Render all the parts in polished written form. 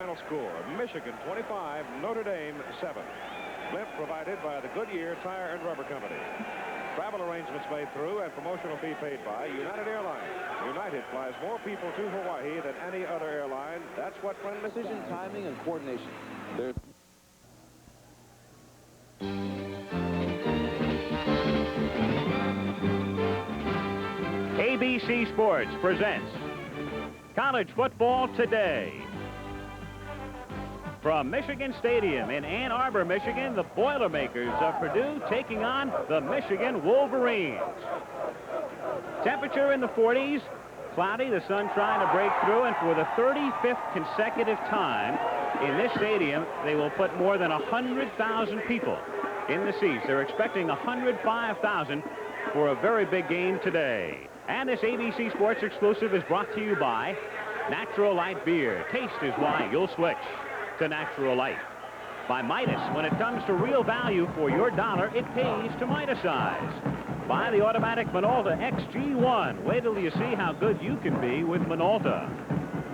Final score, Michigan 25, Notre Dame 7. Blimp provided by the Goodyear Tire and Rubber Company. Travel arrangements made through and promotional fee paid by United Airlines. United flies more people to Hawaii than any other airline. That's what friendly precision, timing, and coordination. There's ABC Sports presents College Football Today. From Michigan Stadium in Ann Arbor, Michigan, the Boilermakers of Purdue taking on the Michigan Wolverines. Temperature in the 40s, cloudy, the sun trying to break through, and for the 35th consecutive time in this stadium, they will put more than 100,000 people in the seats. They're expecting 105,000 for a very big game today. And this ABC Sports exclusive is brought to you by Natural Light Beer. Taste is why you'll switch to Natural Light. By Midas, when it comes to real value for your dollar, it pays to Midasize. By the automatic Minolta XG1. Wait till you see how good you can be with Minolta.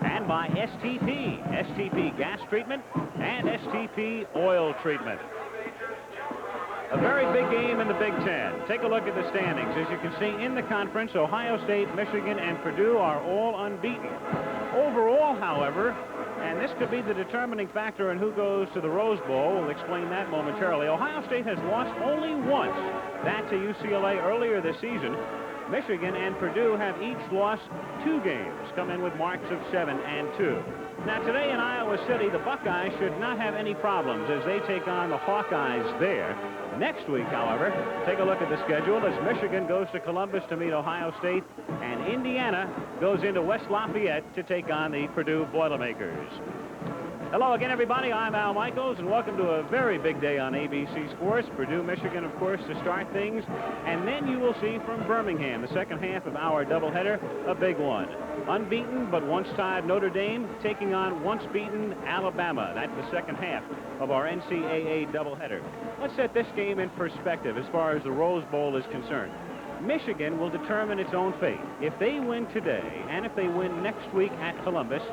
And by STP. STP gas treatment and STP oil treatment. A very big game in the Big Ten. Take a look at the standings. As you can see in the conference, Ohio State, Michigan, and Purdue are all unbeaten. Overall, however, and this could be the determining factor in who goes to the Rose Bowl. We'll explain that momentarily. Ohio State has lost only once, that to UCLA earlier this season. Michigan and Purdue have each lost 2 games, come in with marks of 7 and 2. Now, today in Iowa City, the Buckeyes should not have any problems as they take on the Hawkeyes there. Next week, however, take a look at the schedule as Michigan goes to Columbus to meet Ohio State, and Indiana goes into West Lafayette to take on the Purdue Boilermakers. Hello again, everybody. I'm Al Michaels, and welcome to a very big day on ABC Sports. Purdue, Michigan, of course, to start things. And then you will see from Birmingham, the second half of our doubleheader, a big one. Unbeaten, but once tied Notre Dame taking on once beaten Alabama. That's the second half of our NCAA doubleheader. Let's set this game in perspective as far as the Rose Bowl is concerned. Michigan will determine its own fate. If they win today, and if they win next week at Columbus,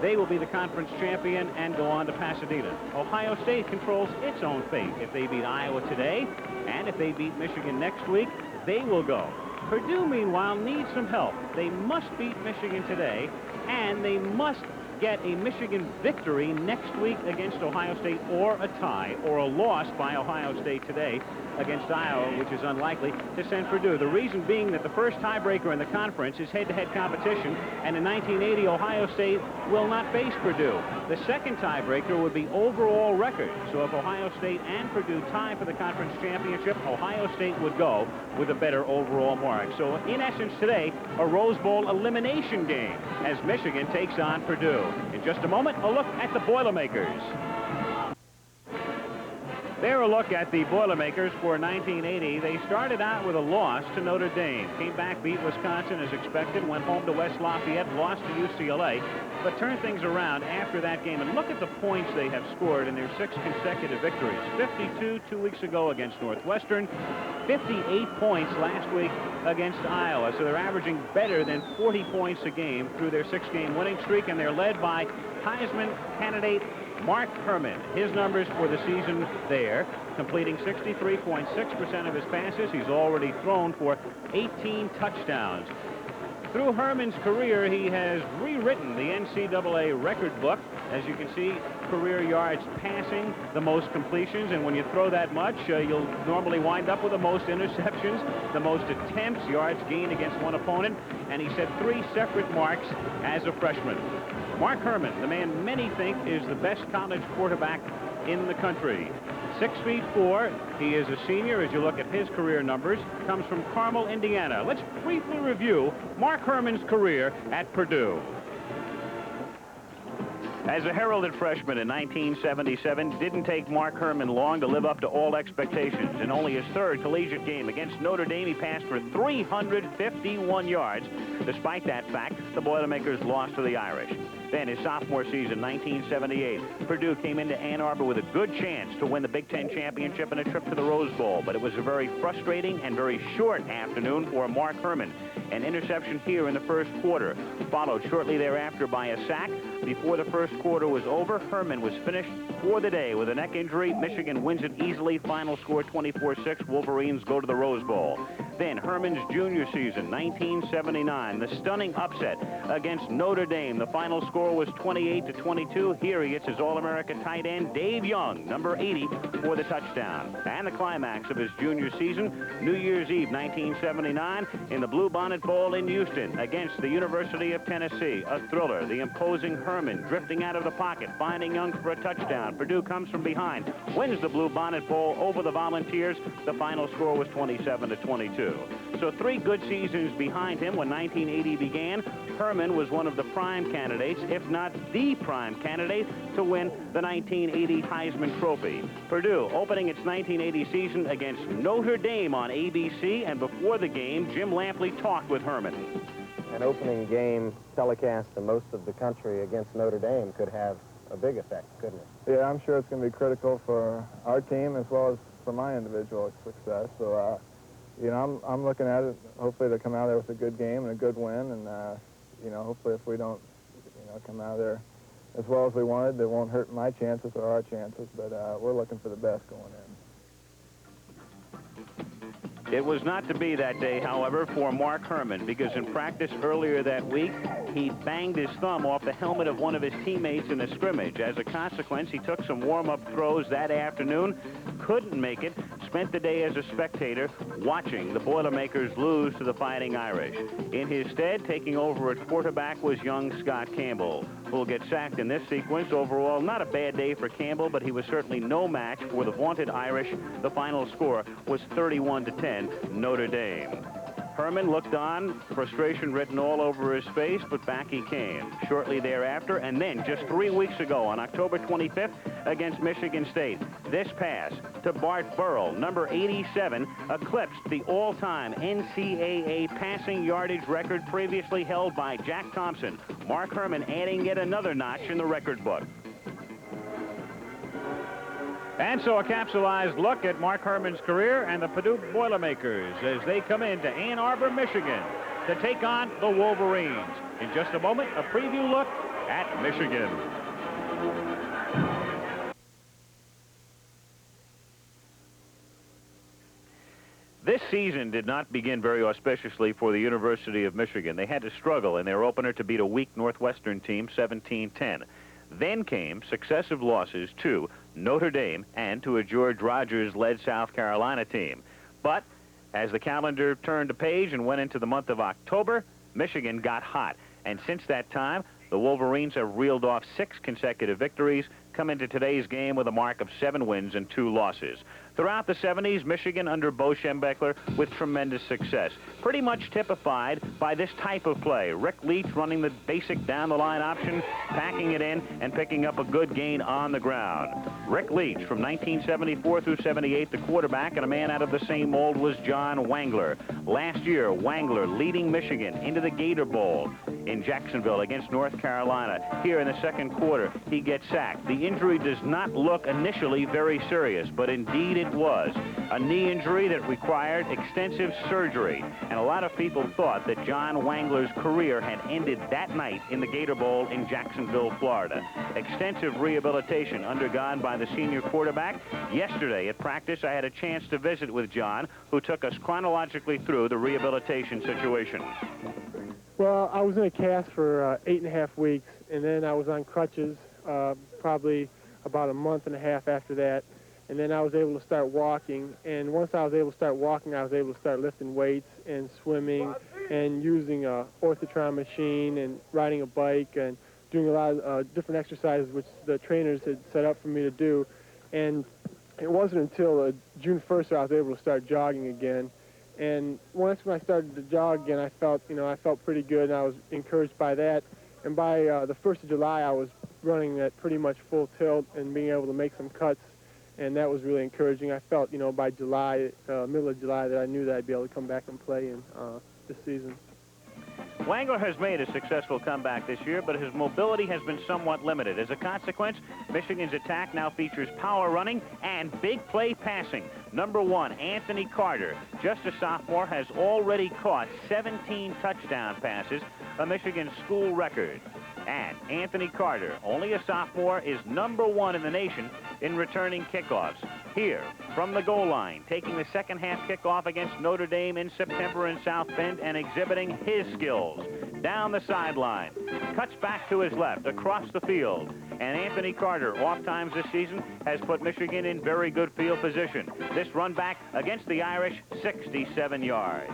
they will be the conference champion and go on to Pasadena. Ohio State controls its own fate. If they beat Iowa today, and if they beat Michigan next week, they will go. Purdue, meanwhile, needs some help. They must beat Michigan today, and they must get a Michigan victory next week against Ohio State, or a tie, or a loss by Ohio State today against Iowa, which is unlikely, to send Purdue. The reason being that the first tiebreaker in the conference is head-to-head competition, and in 1980, Ohio State will not face Purdue. The second tiebreaker would be overall record. So if Ohio State and Purdue tie for the conference championship, Ohio State would go with a better overall mark. So in essence today, a Rose Bowl elimination game as Michigan takes on Purdue. In just a moment, a look at the Boilermakers. There a look at the Boilermakers for 1980. They started out with a loss to Notre Dame. Came back, beat Wisconsin as expected, went home to West Lafayette, lost to UCLA, but turned things around after that game. And look at the points they have scored in their 6 consecutive victories. 52 2 weeks ago against Northwestern, 58 points last week against Iowa. So they're averaging better than 40 points a game through their 6-game winning streak, and they're led by Heisman candidate Mark Herman. His numbers for the season there, completing 63.6% of his passes. He's already thrown for 18 touchdowns. Through Herman's career, he has rewritten the NCAA record book. As you can see, career yards passing, the most completions, and when you throw that much, you'll normally wind up with the most interceptions, the most attempts, yards gained against one opponent, and he set 3 separate marks as a freshman. Mark Herman, the man many think is the best college quarterback in the country. 6'4". He is a senior. As you look at his career numbers, comes from Carmel, Indiana. Let's briefly review Mark Herman's career at Purdue. As a heralded freshman in 1977, didn't take Mark Herman long to live up to all expectations. In only his 3rd collegiate game against Notre Dame, he passed for 351 yards Despite that fact, the Boilermakers lost to the Irish. Then his sophomore season, 1978, Purdue came into Ann Arbor with a good chance to win the Big Ten championship and a trip to the Rose Bowl, but it was a very frustrating and very short afternoon for Mark Herman. An interception here in the first quarter, followed shortly thereafter by a sack. Before the first quarter was over, Herman was finished for the day with a neck injury. Michigan wins it easily. Final score 24-6. Wolverines go to the Rose Bowl. Then Herman's junior season, 1979, the stunning upset against Notre Dame. The final score was 28-22. Here he gets his All-America tight end, Dave Young, number 80, for the touchdown. And the climax of his junior season, New Year's Eve, 1979, in the Bluebonnet Bowl in Houston against the University of Tennessee. A thriller. The imposing Herman drifting out of the pocket, finding Young for a touchdown. Purdue comes from behind, wins the Bluebonnet Bowl over the Volunteers. The final score was 27-22. So 3 good seasons behind him. When 1980 began, Herman was one of the prime candidates, if not the prime candidate, to win the 1980 Heisman Trophy. Purdue opening its 1980 season against Notre Dame on ABC, and before the game, Jim Lampley talked with Herman. An opening game telecast to most of the country against Notre Dame could have a big effect, couldn't it? Yeah, I'm sure it's going to be critical for our team as well as for my individual success. So, you know, I'm looking at it. Hopefully they come out there with a good game and a good win. And, you know, hopefully if we don't, you know, come out there as well as we wanted, it won't hurt my chances or our chances. But we're looking for the best going in. It was not to be that day, however, for Mark Herman, because in practice earlier that week, he banged his thumb off the helmet of one of his teammates in a scrimmage. As a consequence, he took some warm-up throws that afternoon, couldn't make it, spent the day as a spectator watching the Boilermakers lose to the Fighting Irish. In his stead, taking over at quarterback was young Scott Campbell, who will get sacked in this sequence. Overall, not a bad day for Campbell, but he was certainly no match for the vaunted Irish. The final score was 31-10, Notre Dame. Herman looked on, frustration written all over his face, but back he came shortly thereafter. And then just 3 weeks ago on October 25th against Michigan State, this pass to Bart Burrell, number 87, eclipsed the all-time NCAA passing yardage record previously held by Jack Thompson. Mark Herman adding yet another notch in the record book. And so a capsulized look at Mark Herman's career and the Purdue Boilermakers as they come into Ann Arbor, Michigan to take on the Wolverines. In just a moment, a preview look at Michigan. This season did not begin very auspiciously for the University of Michigan. They had to struggle in their opener to beat a weak Northwestern team 17-10. Then came successive losses to Notre Dame and to a George Rogers-led South Carolina team. But as the calendar turned a page and went into the month of October, Michigan got hot. And since that time, the Wolverines have reeled off 6 consecutive victories, come into today's game with a mark of 7 wins and 2 losses. Throughout the 70s, Michigan under Bo Schembechler with tremendous success, pretty much typified by this type of play. Rick Leach running the basic down-the-line option, packing it in, and picking up a good gain on the ground. Rick Leach, from 1974 through 78, the quarterback, and a man out of the same mold was John Wangler. Last year, Wangler leading Michigan into the Gator Bowl in Jacksonville against North Carolina. Here in the second quarter, he gets sacked. The injury does not look initially very serious, but indeed it was. A knee injury that required extensive surgery. And a lot of people thought that John Wangler's career had ended that night in the Gator Bowl in Jacksonville, Florida. Extensive rehabilitation undergone by the senior quarterback. Yesterday at practice, I had a chance to visit with John, who took us chronologically through the rehabilitation situation. Well, I was in a cast for 8.5 weeks, and then I was on crutches probably about a month and a half after that. And then I was able to start walking. And once I was able to start walking, I was able to start lifting weights and swimming and using a orthotron machine and riding a bike and doing a lot of different exercises which the trainers had set up for me to do. And it wasn't until June 1st that I was able to start jogging again. And once when I started to jog again, I felt pretty good, and I was encouraged by that. And by the 1st of July, I was running at pretty much full tilt and being able to make some cuts, and that was really encouraging. I felt, by July, middle of July, that I knew that I'd be able to come back and play in this season. Wangler has made a successful comeback this year, but his mobility has been somewhat limited. As a consequence, Michigan's attack now features power running and big play passing. Number 1, Anthony Carter, just a sophomore, has already caught 17 touchdown passes, a Michigan school record. And Anthony Carter, only a sophomore, is number 1 in the nation in returning kickoffs. Here, from the goal line, taking the second half kickoff against Notre Dame in September in South Bend and exhibiting his skills. Down the sideline, cuts back to his left, across the field. And Anthony Carter, oft times this season, has put Michigan in very good field position. This run back against the Irish, 67 yards.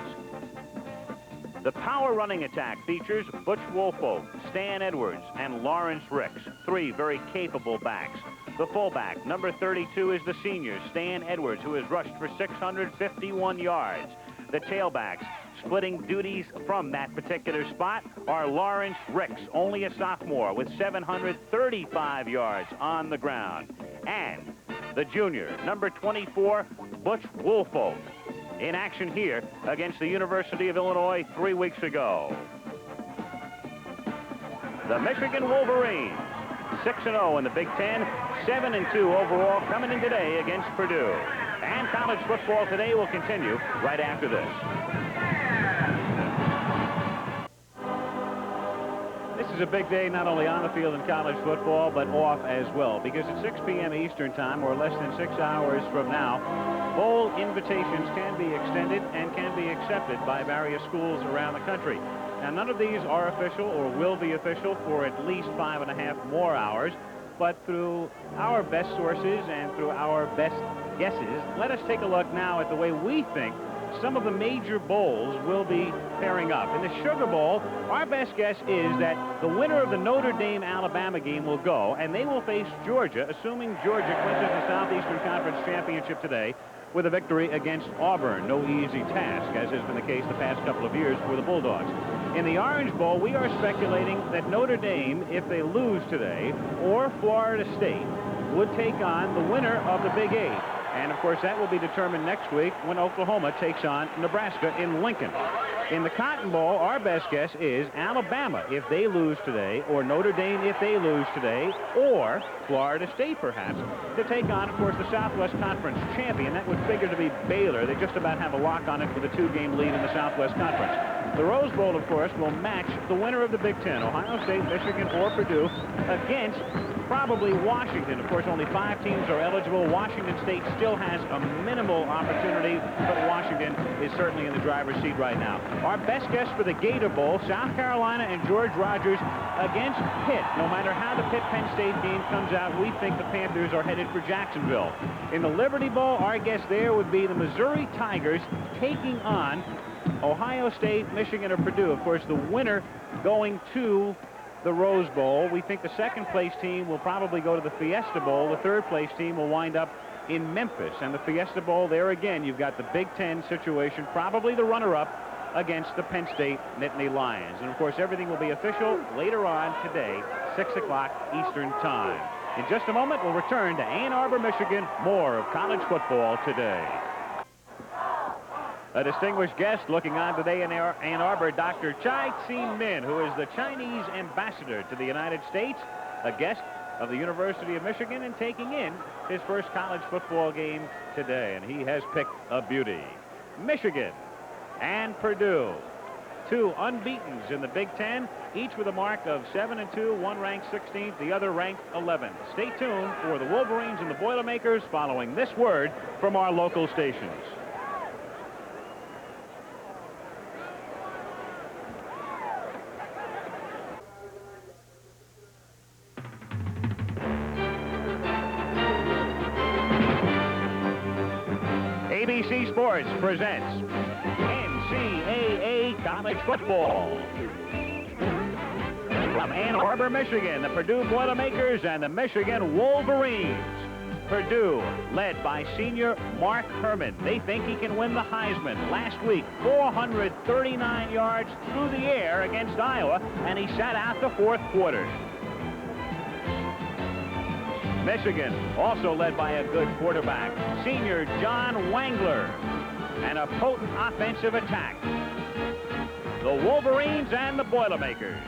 The power running attack features Butch Woolfolk, Stan Edwards, and Lawrence Ricks, 3 very capable backs. The fullback, number 32, is the senior, Stan Edwards, who has rushed for 651 yards. The tailbacks, splitting duties from that particular spot, are Lawrence Ricks, only a sophomore, with 735 yards on the ground. And the junior, number 24, Butch Woolfolk, in action here against the University of Illinois 3 weeks ago. The Michigan Wolverines, 6-0 in the Big Ten, 7-2 overall, coming in today against Purdue. And college football today will continue right after this. This is a big day not only on the field in college football, but off as well, because at 6 p.m. Eastern Time, or less than 6 hours from now, bowl invitations can be extended and can be accepted by various schools around the country. Now, none of these are official or will be official for at least 5.5 more hours, but through our best sources and through our best guesses, let us take a look now at the way we think some of the major bowls will be pairing up. In the Sugar Bowl, our best guess is that the winner of the Notre Dame-Alabama game will go, and they will face Georgia, assuming Georgia clinches the Southeastern Conference Championship today with a victory against Auburn. No easy task, as has been the case the past couple of years for the Bulldogs. In the Orange Bowl, we are speculating that Notre Dame, if they lose today, or Florida State, would take on the winner of the Big 8. And, of course, that will be determined next week when Oklahoma takes on Nebraska in Lincoln. In the Cotton Bowl, our best guess is Alabama if they lose today, or Notre Dame if they lose today, or Florida State, perhaps, to take on, of course, the Southwest Conference champion. That would figure to be Baylor. They just about have a lock on it with a 2-game lead in the Southwest Conference. The Rose Bowl, of course, will match the winner of the Big Ten, Ohio State, Michigan, or Purdue, against probably Washington. Of course, only 5 teams are eligible. Washington State still has a minimal opportunity, but Washington is certainly in the driver's seat right now. Our best guess for the Gator Bowl, South Carolina and George Rogers against Pitt. No matter how the Pitt-Penn State game comes out, we think the Panthers are headed for Jacksonville. In the Liberty Bowl, our guess there would be the Missouri Tigers taking on Ohio State, Michigan, or Purdue. Of course, the winner going to the Rose Bowl. We think the second-place team will probably go to the Fiesta Bowl. The third-place team will wind up in Memphis. And the Fiesta Bowl, there again, you've got the Big Ten situation, probably the runner-up against the Penn State Nittany Lions. And, of course, everything will be official later on today, 6 o'clock Eastern Time. In just a moment, we'll return to Ann Arbor, Michigan. More of college football today. A distinguished guest looking on today in Ann Arbor, Dr. Chai Tsien-Min, who is the Chinese ambassador to the United States, a guest of the University of Michigan, and taking in his first college football game today. And he has picked a beauty. Michigan and Purdue, 2 unbeatens in the Big Ten, each with a mark of 7-2, one ranked 16th, the other ranked 11th. Stay tuned for the Wolverines and the Boilermakers following this word from our local stations. ABC Sports presents NCAA College Football. From Ann Arbor, Michigan, the Purdue Boilermakers and the Michigan Wolverines. Purdue, led by senior Mark Herman. They think he can win the Heisman. Last week, 439 yards through the air against Iowa, and he sat out the 4th quarter. Michigan, also led by a good quarterback, senior John Wangler, and a potent offensive attack. the Wolverines and the Boilermakers.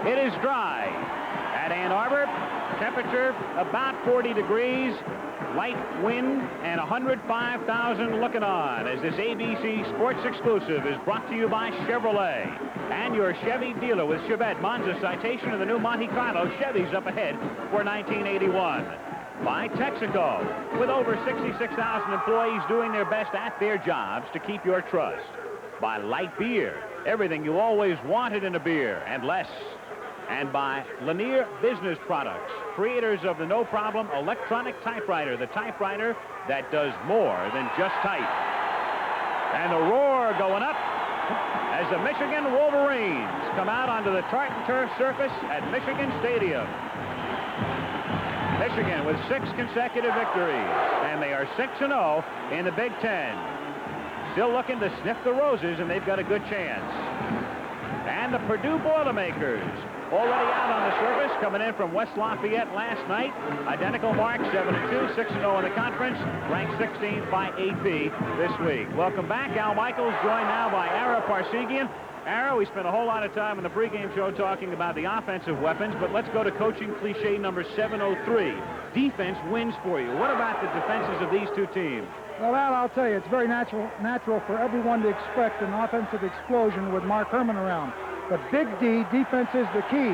It is dry at Ann Arbor. Temperature about 40 degrees. Light wind and 105,000 looking on as this ABC Sports Exclusive is brought to you by Chevrolet and your Chevy dealer with Chevette Monza Citation of the new Monte Carlo. Chevy's up ahead for 1981. By Texaco, with over 66,000 employees doing their best at their jobs to keep your trust. By Light Beer, everything you always wanted in a beer and less. And by Lanier Business Products, creators of the no-problem electronic typewriter, the typewriter that does more than just type. And the roar going up as the Michigan Wolverines come out onto the tartan turf surface at Michigan Stadium. Michigan with 6 consecutive victories, and they are 6-0 in the Big Ten. Still looking to sniff the roses, and they've got a good chance. And the Purdue Boilermakers already out on the surface, coming in from West Lafayette last night. Identical mark, 7-2, 6-0 in the conference, ranked 16th by AP this week. Welcome back. Al Michaels joined now by Ara Parsegian. Ara, we spent a whole lot of time on the pregame show talking about the offensive weapons, but let's go to coaching cliche number 703. Defense wins for you. What about the defenses of these two teams? Well, Al, I'll tell you, it's very natural for everyone to expect an offensive explosion with Mark Herman around. But Big D, defense is the key.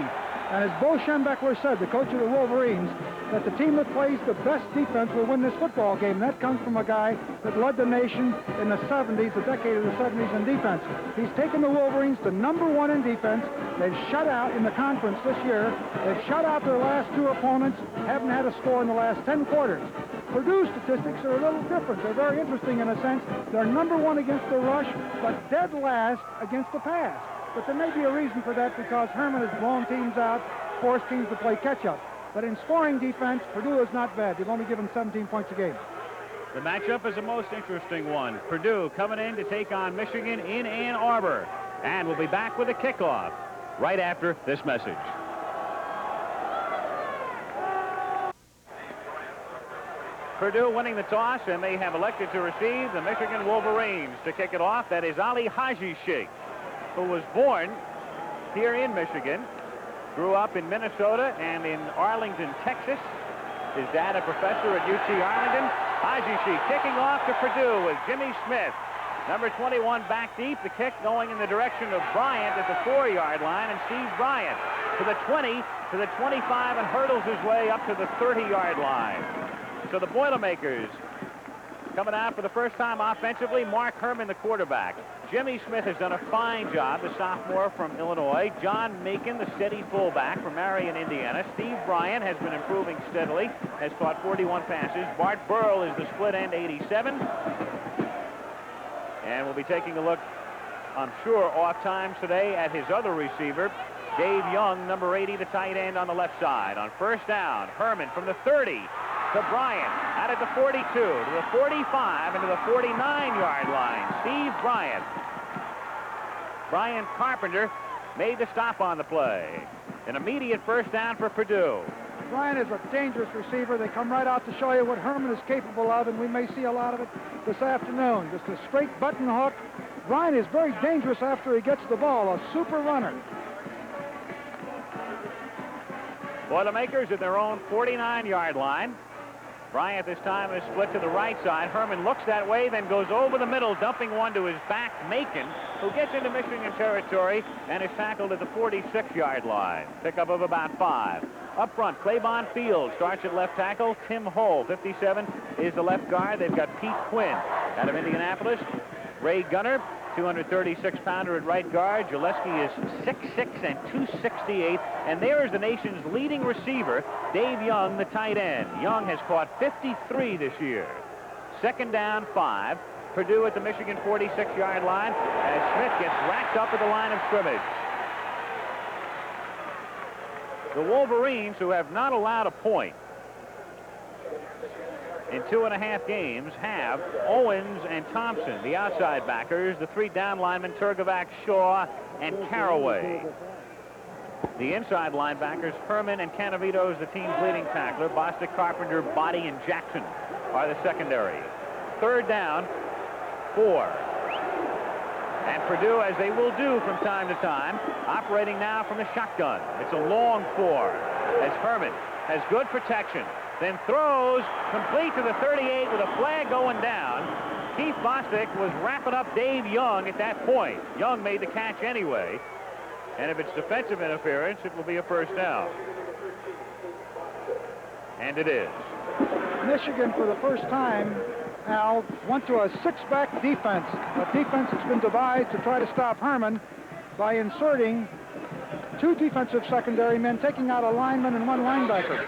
And as Bo Schembechler said, the coach of the Wolverines, that the team that plays the best defense will win this football game. And that comes from a guy that led the nation in the 70s, the decade of the 70s in defense. He's taken the Wolverines to #1 in defense. They've shut out in the conference this year. They've shut out their last 2 opponents, haven't had a score in the last 10 quarters. Purdue statistics are a little different. They're very interesting in a sense. They're #1 against the rush, but dead last against the pass. But there may be a reason for that because Herman has blown teams out, forced teams to play catch-up. But in scoring defense, Purdue is not bad. They've only given 17 points a game. The matchup is the most interesting one. Purdue coming in to take on Michigan in Ann Arbor. And we'll be back with a kickoff right after this message. Purdue winning the toss, and they have elected to receive the Michigan Wolverines. To kick it off, that is Ali Haji Sheikh, who was born here in Michigan, grew up in Minnesota and in Arlington, Texas. His dad, a professor at UT Arlington. Haji Sheikh kicking off to Purdue with Jimmy Smith. Number 21 back deep. The kick going in the direction of Bryant at the 4-yard line, and Steve Bryant to the 20, to the 25, and hurdles his way up to the 30-yard line. So the Boilermakers coming out for the first time offensively. Mark Herman, the quarterback. Jimmy Smith has done a fine job, the sophomore from Illinois. John Macon, the steady fullback from Marion, Indiana. Steve Bryant has been improving steadily, has caught 41 passes. Bart Burrell is the split end, 87. And we'll be taking a look, I'm sure, off times today at his other receiver, Dave Young, number 80, the tight end on the left side. On first down, Herman from the 30 to Bryant, out at the 42, to the 45, and to the 49-yard line. Steve Bryant. Brian Carpenter made the stop on the play. An immediate first down for Purdue. Bryant is a dangerous receiver. They come right out to show you what Herman is capable of, and we may see a lot of it this afternoon. Just a straight button hook. Bryant is very dangerous after he gets the ball, a super runner. Boilermakers at their own 49-yard line. Bryant this time is split to the right side. Herman looks that way, then goes over the middle, dumping one to his back, Macon, who gets into Michigan territory and is tackled at the 46-yard line. Pickup of about 5. Up front, Claiborne Field starts at left tackle. Tim Hull, 57, is the left guard. They've got Pete Quinn out of Indianapolis. Ray Gunner, 236-pounder at right guard. Gillespie is 6'6" and 268. And there is the nation's leading receiver, Dave Young, the tight end. Young has caught 53 this year. Second down, 5. Purdue at the Michigan 46-yard line as Smith gets racked up at the line of scrimmage. The Wolverines, who have not allowed a point in 2.5 games, have Owens and Thompson, the outside backers, the 3 down linemen, Turgovac, Shaw, and Caraway. The inside linebackers, Herman and Canavitos, the team's leading tackler. Bostic, Carpenter, Body, and Jackson are the secondary. Third down, 4. And Purdue, as they will do from time to time, operating now from the shotgun. It's a long 4 as Herman has good protection, then throws complete to the 38 with a flag going down. Keith Bostic was wrapping up Dave Young at that point. Young made the catch anyway. And if it's defensive interference, it will be a first down. And it is. Michigan, for the first time, Al, went to a 6-back defense. A defense that's been devised to try to stop Herman by inserting 2 defensive secondary men, taking out a lineman and 1 linebacker.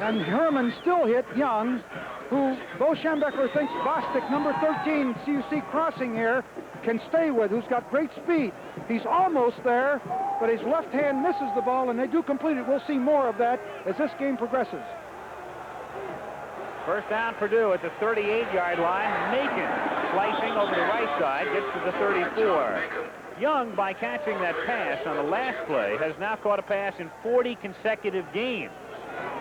And Herman still hit Young, who Bo Schembechler thinks Bostic, number 13, you see crossing here, can stay with, who's got great speed. He's almost there, but his left hand misses the ball, and they do complete it. We'll see more of that as this game progresses. First down, Purdue at the 38-yard line. Macon slicing over the right side, gets to the 34. Young, by catching that pass on the last play, has now caught a pass in 40 consecutive games.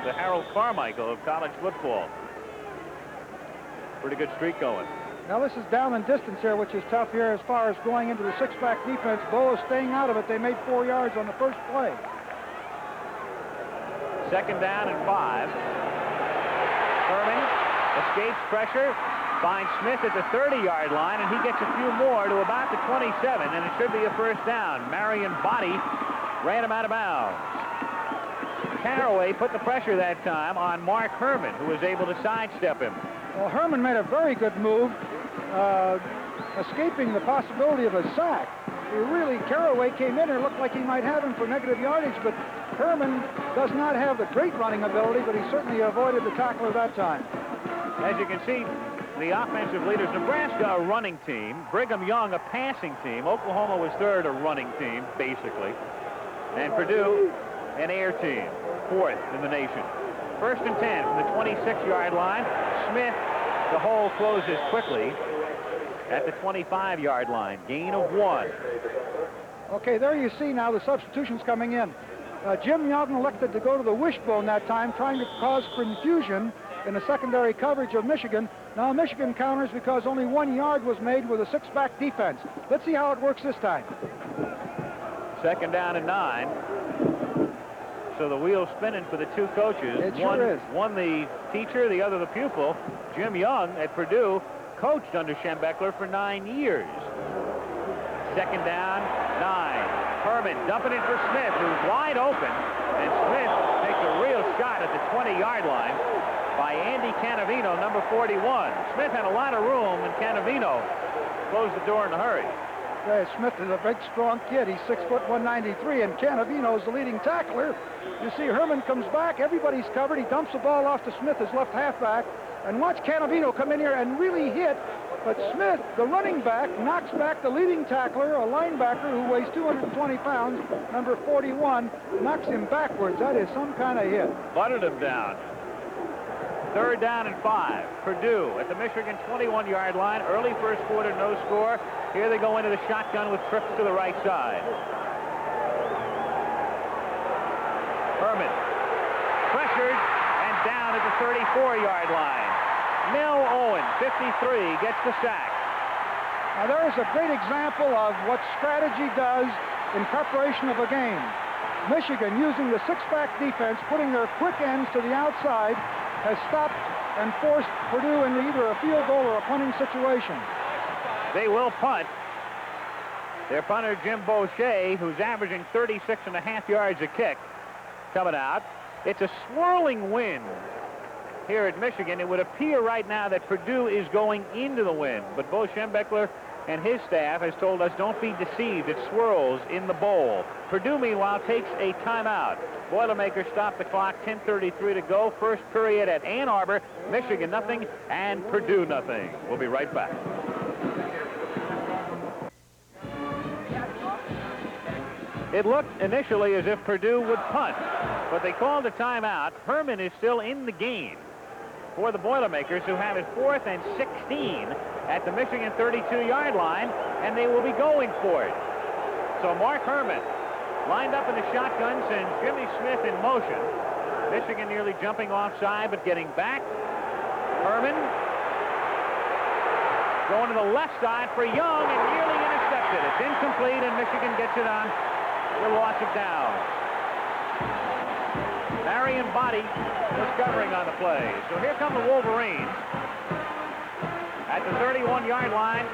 The Harold Carmichael of college football. Pretty good streak going. Now this is down and distance here, which is tough here as far as going into the 6-back defense. Bo is staying out of it. They made 4 yards on the first play. Second down and 5. Herman escapes pressure, finds Smith at the 30-yard line, and he gets a few more to about the 27, and it should be a first down. Marion Body ran him out of bounds. Caraway put the pressure that time on Mark Herman, who was able to sidestep him. Well, Herman made a very good move, escaping the possibility of a sack. Caraway came in and looked like he might have him for negative yardage, but Herman does not have the great running ability, but he certainly avoided the tackler that time. As you can see, the offensive leaders, Nebraska a running team, Brigham Young a passing team, Oklahoma was third a running team, basically, and Purdue an air team, 4th in the nation. First and 10 from the 26-yard line. Smith, the hole closes quickly at the 25-yard line. Gain of 1. Okay, there you see now the substitutions coming in. Jim Young elected to go to the wishbone that time, trying to cause confusion in the secondary coverage of Michigan. Now Michigan counters because only 1 yard was made with a 6-back defense. Let's see how it works this time. Second down and 9. So the wheel's spinning for the 2 coaches. It sure is. One the teacher, the other the pupil. Jim Young at Purdue coached under Schembechler for 9 years. Second down, 9. Herman dumping it for Smith, who's wide open, and Smith takes a real shot at the 20-yard line by Andy Canavino, number 41. Smith had a lot of room, and Canavino closed the door in a hurry. Smith is a big, strong kid. He's 6 foot 193, and Canavino is the leading tackler. You see Herman comes back. Everybody's covered. He dumps the ball off to Smith, his left halfback, and watch Canavino come in here and really hit. But Smith, the running back, knocks back the leading tackler, a linebacker who weighs 220 pounds, number 41, knocks him backwards. That is some kind of hit. Butted him down. Third down and 5. Purdue at the Michigan 21-yard line. Early first quarter, no score. Here they go into the shotgun with trips to the right side. Herman pressured and down at the 34-yard line. Mel Owen, 53, gets the sack. Now there is a great example of what strategy does in preparation of a game. Michigan, using the 6-back defense, putting their quick ends to the outside, has stopped and forced Purdue into either a field goal or a punting situation. They will punt. Their punter, Jim Boucher, who's averaging 36.5 yards a kick, coming out. It's a swirling wind here at Michigan. It would appear right now that Purdue is going into the wind, but Bo Schembechler and his staff has told us don't be deceived. It swirls in the bowl. Purdue, meanwhile, takes a timeout. Boilermakers stop the clock, 10:33 to go. First period at Ann Arbor, Michigan nothing and Purdue nothing. We'll be right back. It looked initially as if Purdue would punt, but they called a timeout. Herman is still in the game for the Boilermakers, who have it 4th and 16 at the Michigan 32-yard line, and they will be going for it. So Mark Herman Lined up in the shotgun sends Jimmy Smith in motion. Michigan nearly jumping offside, but getting back. Herman going to the left side for Young and nearly intercepted. It's incomplete, and Michigan gets it on the loss of down. Marion Body was covering on the play. So here come the Wolverines at the 31-yard line.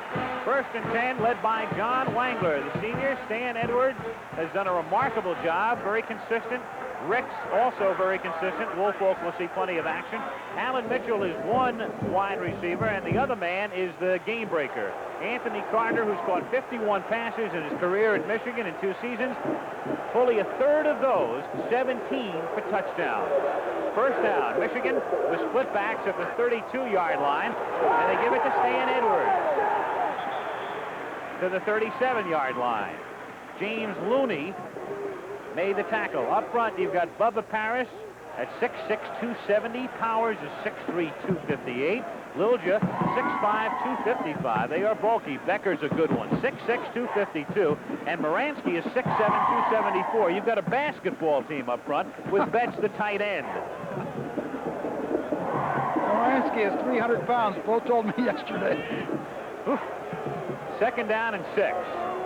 1st and 10, led by John Wangler. The senior, Stan Edwards, has done a remarkable job, very consistent. Ricks also very consistent. Woolfolk will see plenty of action. Alan Mitchell is one wide receiver, and the other man is the game breaker, Anthony Carter, who's caught 51 passes in his career at Michigan in 2 seasons. Fully a third of those, 17 for touchdowns. First down, Michigan with split backs at the 32-yard line, and they give it to Stan Edwards to the 37-yard line. James Looney made the tackle. Up front, you've got Bubba Paris at 6'6", 270. Powers is 6'3", 258. Lilja, 6'5", 255. They are bulky. Becker's a good one, 6'6", 252. And Moransky is 6'7", 274. You've got a basketball team up front with Betts, the tight end. Moransky is 300 pounds. Bo told me yesterday. Oof. 2nd down and 6,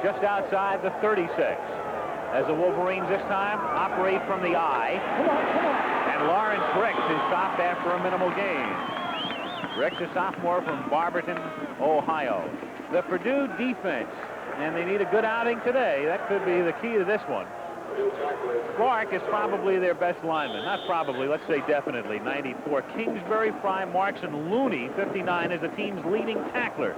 just outside the 36. As the Wolverines this time operate from the I. And Lawrence Ricks is stopped after a minimal gain. Ricks, a sophomore from Barberton, Ohio. The Purdue defense, and they need a good outing today. That could be the key to this one. Clark is probably their best lineman. Not probably, let's say definitely. 94. Kingsbury, Fry, Marks, and Looney, 59, is the team's leading tackler.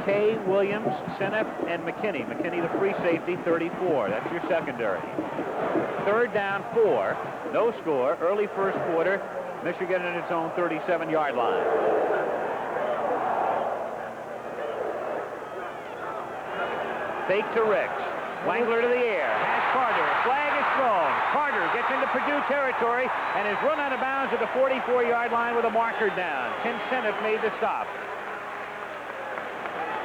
Kay, Williams, Senef, and McKinney. McKinney, the free safety, 34. That's your secondary. 3rd down, 4. No score. Early first quarter. Michigan in its own 37-yard line. Fake to Ricks. Wangler to the air. Has Carter. Flag is thrown. Carter gets into Purdue territory and is run out of bounds at the 44-yard line with a marker down. Tim Senef made the stop.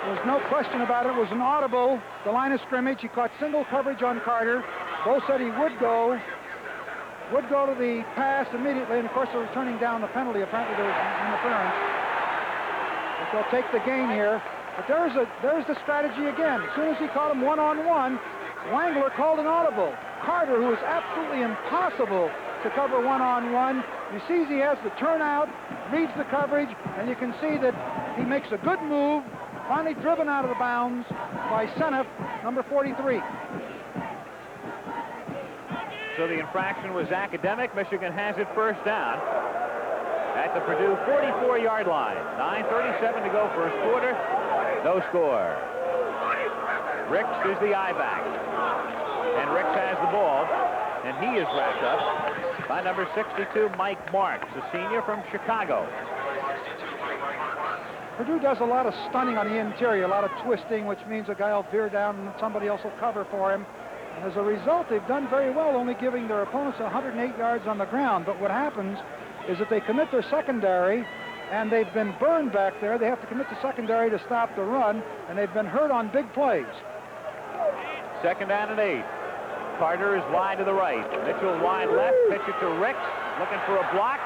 There's no question about it. It was an audible. The line of scrimmage. He caught single coverage on Carter. Bo said he would go to the pass immediately, and of course they're turning down the penalty. Apparently there was interference. But they'll take the gain here. But there's the strategy again. As soon as he caught him one-on-one, Wangler called an audible. Carter, who is absolutely impossible to cover one-on-one, he sees he has the turnout, reads the coverage, and you can see that he makes a good move, finally driven out of the bounds by Senef, number 43. So the infraction was academic. Michigan has it first down at the Purdue 44-yard line. 9:37 to go first quarter. No score. Ricks is the I-back. And Ricks has the ball, and he is wrapped up by number 62, Mike Marks, a senior from Chicago. Purdue does a lot of stunning on the interior, a lot of twisting, which means a guy will veer down and somebody else will cover for him. And as a result, they've done very well, only giving their opponents 108 yards on the ground. But what happens is that they commit their secondary, and they've been burned back there. They have to commit the secondary to stop the run, and they've been hurt on big plays. 2nd down and 8. Carter is wide to the right. Mitchell wide left. Pitch it to Ricks, looking for a block.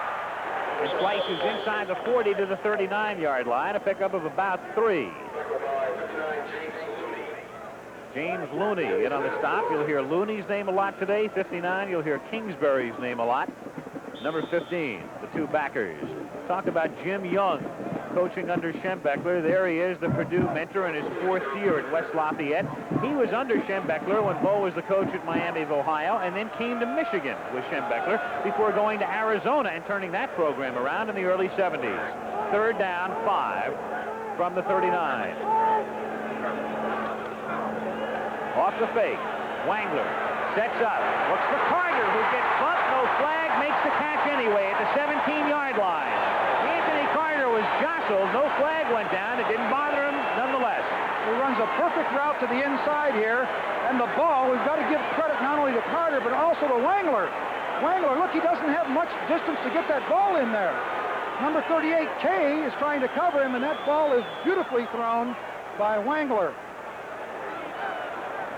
And slices inside the 40 to the 39-yard line, a pickup of about 3. James Looney in on the stop. You'll hear Looney's name a lot today. 59, you'll hear Kingsbury's name a lot. Number 15, the 2 backers. Talk about Jim Young coaching under Schembechler. There he is, the Purdue mentor in his 4th year at West Lafayette. He was under Schembechler when Bo was the coach at Miami of Ohio, and then came to Michigan with Schembechler before going to Arizona and turning that program around in the early 70s. 3rd down, 5 from the 39. Off the fake, Wangler sets up, looks for Carter, who gets bumped, no flag, makes the catch anyway at the 17-yard line. Anthony Carter was jostled, no flag went down, it didn't bother him nonetheless. He runs a perfect route to the inside here, and the ball, we've got to give credit not only to Carter, but also to Wangler. Wangler, look, he doesn't have much distance to get that ball in there. Number 38, Kay, is trying to cover him, and that ball is beautifully thrown by Wangler.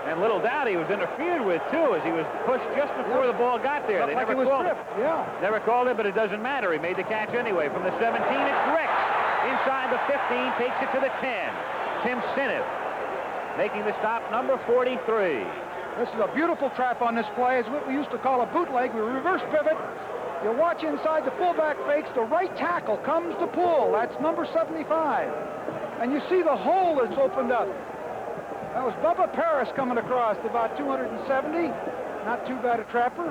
And little doubt he was interfered with, too, as he was pushed just before the ball got there. They never called it. Yeah. Never called it, but it doesn't matter. He made the catch anyway. From the 17, it's Ricks. Inside the 15, takes it to the 10. Tim Sineff making the stop, number 43. This is a beautiful trap on this play. It's what we used to call a bootleg. We reverse pivot. You watch inside the fullback fakes. The right tackle comes to pull. That's number 75. And you see the hole that's opened up. That was Bubba Paris coming across, about 270. Not too bad a trapper.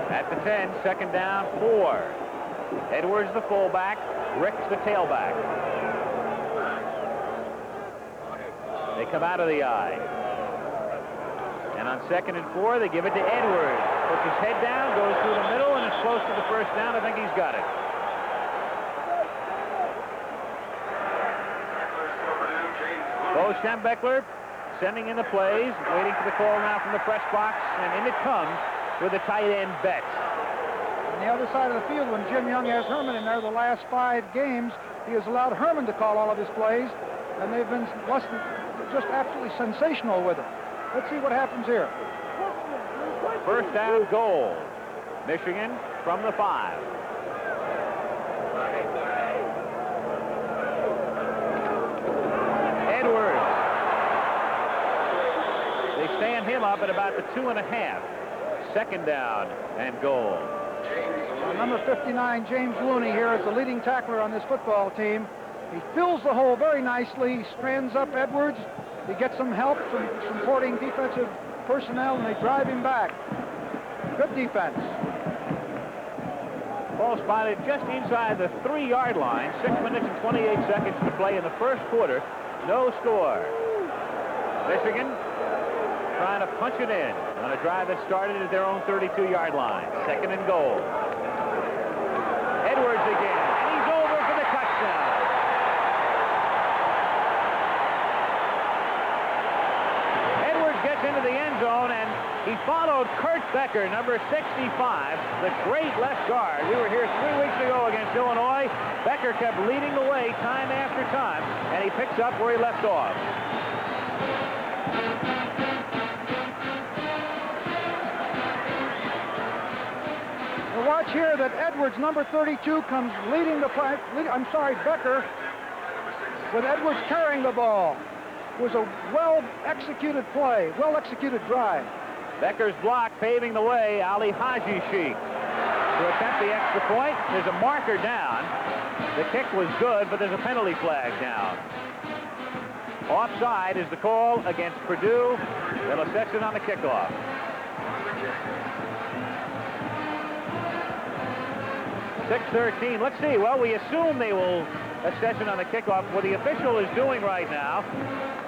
At the 10, second down, 4. Edwards the fullback, Ricks the tailback. They come out of the I. And on 2nd and 4, they give it to Edwards. Puts his head down, goes through the middle, and is close to the first down. I think he's got it. Bo Schembechler sending in the plays, waiting for the call now from the press box, and in it comes with the tight end Betts. On the other side of the field, when Jim Young has Herman in there the last 5 games, he has allowed Herman to call all of his plays, and they've been just absolutely sensational with it. Let's see what happens here. First down goal. Michigan from the 5. Edwards. They stand him up at about the 2.5. Second down and goal. Number 59, James Looney, here is the leading tackler on this football team. He fills the hole very nicely. He strands up Edwards. He gets some help from supporting defensive personnel, and they drive him back. Good defense. Ball spotted just inside the 3-yard line. 6 minutes and 28 seconds to play in the first quarter. No score. Michigan trying to punch it in on a drive that started at their own 32-yard line. Second and goal. Edwards again, and he's over for the touchdown. Edwards gets into the end zone, and he followed Kurt Becker, number 65, the great left guard. We were here 3 weeks ago against Illinois. Becker kept leading the way time after time, and he picks up where he left off. Now watch here that Edwards, number 32, comes leading the play. Becker, with Edwards carrying the ball. It was a well-executed play, well-executed drive. Becker's block paving the way, Ali Haji Sheikh to attempt the extra point. There's a marker down. The kick was good, but there's a penalty flag down. Offside is the call against Purdue. They'll assess it on the kickoff. .613. Let's see. Well, we assume they will assess it on the kickoff. What the official is doing right now,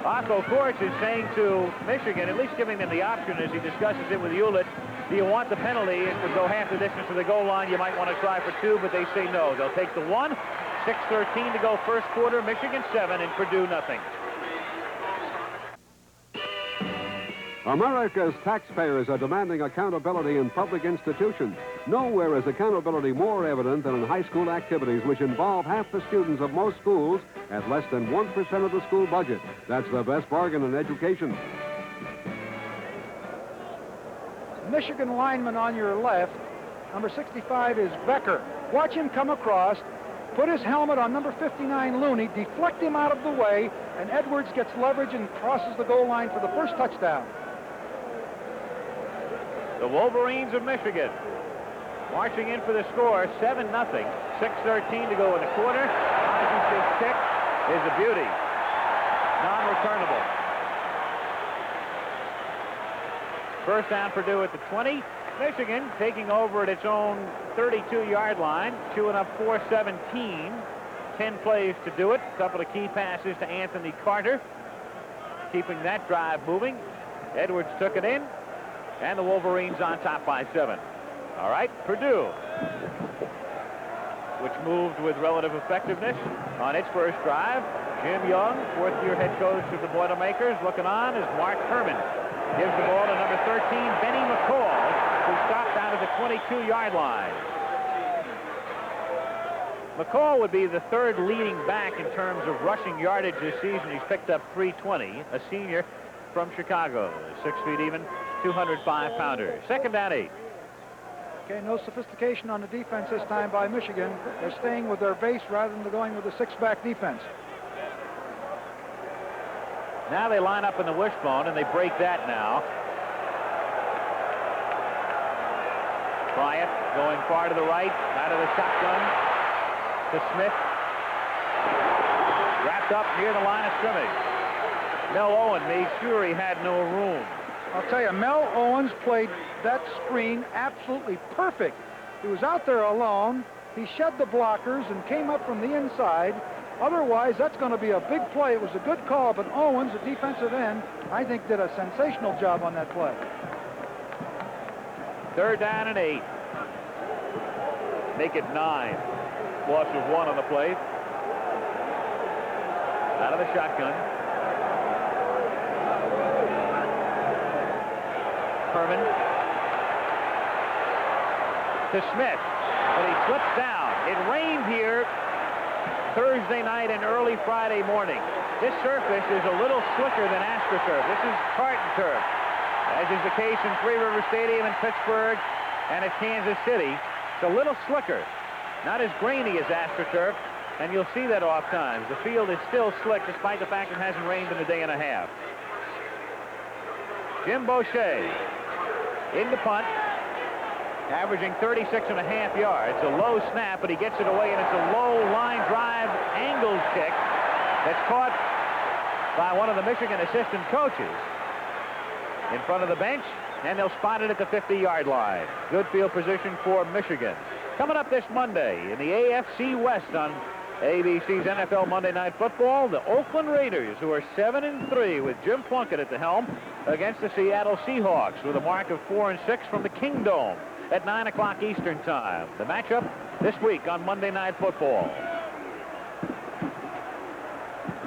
Otto Korch is saying to Michigan, at least giving them the option as he discusses it with Hewlett, do you want the penalty? It would go half the distance to the goal line. You might want to try for 2, but they say no. They'll take the 1. 6:13 to go first quarter. Michigan 7 and Purdue nothing. America's taxpayers are demanding accountability in public institutions. Nowhere is accountability more evident than in high school activities which involve half the students of most schools at less than 1% of the school budget. That's the best bargain in education. Michigan lineman on your left, number 65 is Becker. Watch him come across, put his helmet on number 59 Looney, deflect him out of the way, and Edwards gets leverage and crosses the goal line for the first touchdown. The Wolverines of Michigan marching in for the score, 7-0. 6:13 to go in the quarter. His kick is a beauty. Non-returnable. First down Purdue at the 20. Michigan taking over at its own 32-yard line, chewing up 4:17. 10 plays to do it. A couple of key passes to Anthony Carter, keeping that drive moving. Edwards took it in, and the Wolverines on top by 7. All right, Purdue, which moved with relative effectiveness on its first drive. Jim Young, fourth-year head coach of the Boilermakers, looking on as Mark Herman gives the ball to number 13, Benny McCall, who stopped out at the 22-yard line. McCall would be the third leading back in terms of rushing yardage this season. He's picked up 320, a senior from Chicago. 6 feet even, 205-pounder. Second down 8. Okay, no sophistication on the defense this time by Michigan. They're staying with their base rather than going with the 6-back defense. Now they line up in the wishbone, and they break that now. Bryant going far to the right, out of the shotgun to Smith. Wrapped up near the line of scrimmage. Mel Owen made sure he had no room. I'll tell you, Mel Owens played that screen absolutely perfect. He was out there alone. He shed the blockers and came up from the inside. Otherwise, that's going to be a big play. It was a good call, but Owens, the defensive end, I think did a sensational job on that play. Third down and 8. Make it 9. Loss of 1 on the play. Out of the shotgun. Herman to Smith, but he slips down. It rained here Thursday night and early Friday morning. This surface is a little slicker than AstroTurf. This is Carton turf, as is the case in Three River Stadium in Pittsburgh and at Kansas City. It's a little slicker, not as grainy as AstroTurf, and you'll see that oft times. The field is still slick despite the fact it hasn't rained in a day and a half. Jim Boucher in the punt, averaging 36.5 yards. It's a low snap, but he gets it away, and it's a low line drive angled kick that's caught by one of the Michigan assistant coaches in front of the bench, and they'll spot it at the 50-yard line. Good field position for Michigan. Coming up this Monday in the AFC West on ABC's NFL Monday Night Football, the Oakland Raiders, who are 7-3 with Jim Plunkett at the helm, against the Seattle Seahawks with a mark of 4-6 from the Kingdome at 9 o'clock Eastern Time. The matchup this week on Monday Night Football.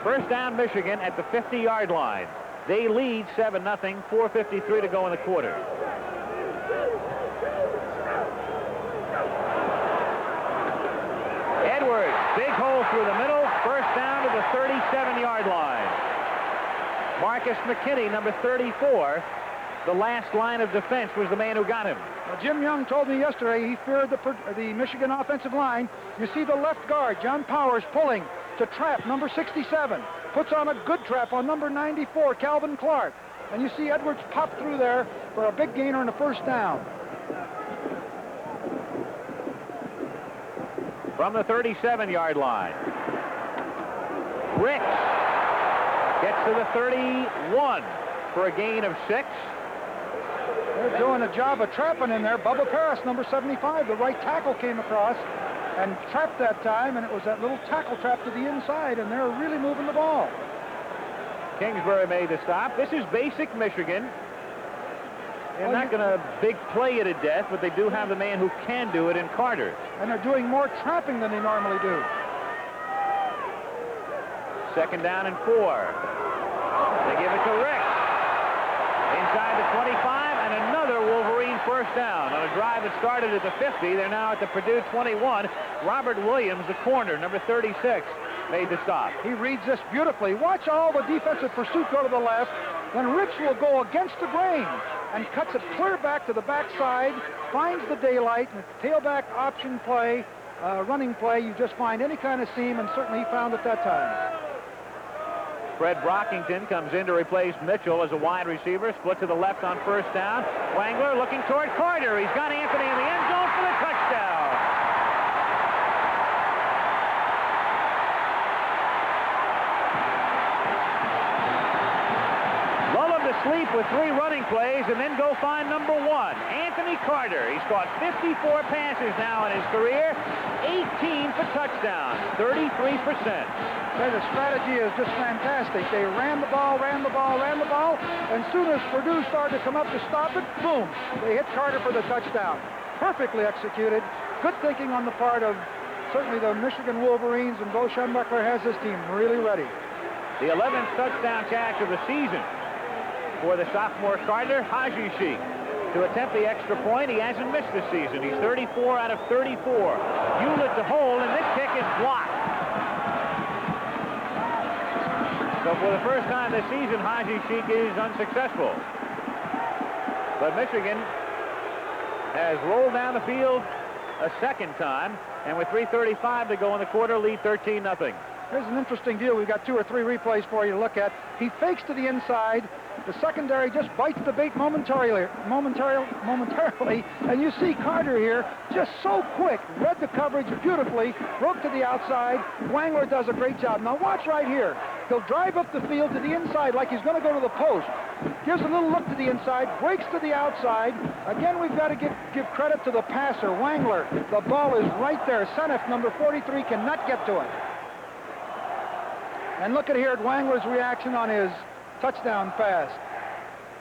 First down, Michigan at the 50-yard line. They lead 7-0, 4:53 to go in the quarter. Edwards, big hole through the middle, first down to the 37-yard line. Marcus McKinney, number 34, the last line of defense, was the man who got him. Well, Jim Young told me yesterday he feared the Michigan offensive line. You see the left guard, John Powers, pulling to trap number 67. Puts on a good trap on number 94, Calvin Clark. And you see Edwards pop through there for a big gainer in the first down. From the 37-yard line, Ricks gets to the 31 for a gain of 6. They're doing a job of trapping in there. Bubba Paris, number 75, the right tackle, came across and trapped that time, and it was that little tackle trap to the inside, and they're really moving the ball. Kingsbury made the stop. This is basic Michigan. They're not going to big play it to death, but they do have the man who can do it in Carter. And they're doing more trapping than they normally do. Second down and 4. They give it to Ricks. Inside the 25, and another Wolverine first down. On a drive that started at the 50, they're now at the Purdue 21. Robert Williams, the corner, number 36, made the stop. He reads this beautifully. Watch all the defensive pursuit go to the left. Then Ricks will go against the grain and cuts it clear back to the backside, finds the daylight, and the tailback option play, running play, you just find any kind of seam, and certainly he found it that time. Fred Brockington comes in to replace Mitchell as a wide receiver, split to the left on first down. Wangler looking toward Carter. He's got Anthony in the end zone for the touchdown. Lull him to sleep with 3 running plays and then go find number 1, Anthony Carter. He's caught 54 passes now in his career, 18 for touchdowns, 33%. The strategy is just fantastic. They ran the ball, and as soon as Purdue started to come up to stop it, boom, they hit Carter for the touchdown. Perfectly executed. Good thinking on the part of certainly the Michigan Wolverines, and Bo Schembechler has his team really ready. The 11th touchdown catch of the season for the sophomore Carter. Haji Sheik to attempt the extra point. He hasn't missed this season. He's 34 out of 34. Hewlett to hold, and this kick is blocked. So for the first time this season, Haji Sheik is unsuccessful. But Michigan has rolled down the field a second time, and with 3:35 to go in the quarter, lead 13-0. Here's an interesting deal. We've got 2 or 3 replays for you to look at. He fakes to the inside. The secondary just bites the bait momentarily, and you see Carter here just so quick, read the coverage beautifully, broke to the outside. Wangler does a great job. Now watch right here. He'll drive up the field to the inside like he's going to go to the post. Gives a little look to the inside, breaks to the outside. Again, we've got to give credit to the passer, Wangler. The ball is right there. Senef, number 43, cannot get to it. And look at here at Wangler's reaction on his touchdown pass.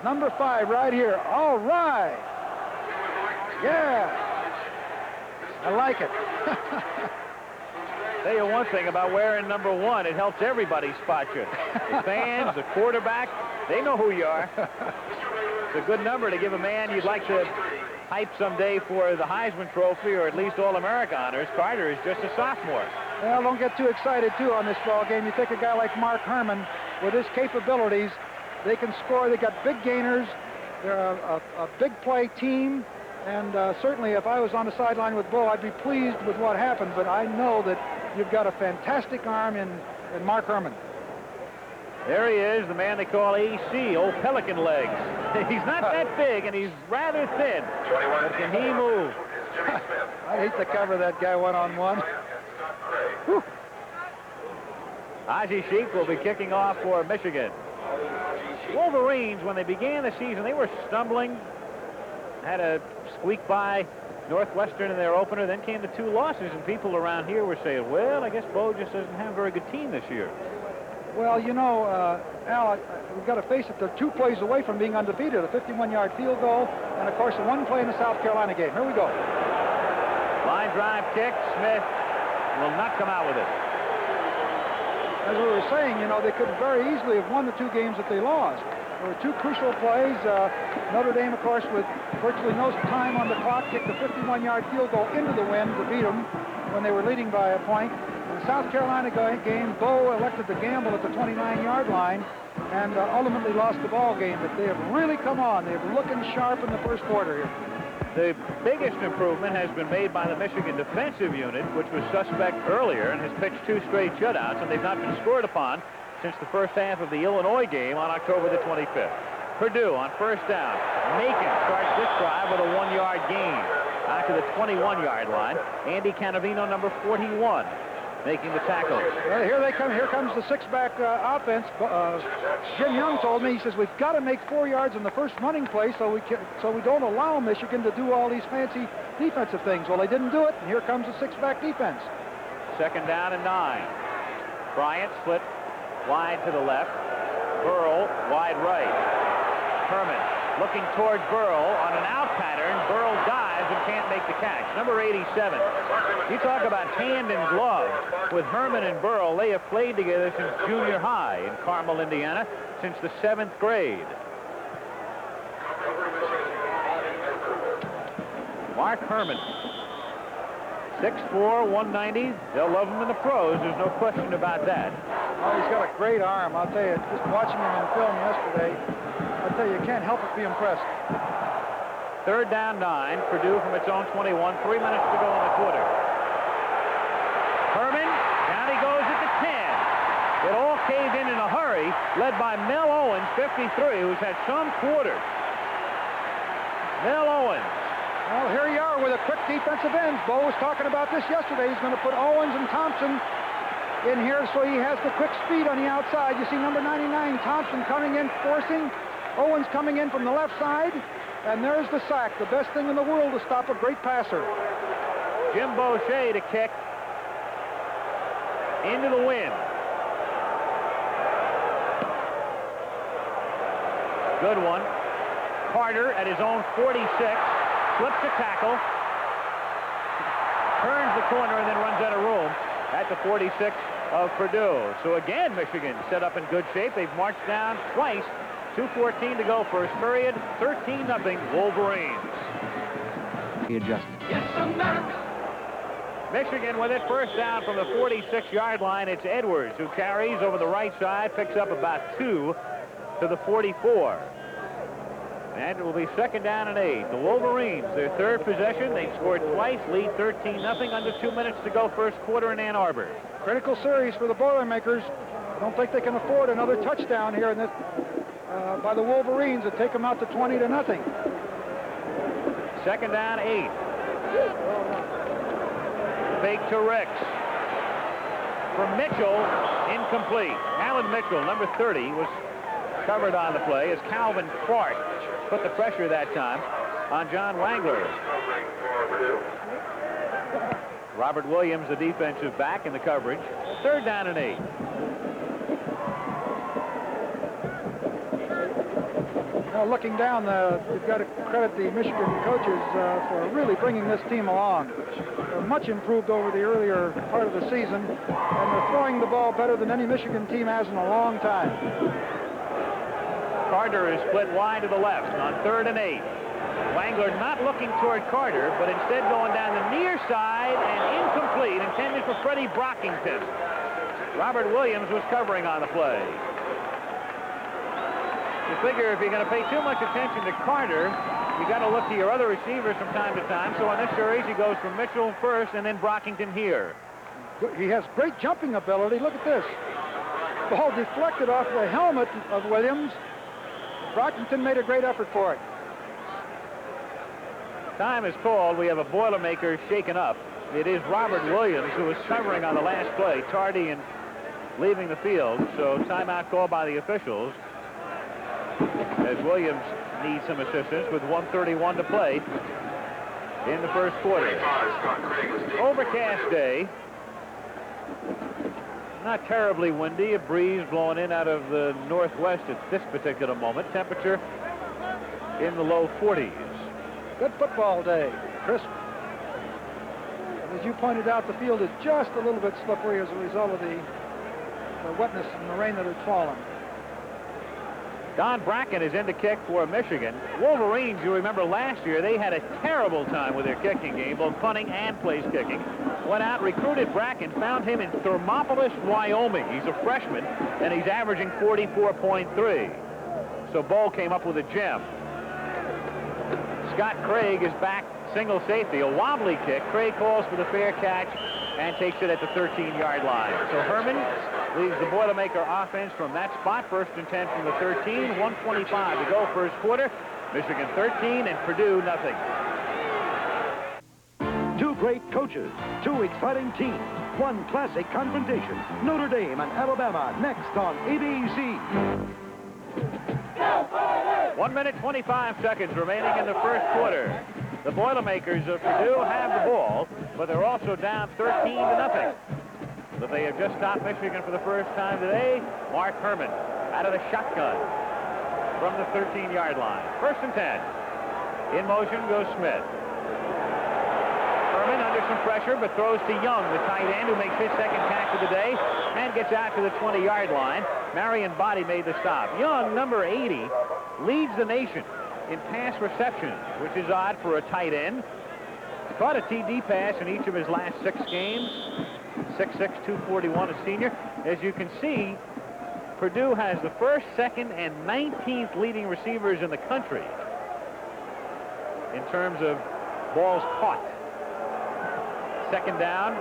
Number 5 right here. All right. Yeah. I like it. Tell you one thing about wearing number 1, it helps everybody spot you. The fans, the quarterback, they know who you are. It's a good number to give a man you'd like to hype someday for the Heisman Trophy or at least All-America honors. Carter is just a sophomore. Well, don't get too excited, too, on this ball game. You take a guy like Mark Herman with his capabilities. They can score. They got big gainers. They're a big play team. And certainly, if I was on the sideline with Bo, I'd be pleased with what happened. But I know that you've got a fantastic arm in Mark Herman. There he is, the man they call AC, old Pelican legs. He's not that big, and he's rather thin. But can he move? I hate to cover that guy one-on-one. Haji Sheik will be kicking off for Michigan. Wolverines, when they began the season, they were stumbling. Had a squeak by Northwestern in their opener. Then came the 2 losses, and people around here were saying, well, I guess Bo just doesn't have a very good team this year. Well, you know, Al, we've got to face it. They're 2 plays away from being undefeated. A 51-yard field goal, and, of course, a 1 play in the South Carolina game. Here we go. Line drive kick. Smith will not come out with it. As we were saying, you know, they could very easily have won the 2 games that they lost. There were 2 crucial plays. Notre Dame, of course, with virtually no time on the clock, kicked a 51-yard field goal into the wind to beat them when they were leading by a point. In the South Carolina game, Bo elected to gamble at the 29-yard line and ultimately lost the ball game. But they have really come on. They're looking sharp in the first quarter here. The biggest improvement has been made by the Michigan defensive unit, which was suspect earlier and has pitched 2 straight shutouts, and they've not been scored upon since the first half of the Illinois game on October the 25th. Purdue on first down. Macon starts this drive with a 1-yard gain out to the 21-yard line. Andy Canavino, number 41, making the tackle. Well, here they come. Here comes the 6-back offense. Jim Young told me, he says, we've got to make 4 yards in the first running play so we don't allow Michigan to do all these fancy defensive things. Well, they didn't do it, and here comes the 6-back defense. Second down and 9. Bryant split wide to the left. Burl wide right. Herman looking toward Burl on an out pattern. Burl dives and can't make the catch. Number 87. You talk about hand in glove with Herman and Burl. They have played together since junior high in Carmel, Indiana, since the 7th grade. Mark Herman, 6'4", 190. They'll love him in the pros. There's no question about that. Oh, he's got a great arm. I'll tell you, just watching him in film yesterday, I'll tell you, you can't help but be impressed. Third down 9. Purdue from its own 21. 3 minutes to go in the quarter. Herman, down he goes at the 10. It all caved in a hurry, led by Mel Owens, 53, who's had some quarters. Mel Owens. Well, here you are with a quick defensive end. Bo was talking about this yesterday. He's going to put Owens and Thompson in here so he has the quick speed on the outside. You see number 99, Thompson coming in, forcing. Owens coming in from the left side. And there's the sack. The best thing in the world to stop a great passer. Jim Boucher to kick into the wind. Good one. Carter at his own 46. Flips the tackle. Turns the corner and then runs out of room at the 46 of Purdue. So again, Michigan set up in good shape. They've marched down twice 2:14 to go first period. 13-0 Wolverines. He adjusted. Yes, America. Michigan with it, first down from the 46-yard line. It's Edwards who carries over the right side, picks up about 2 to the 44. And it will be second down and 8. The Wolverines, their third possession. They scored twice, lead 13-0, under 2 minutes to go first quarter in Ann Arbor. Critical series for the Boilermakers. I don't think they can afford another touchdown here in this by the Wolverines to take them out to 20-0. Second down, 8. Fake to Ricks. For Mitchell, incomplete. Alan Mitchell, number 30, was covered on the play as Calvin Clark put the pressure that time on John Wangler. Robert Williams, the defensive back, in the coverage. Third down and 8. Well, looking down, you've got to credit the Michigan coaches for really bringing this team along. They're much improved over the earlier part of the season, and they're throwing the ball better than any Michigan team has in a long time. Carter is split wide to the left on 3rd and 8. Wangler not looking toward Carter, but instead going down the near side and incomplete, intended for Freddie Brockington. Robert Williams was covering on the play. You figure if you're going to pay too much attention to Carter, you got to look to your other receivers from time to time. So on this series, he goes from Mitchell first and then Brockington here. He has great jumping ability. Look at this. Ball deflected off the helmet of Williams. Brockington made a great effort for it. Time is called. We have a Boilermaker shaken up. It is Robert Williams who is covering on the last play, tardy in leaving the field. So timeout called by the officials as Williams needs some assistance with 1:31 to play in the first quarter. Overcast day. Not terribly windy, a breeze blowing in out of the northwest at this particular moment. Temperature in the low 40s. Good football day, crisp. And as you pointed out, the field is just a little bit slippery as a result of the wetness and the rain that has fallen. Don Bracken is in to kick for Michigan. Wolverines, you remember last year, they had a terrible time with their kicking game, both punting and place kicking. Went out, recruited Bracken, found him in Thermopolis, Wyoming. He's a freshman, and he's averaging 44.3. So Bull came up with a gem. Scott Craig is back, single safety, a wobbly kick. Craig calls for the fair catch and takes it at the 13-yard line. So Herman leads the Boilermaker offense from that spot. 1st and 10 from the 13, 1:25 to go first quarter. Michigan 13 and Purdue nothing. Two great coaches, two exciting teams, one classic confrontation. Notre Dame and Alabama next on ABC. 1 minute, 25 seconds remaining in the first quarter. The Boilermakers of Purdue have the ball, but they're also down 13-0. But they have just stopped Michigan for the first time today. Mark Herman out of the shotgun from the 13-yard line. 1st and 10. In motion goes Smith. Herman under some pressure, but throws to Young, the tight end, who makes his second catch of the day and gets out to the 20-yard line. Marion Body made the stop. Young, number 80, leads the nation in pass reception, which is odd for a tight end. Caught a TD pass in each of his last 6 games. 6'6", 241, a senior. As you can see, Purdue has the 1st, 2nd, and 19th leading receivers in the country in terms of balls caught. 2nd down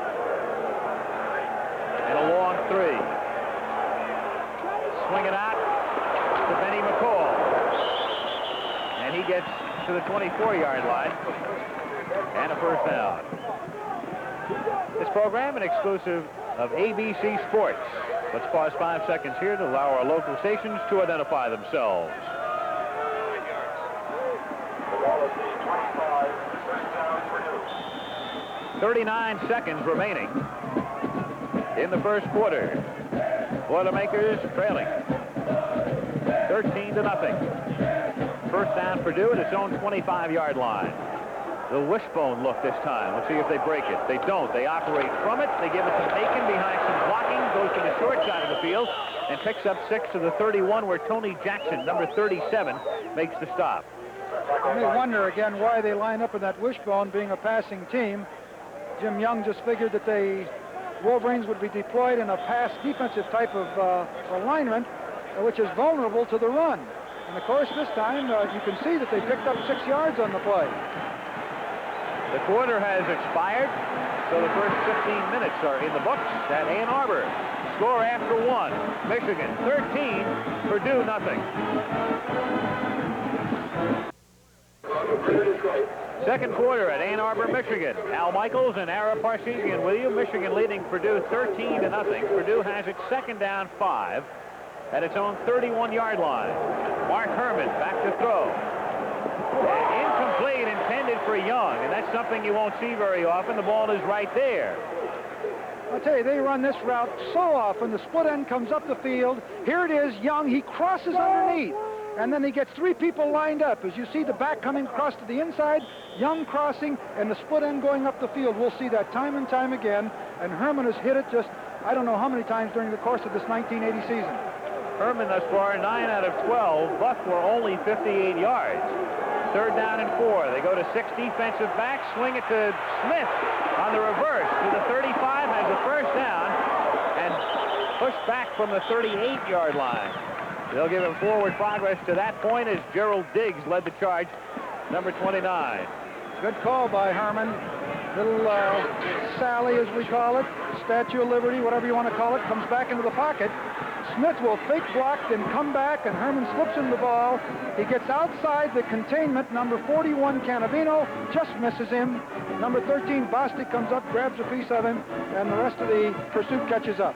and a long 3. Swing it out to Benny McCall. And he gets to the 24-yard line and a 1st down. This program, an exclusive of ABC Sports. Let's pause 5 seconds here to allow our local stations to identify themselves. 39 seconds remaining in the first quarter. Boilermakers trailing 13-0. 1st down Purdue at its own 25-yard line. The wishbone look this time. Let's see if they break it. They don't. They operate from it. They give it to Bacon behind some blocking. Goes to the short side of the field and picks up 6 to the 31, where Tony Jackson, number 37, makes the stop. You may wonder again why they line up in that wishbone, being a passing team. Jim Young just figured that the Wolverines would be deployed in a pass defensive type of alignment, which is vulnerable to the run. And of course, this time you can see that they picked up 6 yards on the play. The quarter has expired, so the first 15 minutes are in the books at Ann Arbor. Score after 1, Michigan 13, Purdue nothing. Second quarter at Ann Arbor, Michigan. Al Michaels and Ara Parseghian with you. Michigan leading Purdue 13 to nothing. Purdue has its second down 5 at its own 31-yard line. Mark Herman back to throw. Incomplete, intended for Young, and that's something you won't see very often. The ball is right there. I'll tell you, they run this route so often. The split end comes up the field. Here it is, Young. He crosses underneath, and then he gets 3 people lined up. As you see the back coming across to the inside, Young crossing, and the split end going up the field. We'll see that time and time again, and Herman has hit it just, I don't know how many times during the course of this 1980 season. Herman thus far, 9 out of 12. Buck were only 58 yards. Third down and 4. They go to 6 defensive backs, swing it to Smith on the reverse to the 35, has a first down, and pushed back from the 38-yard line. They'll give him forward progress to that point as Gerald Diggs led the charge, number 29. Good call by Herman. Little Sally, as we call it, Statue of Liberty, whatever you want to call it, comes back into the pocket. Smith will fake block, then come back, and Herman slips him the ball. He gets outside the containment. Number 41, Canavino, just misses him. Number 13, Bostic, comes up, grabs a piece of him, and the rest of the pursuit catches up.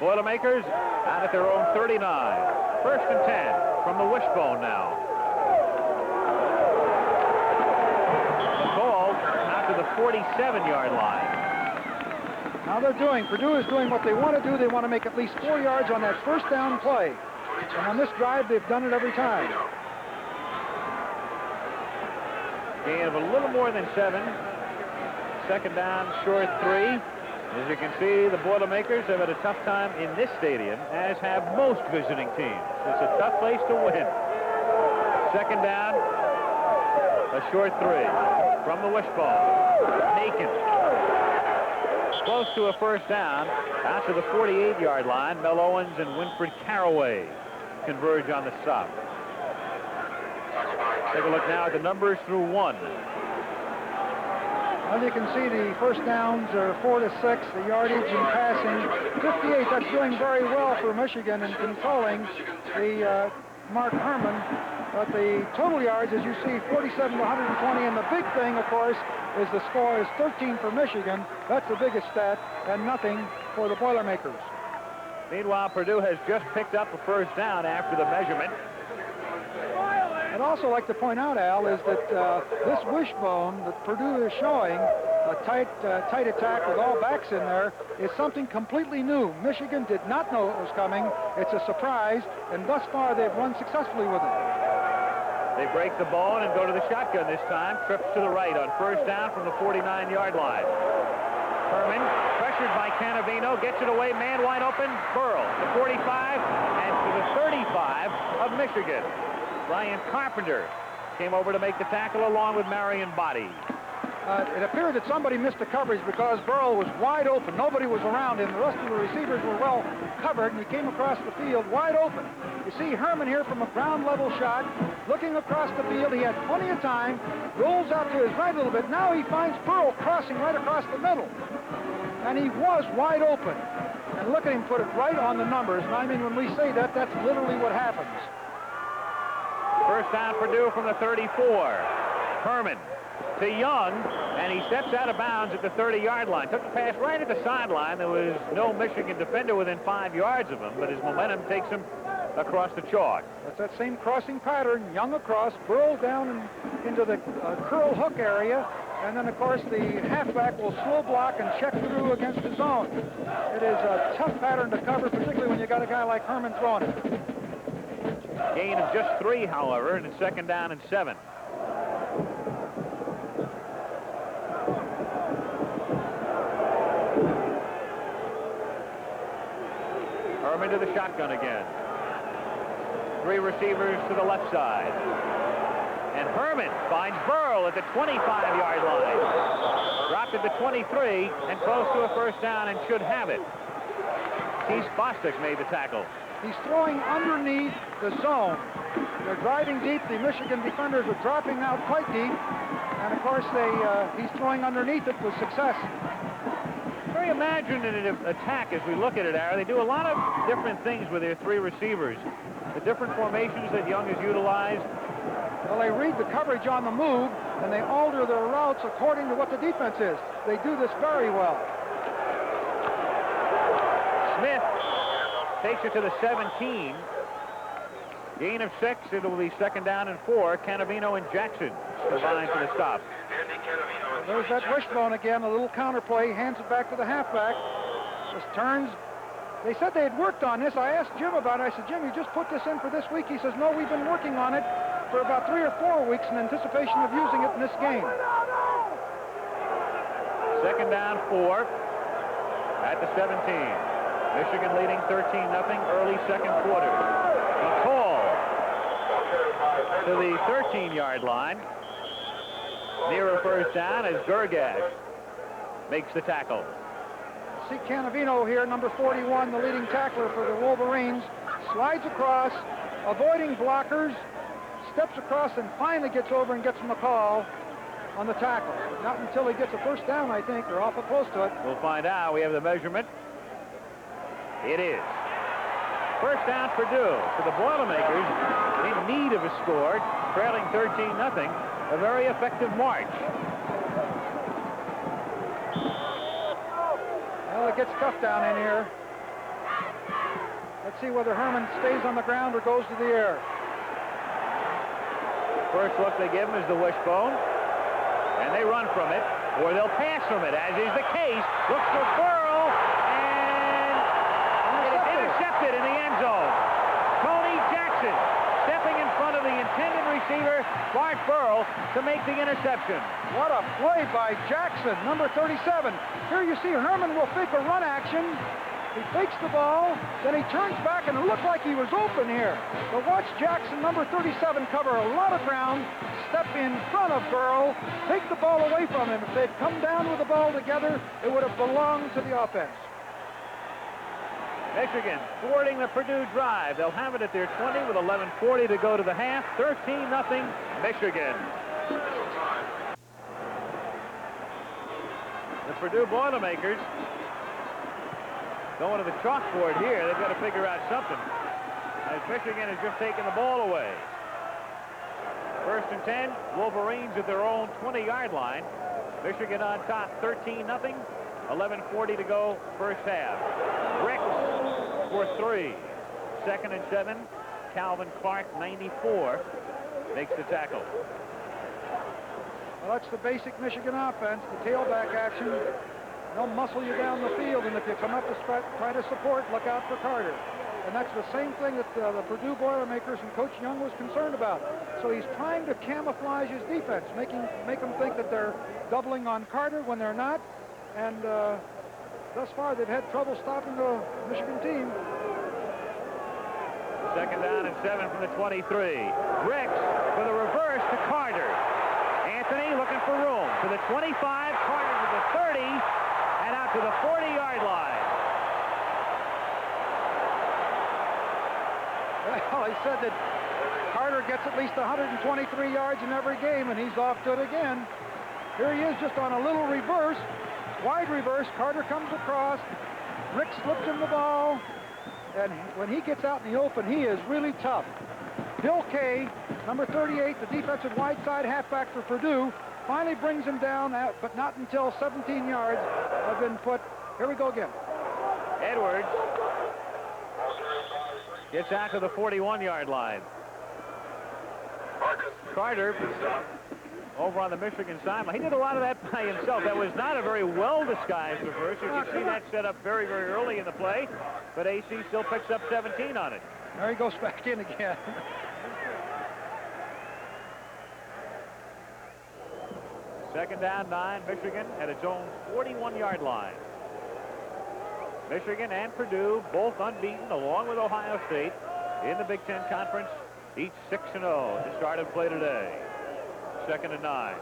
Boilermakers out at their own 39. First and 10 from the wishbone now. The ball out to the 47-yard line. Now Purdue is doing what they want to do. They want to make at least 4 yards on that first down play. And on this drive, they've done it every time. Gain of a little more than 7. Second down, short 3. As you can see, the Boilermakers have had a tough time in this stadium, as have most visiting teams. It's a tough place to win. Second down, a short 3 from the wishbone. Nakin. Close to a first down, out to the 48-yard line. Mel Owens and Winfred Caraway converge on the stop. Take a look now at the numbers through 1. Well, you can see the first downs are 4 to 6, the yardage in passing 58. That's doing very well for Michigan in controlling the Mark Herman. But the total yards, as you see, 47 to 120. And the big thing, of course, is the score is 13 for Michigan. That's the biggest stat, and nothing for the Boilermakers. Meanwhile, Purdue has just picked up a first down after the measurement. I'd also like to point out, Al, is that this wishbone that Purdue is showing, a tight attack with all backs in there, is something completely new. Michigan did not know it was coming. It's a surprise, and thus far they've run successfully with it. They break the ball and go to the shotgun this time. Trips to the right on first down from the 49-yard line. Herman, pressured by Canavino, gets it away, man wide open. Burrell, the 45, and to the 35 of Michigan. Brian Carpenter came over to make the tackle along with Marion Body. It appeared that somebody missed the coverage because Burrell was wide open. Nobody was around him. The rest of the receivers were well covered, and he came across the field wide open. You see Herman here from a ground level shot, looking across the field. He had plenty of time, rolls out to his right a little bit. Now he finds Burrell crossing right across the middle. And he was wide open. And look at him put it right on the numbers. And I mean, when we say that, that's literally what happens. First down Purdue from the 34. Herman to Young, and he steps out of bounds at the 30-yard line. Took the pass right at the sideline. There was no Michigan defender within 5 yards of him, but his momentum takes him across the chalk. That's that same crossing pattern. Young across, Burrell down into the curl hook area, and then, of course, the halfback will slow block and check through against his own. It is a tough pattern to cover, particularly when you got a guy like Herman throwing it. Gain of just 3, however, and it's second down and 7. Herman to the shotgun again. 3 receivers to the left side. And Herman finds Burl at the 25-yard line. Dropped at the 23 and close to a first down and should have it. Keith Bostic made the tackle. He's throwing underneath the zone. They're driving deep. The Michigan defenders are dropping out quite deep. And, of course, he's throwing underneath it with success. Very imaginative attack as we look at it, Ara. They do a lot of different things with their 3 receivers. The different formations that Young has utilized. Well, they read the coverage on the move, and they alter their routes according to what the defense is. They do this very well. Smith takes it to the 17. Gain of 6. It will be 2nd down and 4. Canavino and Jackson combined for the stop. There's that wishbone again, a little counterplay, hands it back to the halfback. Just turns. They said they had worked on this. I asked Jim about it. I said, Jim, you just put this in for this week? He says, no, we've been working on it for about 3 or 4 weeks in anticipation of using it in this game. 2nd down, 4 at the 17. Michigan leading 13-0 early 2nd quarter. McCall to the 13-yard line. Near a first down as Gergash makes the tackle. See Canavino here, number 41, the leading tackler for the Wolverines, slides across, avoiding blockers, steps across and finally gets over and gets McCall on the tackle. Not until he gets a first down, I think. They're awful close to it. We'll find out. We have the measurement. It is. First down, Purdue. For the Boilermakers, in need of a score, trailing 13-0. A very effective march. Well, it gets tough down in here. Let's see whether Herman stays on the ground or goes to the air. First look they give him is the wishbone. And they run from it, or they'll pass from it, as is the case. Looks for Burl, and it is intercepted in the end zone. Tony Jackson stepping in front of the intended receiver, Bart Burl, to make the interception. What a play by Jackson, number 37. Here you see Herman will fake a run action. He fakes the ball, then he turns back, and it looked like he was open here. But watch Jackson, number 37, cover a lot of ground, step in front of Burl, take the ball away from him. If they'd come down with the ball together, it would have belonged to the offense. Michigan thwarting the Purdue drive. They'll have it at their 20 with 11:40 to go to the half. 13-0 Michigan. The Purdue Boilermakers going to the chalkboard here. They've got to figure out something, as Michigan has just taken the ball away. 1st and 10. Wolverines at their own 20-yard line. Michigan on top, 13-0. 11:40 to go, first half. Ricks for 3. 2nd and 7. Calvin Clark, 94, makes the tackle. Well, that's the basic Michigan offense, the tailback action. They'll muscle you down the field, and if you come up to try to support, look out for Carter. And that's the same thing that the Purdue Boilermakers and Coach Young was concerned about. So he's trying to camouflage his defense, make them think that they're doubling on Carter when they're not. And thus far, they've had trouble stopping the Michigan team. 2nd down and 7 from the 23. Ricks for the reverse to Carter. Anthony looking for room. To the 25, Carter to the 30, and out to the 40-yard line. Well, he said that Carter gets at least 123 yards in every game, and he's off to it again. Here he is just on a little reverse. Wide reverse. Carter comes across. Rick slips him the ball. And when he gets out in the open, he is really tough. Bill Kay, number 38, the defensive wide side halfback for Purdue, finally brings him down, but not until 17 yards have been put. Here we go again. Edwards gets out to the 41-yard line. Carter over on the Michigan sideline. He did a lot of that by himself. That was not a very well-disguised reverse. You can see that set up very, very early in the play, but AC still picks up 17 on it. There he goes back in again. Second down, 9, Michigan at its own 41-yard line. Michigan and Purdue both unbeaten, along with Ohio State, in the Big Ten Conference, each 6-0 to start of play today. 2nd and 9.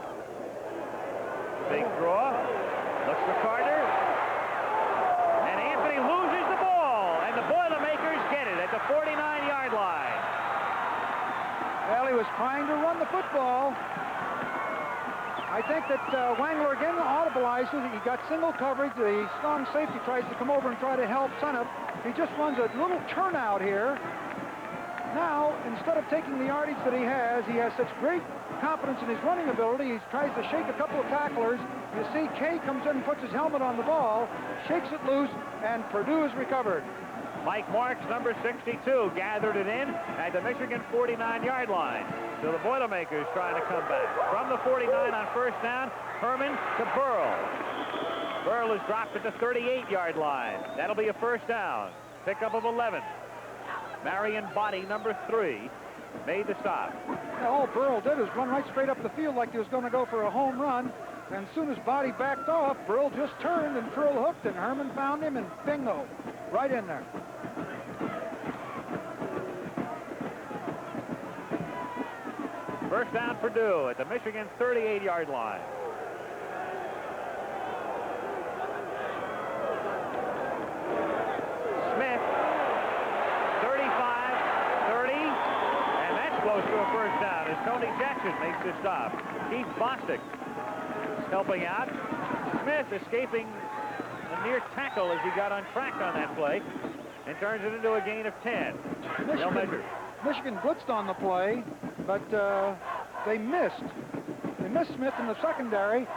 Big draw. Looks for Carter. And Anthony loses the ball, and the Boilermakers get it at the 49-yard line. Well, he was trying to run the football. I think that Wangler again audibilizes. He got single coverage. The strong safety tries to come over and try to help Sunup. He just runs a little turnout here. Now, instead of taking the yardage that he has such great confidence in his running ability. He tries to shake a couple of tacklers. You see Kay comes in and puts his helmet on the ball, shakes it loose, and Purdue is recovered. Mike Marks, number 62, gathered it in at the Michigan 49-yard line. So the Boilermakers trying to come back. From the 49 on first down, Herman to Burl. Burl is dropped at the 38-yard line. That'll be a first down. Pickup of 11. Marion Body, number 3, made the stop. Now, all Burl did is run right straight up the field like he was going to go for a home run. And as soon as Body backed off, Burl just turned and curl hooked, and Herman found him, and bingo, right in there. First down, Purdue at the Michigan 38-yard line. Smith, 35, 30, and that's close to a first down as Tony Jackson makes the stop. Keith Bostic is helping out. Smith escaping a near tackle as he got untracked on that play and turns it into a gain of 10. They'll measure. Michigan blitzed on the play, but they missed. They missed Smith in the secondary.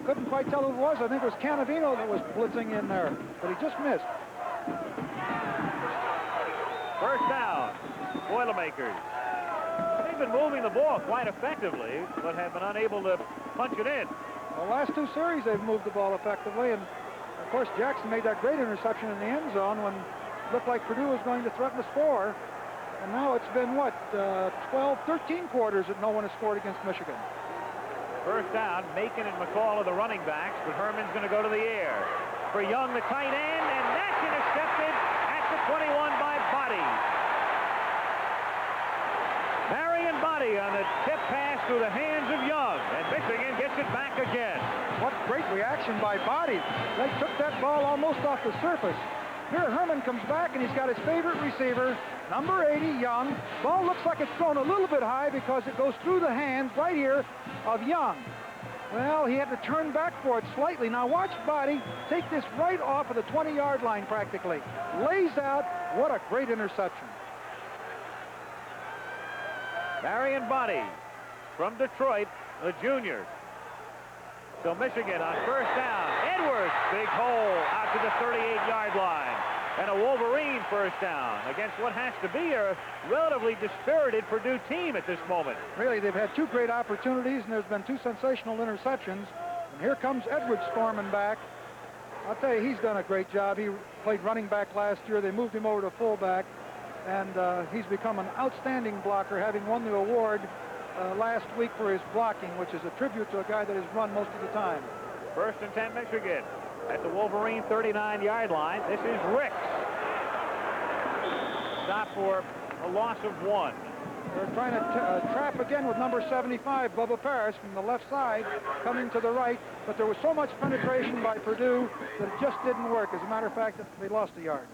Couldn't quite tell who it was. I think it was Canavino that was blitzing in there, but he just missed. First down, Boilermakers. They've been moving the ball quite effectively, but have been unable to punch it in. The last 2 series they've moved the ball effectively, and of course Jackson made that great interception in the end zone when it looked like Purdue was going to threaten to score. And now it's been, what, 12, 13 quarters that no one has scored against Michigan. First down, Macon and McCall are the running backs, but Herman's going to go to the air. For Young, the tight end, and that's intercepted at the 21 by Body. Marion Body on the tip pass through the hands of Young, and Michigan gets it back again. What great reaction by Body. They took that ball almost off the surface. Here Herman comes back, and he's got his favorite receiver, number 80, Young. Ball looks like it's thrown a little bit high because it goes through the hands right here of Young. Well, he had to turn back for it slightly. Now watch Body take this right off of the 20-yard line practically. Lays out. What a great interception. Marion Body from Detroit, a junior. So Michigan on first down. Edwards, big hole out to the 38-yard line. And a Wolverine first down against what has to be a relatively dispirited Purdue team at this moment. Really, they've had 2 great opportunities, and there's been 2 sensational interceptions. And here comes Edwards storming back. I'll tell you, he's done a great job. He played running back last year. They moved him over to fullback, and he's become an outstanding blocker, having won the award last week for his blocking, which is a tribute to a guy that has run most of the time. First and 10, Michigan. At the Wolverine 39-yard line, this is Ricks. Stop for a loss of 1. They're trying to trap again with number 75, Bubba Paris, from the left side, coming to the right, but there was so much penetration by Purdue that it just didn't work. As a matter of fact, they lost a yard.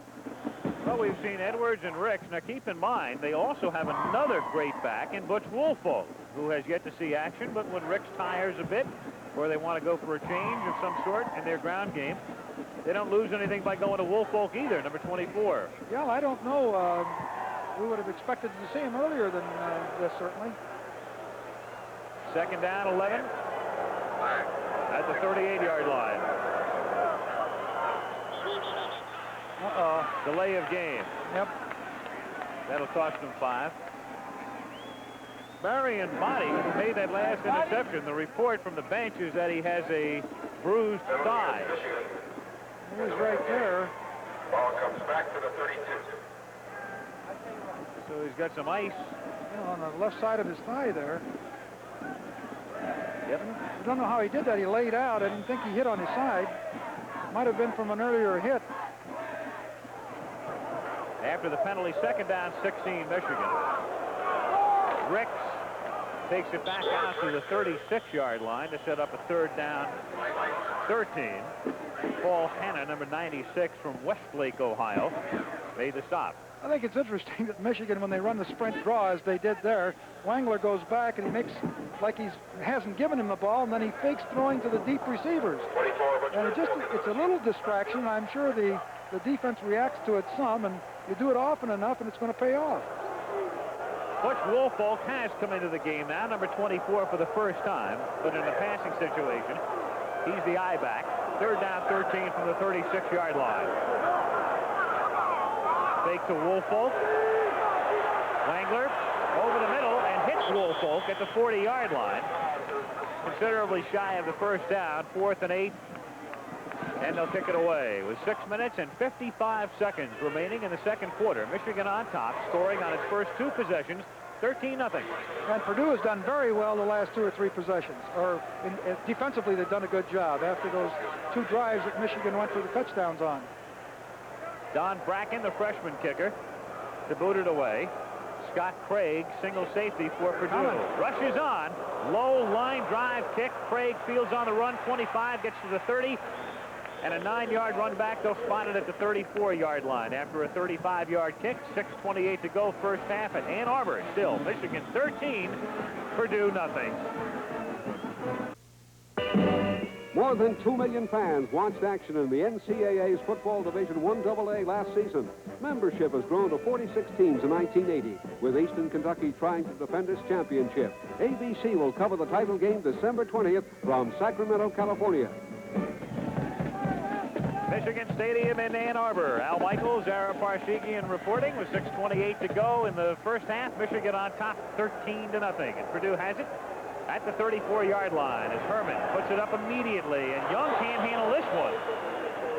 Well, we've seen Edwards and Ricks. Now, keep in mind, they also have another great back in Butch Woolfolk, who has yet to see action, but when Ricks tires a bit, or they want to go for a change of some sort in their ground game, they don't lose anything by going to Woolfolk either, number 24. Yeah, I don't know. We would have expected to see him earlier than this, certainly. Second down, 11. At the 38-yard line. Delay of game. Yep. That'll cost them 5. Marion Body, who made that last interception, the report from the bench is that he has a bruised thigh. He was right there. Ball comes back to the 32. So he's got some ice. On the left side of his thigh there. Yep. I don't know how he did that. He laid out. I didn't think he hit on his side. Might have been from an earlier hit. after the penalty. Second down, 16, Michigan. Ricks takes it back out to the 36-yard line to set up a third down, 13. Paul Hanna, number 96 from Westlake, Ohio, made the stop. I think it's interesting that Michigan, when they run the sprint draw as they did there, Wangler goes back and he makes like he hasn't given him the ball, and then he fakes throwing to the deep receivers. And it's a little distraction. I'm sure the defense reacts to it some, and you do it often enough, and it's going to pay off. Butch Woolfolk has come into the game now, number 24 for the first time, but in a passing situation, he's the I-back. Third down, 13 from the 36-yard line. Fake to Woolfolk. Wangler over the middle and hits Woolfolk at the 40-yard line. Considerably shy of the first down, 4th and 8. And they'll kick it away with 6 minutes and 55 seconds remaining in the second quarter. Michigan on top, scoring on its first 2 possessions, 13-0. And Purdue has done very well the last 2 or 3 possessions. Defensively, they've done a good job after those 2 drives that Michigan went for the touchdowns on. Don Bracken, the freshman kicker, to boot it away. Scott Craig, single safety for Purdue. Rushes on. Low line drive kick. Craig fields on the run. 25, gets to the 30. And a 9-yard run back. They'll spot it at the 34-yard line after a 35-yard kick. 6:28 to go first half at Ann Arbor. Still Michigan 13, Purdue nothing. More than 2 million fans watched action in the NCAA's Football Division I AA last season. Membership has grown to 46 teams in 1980, with Eastern Kentucky trying to defend its championship. ABC will cover the title game December 20th from Sacramento, California. Michigan Stadium in Ann Arbor. Al Michaels, Ara Parshigian reporting with 6:28 to go in the first half. Michigan on top 13-0. And Purdue has it at the 34-yard line as Herman puts it up immediately, and Young can't handle this one.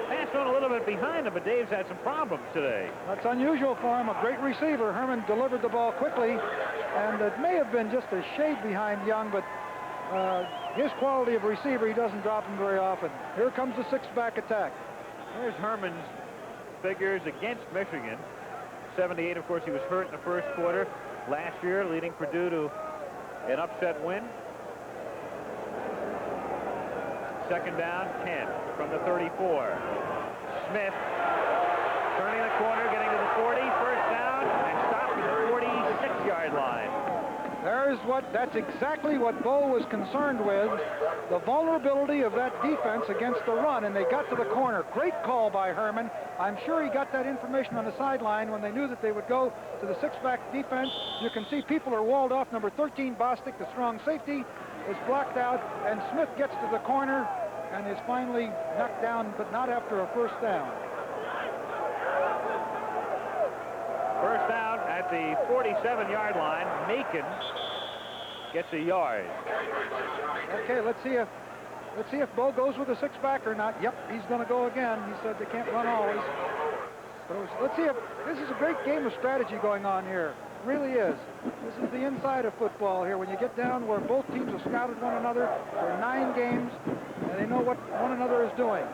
Passed on a little bit behind him, but Dave's had some problems today. That's unusual for him. A great receiver. Herman delivered the ball quickly, and it may have been just a shade behind Young, but his quality of receiver, he doesn't drop him very often. Here comes the 6-back attack. Here's Herman's figures against Michigan. 78, of course, he was hurt in the first quarter last year, leading Purdue to an upset win. Second down, 10 from the 34. Smith turning the corner, getting to the 40, first down, and stopped at the 46-yard line. That's exactly what Bo was concerned with, the vulnerability of that defense against the run, and they got to the corner. Great call by Herman. I'm sure he got that information on the sideline when they knew that they would go to the 6-back defense. You can see people are walled off. Number 13, Bostic, the strong safety, is blocked out, and Smith gets to the corner and is finally knocked down, but not after a first down. First down at the 47-yard line. Macon gets a yard. Okay, let's see if Bo goes with a 6-back or not. Yep, he's going to go again. He said they can't run always. Let's see if this is a great game of strategy going on here. It really is. This is the inside of football here. When you get down where both teams have scouted one another for 9 games, and they know what one another is doing.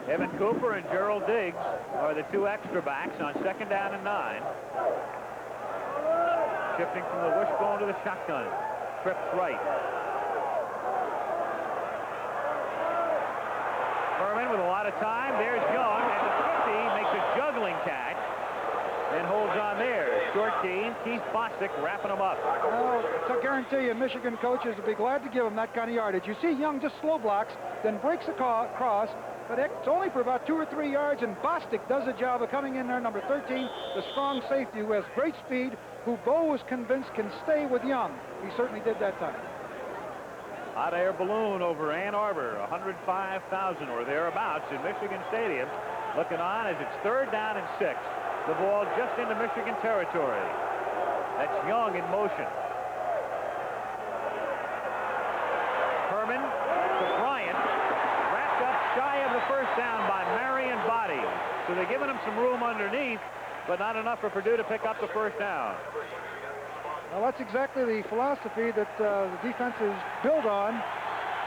Evan Cooper and Gerald Diggs are the 2 extra backs on second down and 9. Shifting from the wishbone to the shotgun. Trips right. Herman with a lot of time. There's Young at the 50, makes a juggling catch and holds on there. Short gain. Keith Bostic wrapping him up. Well, I guarantee you, Michigan coaches will be glad to give him that kind of yardage. You see Young just slow blocks, then breaks a cross, but it's only for about 2 or 3 yards, and Bostic does a job of coming in there, number 13, the strong safety who has great speed, who Bo was convinced can stay with Young. He certainly did that time. Hot air balloon over Ann Arbor, 105,000 or thereabouts in Michigan Stadium. Looking on as it's third down and 6. The ball just into Michigan territory. That's Young in motion. Herman to Bryant. Wrapped up shy of the first down by Marion Body. So they're giving him some room underneath, but not enough for Purdue to pick up the first down. Well, that's exactly the philosophy that the defense is built on.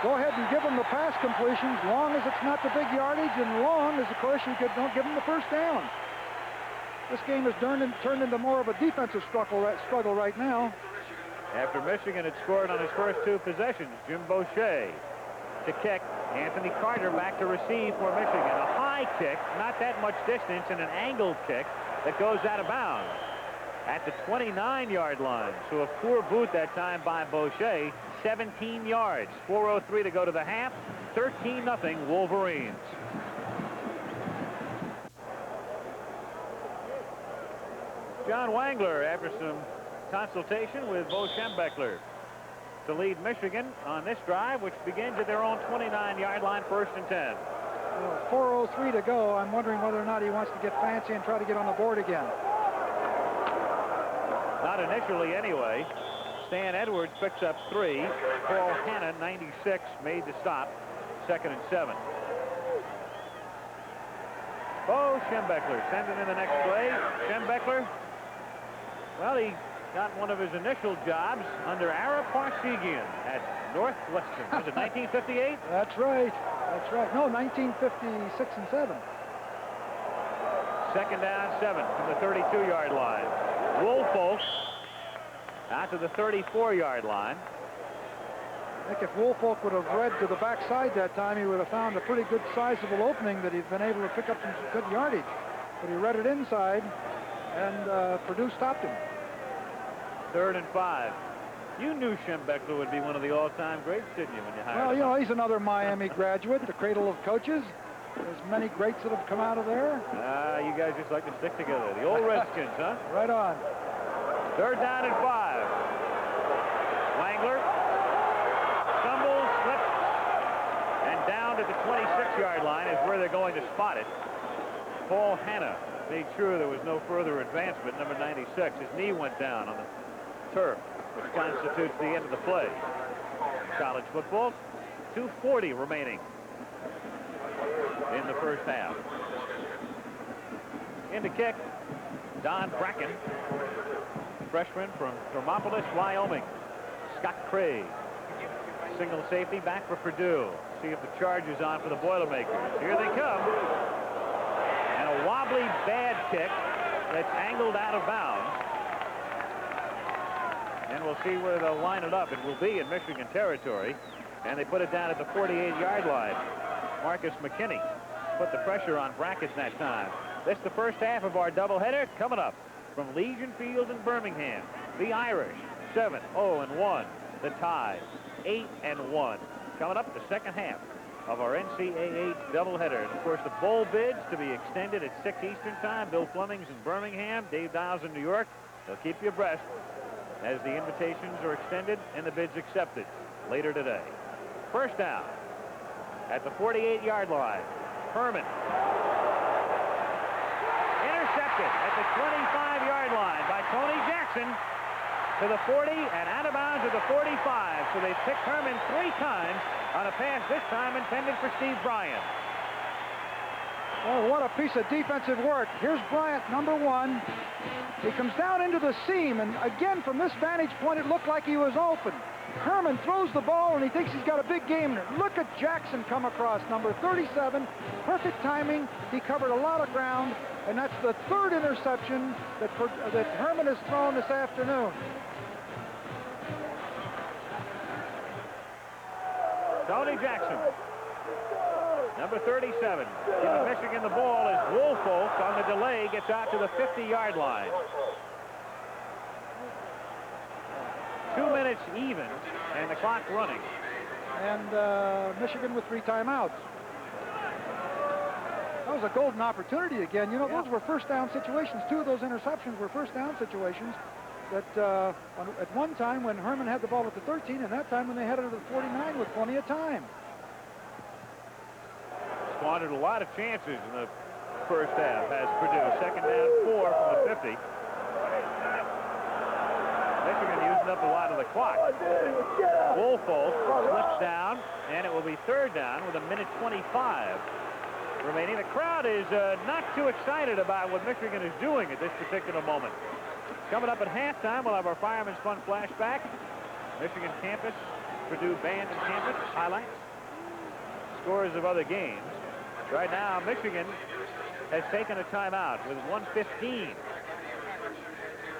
Go ahead and give them the pass completions, long as it's not the big yardage, and long as, of course, you don't give them the first down. This game has turned into more of a defensive struggle right now. After Michigan had scored on his first 2 possessions, Jim Boucher to kick. Anthony Carter back to receive for Michigan. A high kick, not that much distance, and an angled kick that goes out of bounds at the 29-yard line. So a poor boot that time by Boucher. 17 yards. 4:03 to go to the half. 13-0 Wolverines. John Wangler, after some consultation with Bo Schembechler, to lead Michigan on this drive, which begins at their own 29-yard line, 1st and 10. 4:03 to go. I'm wondering whether or not he wants to get fancy and try to get on the board again. Not initially, anyway. Stan Edwards picks up 3. Paul Hanna, 96, made the stop. 2nd and 7. Bo Schembechler sending in the next play. Schembechler, well, he got one of his initial jobs under Ara Parsegian at Northwestern. Was it 1958? That's right. That's right. No, 1956 and 7. 2nd down, 7 from the 32-yard line. Woolfolk out to the 34-yard line. I think if Woolfolk would have read to the backside that time, he would have found a pretty good sizable opening that he'd been able to pick up some good yardage. But he read it inside, and Purdue stopped him. 3rd and 5. You knew Schembechler would be one of the all-time greats, didn't you, when you hired him? Well, you know, he's another Miami graduate, the cradle of coaches. There's many greats that have come out of there. You guys just like to stick together. The old Redskins, huh? Right on. 3rd down and 5. Wangler stumbles, slips, and down to the 26-yard line is where they're going to spot it. Paul Hanna made sure there was no further advancement, number 96. His knee went down on the turf, which constitutes the end of the play. College football, 2:40 remaining in the first half. In to kick, Don Bracken, freshman from Thermopolis, Wyoming. Scott Craig, single safety back for Purdue. See if the charge is on for the Boilermakers. Here they come. And a wobbly bad kick that's angled out of bounds. And we'll see where they'll line it up. It will be in Michigan territory. And they put it down at the 48-yard line. Marcus McKinney put the pressure on Brackett that time. This is the first half of our doubleheader. Coming up from Legion Field in Birmingham, the Irish 7-0-1. The Tide 8-1. Coming up the second half of our NCAA doubleheader. And of course, the bowl bids to be extended at 6 Eastern time. Bill Fleming's in Birmingham, Dave Dials in New York. They'll keep you abreast as the invitations are extended and the bids accepted later today. First down at the 48-yard line. Herman intercepted at the 25-yard line by Tony Jackson to the 40 and out of bounds to the 45. So they picked Herman 3 times on a pass this time intended for Steve Bryant. Oh, what a piece of defensive work. Here's Bryant, number 1. He comes down into the seam, and again, from this vantage point, it looked like he was open. Herman throws the ball, and he thinks he's got a big game. Look at Jackson come across, number 37. Perfect timing. He covered a lot of ground, and that's the 3rd interception that Herman has thrown this afternoon. Tony Jackson, number 37, giving Michigan the ball as Woolfolk on the delay gets out to the 50-yard line. 2 minutes even, and the clock running. And Michigan with 3 timeouts. That was a golden opportunity again. You know, those were first down situations. 2 of those interceptions were first down situations that at one time when Herman had the ball at the 13, and that time when they had it at the 49 with plenty of time. Squandered a lot of chances in the first half as Purdue. 2nd down, 4 from the 50. Michigan using up a lot of the clock. Woolfolk slips down, and it will be 3rd down with 1:25 remaining. The crowd is not too excited about what Michigan is doing at this particular moment. Coming up at halftime, we'll have our Fireman's Fun flashback. Michigan campus, Purdue band and campus highlights. Scores of other games. Right now, Michigan has taken a timeout with 1:15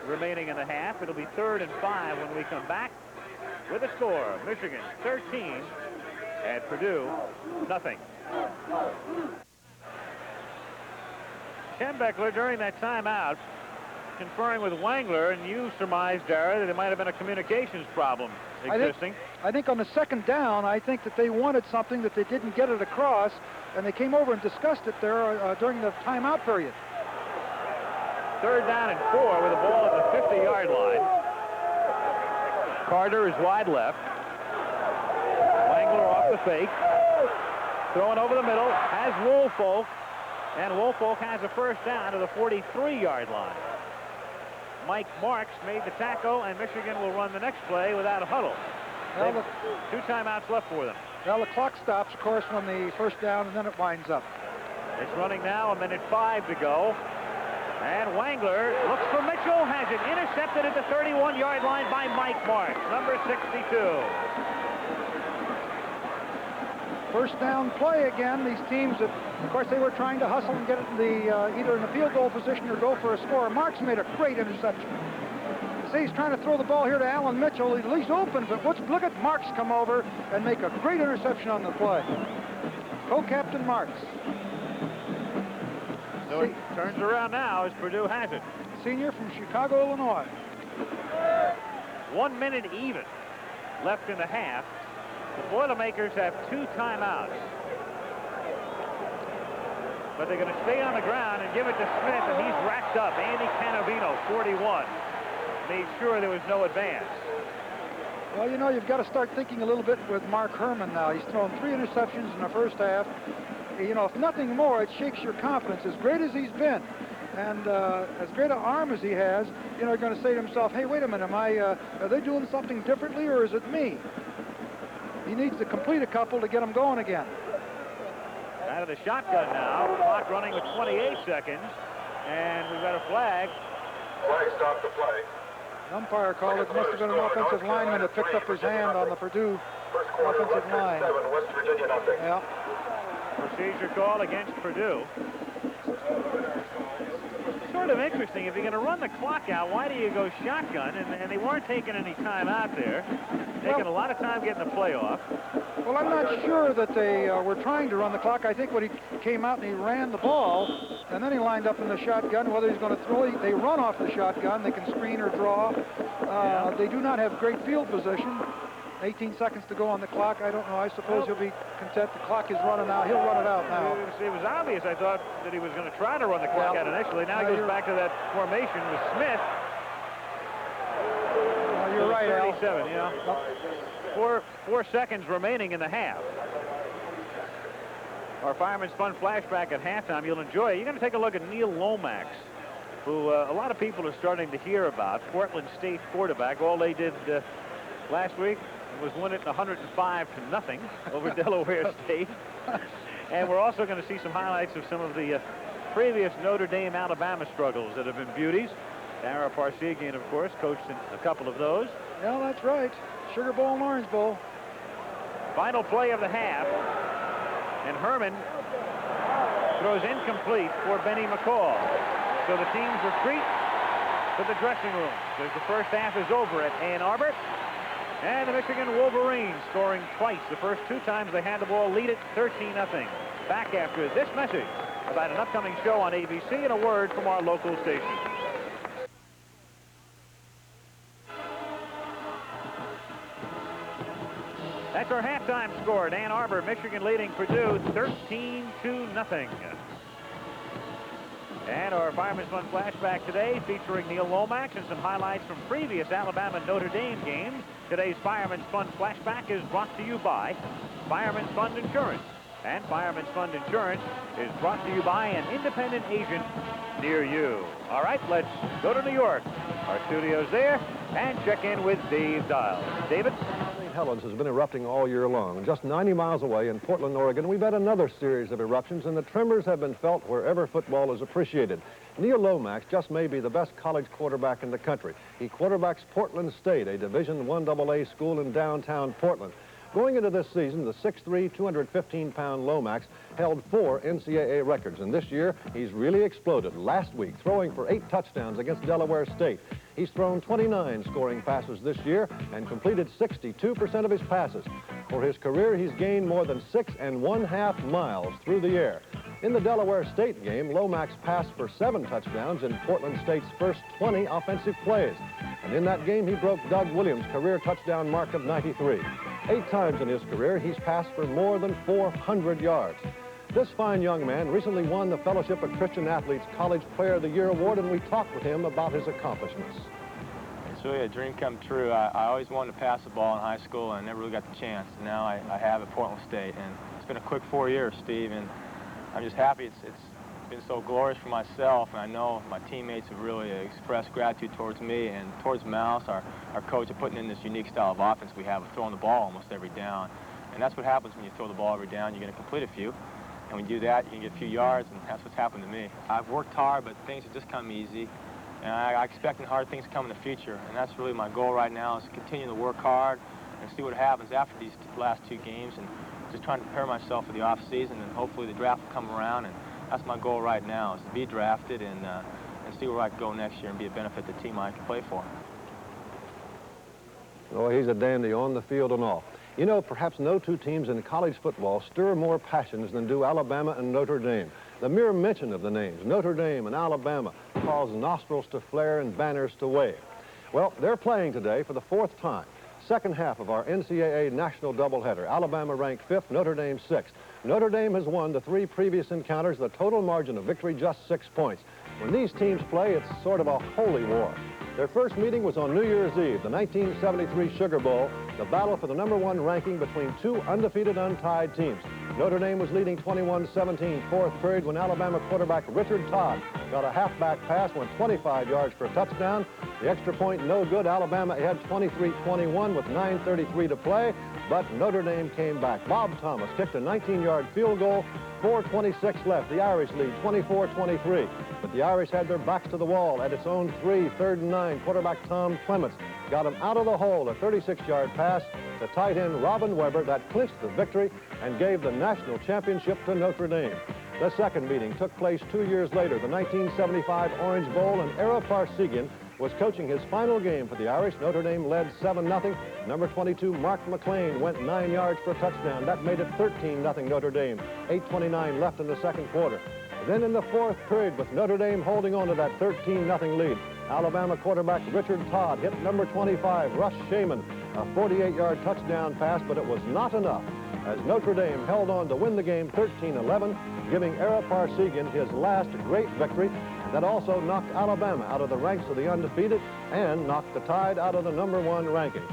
remaining in the half. It'll be 3rd and 5 when we come back with a score. Michigan 13 at Purdue nothing. Ken Beckler during that timeout conferring with Wangler, and you surmised, Dara, that there might have been a communications problem existing. I think on the second down, I think that they wanted something that they didn't get it across, and they came over and discussed it there during the timeout period. 3rd down and 4 with the ball at the 50-yard line. Carter is wide left. Wangler off the fake. Throwing over the middle, has Woolfolk, and Woolfolk has a first down to the 43-yard line. Mike Marks made the tackle, and Michigan will run the next play without a huddle. Well, 2 timeouts left for them. Well, the clock stops, of course, when the first down, and then it winds up. It's running now, 1:05 to go. And Wangler looks for Mitchell, has it intercepted at the 31-yard line by Mike Marks, number 62. First down play again. These teams, of course, they were trying to hustle and get it in the, either in the field goal position or go for a score. Marks made a great interception. You see, he's trying to throw the ball here to Alan Mitchell. He's open, but look at Marks come over and make a great interception on the play. Co-captain Marks. So it turns around now as Purdue has it. Senior from Chicago, Illinois. 1 minute even left in the half. The Boilermakers have 2 timeouts. But they're going to stay on the ground and give it to Smith, and he's racked up. Andy Canavino, 41. Made sure there was no advance. Well, you know, you've got to start thinking a little bit with Mark Herman now. He's thrown 3 interceptions in the first half. You know, if nothing more, it shakes your confidence. As great as he's been, and as great an arm as he has, you know, you're going to say to himself, hey, wait a minute, are they doing something differently, or is it me? He needs to complete a couple to get him going again. Out of the shotgun now. Clock running with 28 seconds. And we've got a flag. Flag stopped the play. The umpire called it. Must have been an offensive lineman that picked up his hand on the Purdue offensive line. West Virginia, nothing. Yeah. Procedure call against Purdue. Sort of interesting. If you're going to run the clock out, why do you go shotgun? And they weren't taking any time out there. Taking a lot of time getting the play off. Well, I'm not sure that they were trying to run the clock. I think when he came out and he ran the ball, and then he lined up in the shotgun, whether he's going to throw, they run off the shotgun. They can screen or draw. They do not have great field position. 18 seconds to go on the clock. I don't know. I suppose he'll be content. The clock is running out. He'll run it out now. It was obvious. I thought that he was going to try to run the clock out initially. Now he goes back to that formation with Smith. You're right, Al. 37, yeah. 4 seconds remaining in the half. Our Fireman's Fun flashback at halftime. You'll enjoy it. You're going to take a look at Neil Lomax, who a lot of people are starting to hear about. Portland State quarterback. All they did last week was win it 105-0 over Delaware State. And we're also going to see some highlights of some of the previous Notre Dame-Alabama struggles that have been beauties. Dara Parsegian, of course, coached in a couple of those. Yeah, that's right. Sugar Bowl and Orange Bowl. Final play of the half. And Herman throws incomplete for Benny McCall. So the teams retreat to the dressing room because the first half is over at Ann Arbor. And the Michigan Wolverines scoring twice. The first 2 times they had the ball, lead it 13-0. Back after this message about an upcoming show on ABC and a word from our local station. That's our halftime score at Ann Arbor. Michigan leading Purdue 13-0. And our Fireman's Fun flashback today featuring Neil Lomax and some highlights from previous Alabama-Notre Dame games. Today's Fireman's Fun flashback is brought to you by Fireman's Fund Insurance. And Fireman's Fund Insurance is brought to you by an independent agent near you. All right, let's go to New York. Our studio's there, and check in with Dave Dial. David? St. Helens has been erupting all year long. Just 90 miles away in Portland, Oregon, we've had another series of eruptions, and the tremors have been felt wherever football is appreciated. Neil Lomax just may be the best college quarterback in the country. He quarterbacks Portland State, a Division I AA school in downtown Portland. Going into this season, the 6'3", 215-pound Lomax held 4 NCAA records, and this year he's really exploded. Last week, throwing for 8 touchdowns against Delaware State. He's thrown 29 scoring passes this year and completed 62% of his passes. For his career, he's gained more than 6½ miles through the air. In the Delaware State game, Lomax passed for 7 touchdowns in Portland State's first 20 offensive plays. And in that game, he broke Doug Williams' career touchdown mark of 93. 8 times in his career, he's passed for more than 400 yards. This fine young man recently won the Fellowship of Christian Athletes College Player of the Year award, and we talked with him about his accomplishments. It's really a dream come true. I always wanted to pass the ball in high school, and I never really got the chance. And now I have at Portland State, and it's been a quick 4 years, Steve, and I'm just happy. It's been so glorious for myself, and I know my teammates have really expressed gratitude towards me and towards Mouse, our coach, of putting in this unique style of offense we have of throwing the ball almost every down. And that's what happens when you throw the ball every down. You're going to complete a few. And when you do that, you can get a few yards, and that's what's happened to me. I've worked hard, but things have just come easy. And I expect hard things to come in the future. And that's really my goal right now, is to continue to work hard and see what happens after these last 2 games, and just trying to prepare myself for the off season, and hopefully the draft will come around. And that's my goal right now, is to be drafted and see where I can go next year and be a benefit to the team I can play for. Oh, he's a dandy on the field and off. You know, perhaps no 2 teams in college football stir more passions than do Alabama and Notre Dame. The mere mention of the names, Notre Dame and Alabama, cause nostrils to flare and banners to wave. Well, they're playing today for the 4th time. Second half of our NCAA national doubleheader. Alabama ranked 5th, Notre Dame 6th. Notre Dame has won the 3 previous encounters, the total margin of victory just 6 points. When these teams play, it's sort of a holy war. Their first meeting was on New Year's Eve, the 1973 Sugar Bowl, the battle for the #1 ranking between 2 undefeated, untied teams. Notre Dame was leading 21-17, 4th period, when Alabama quarterback Richard Todd got a halfback pass, went 25 yards for a touchdown. The extra point no good. Alabama had 23-21 with 9:33 to play, but Notre Dame came back. Bob Thomas kicked a 19-yard field goal, 4:26 left. The Irish lead 24-23. But the Irish had their backs to the wall at its own 3, 3rd and 9. Quarterback Tom Clements got him out of the hole, a 36-yard pass to tight end Robin Weber that clinched the victory and gave the national championship to Notre Dame. The second meeting took place 2 years later, the 1975 Orange Bowl, and Ara Parsegian was coaching his final game for the Irish. Notre Dame led 7-0. Number 22, Mark McLean, went 9 yards for a touchdown. That made it 13-0 Notre Dame. 8:29 left in the second quarter. Then in the 4th period, with Notre Dame holding on to that 13-0 lead, Alabama quarterback Richard Todd hit number 25, Russ Shaman, a 48-yard touchdown pass, but it was not enough, as Notre Dame held on to win the game 13-11, giving Ara Parsegian his last great victory. That also knocked Alabama out of the ranks of the undefeated and knocked the Tide out of the #1 ranking.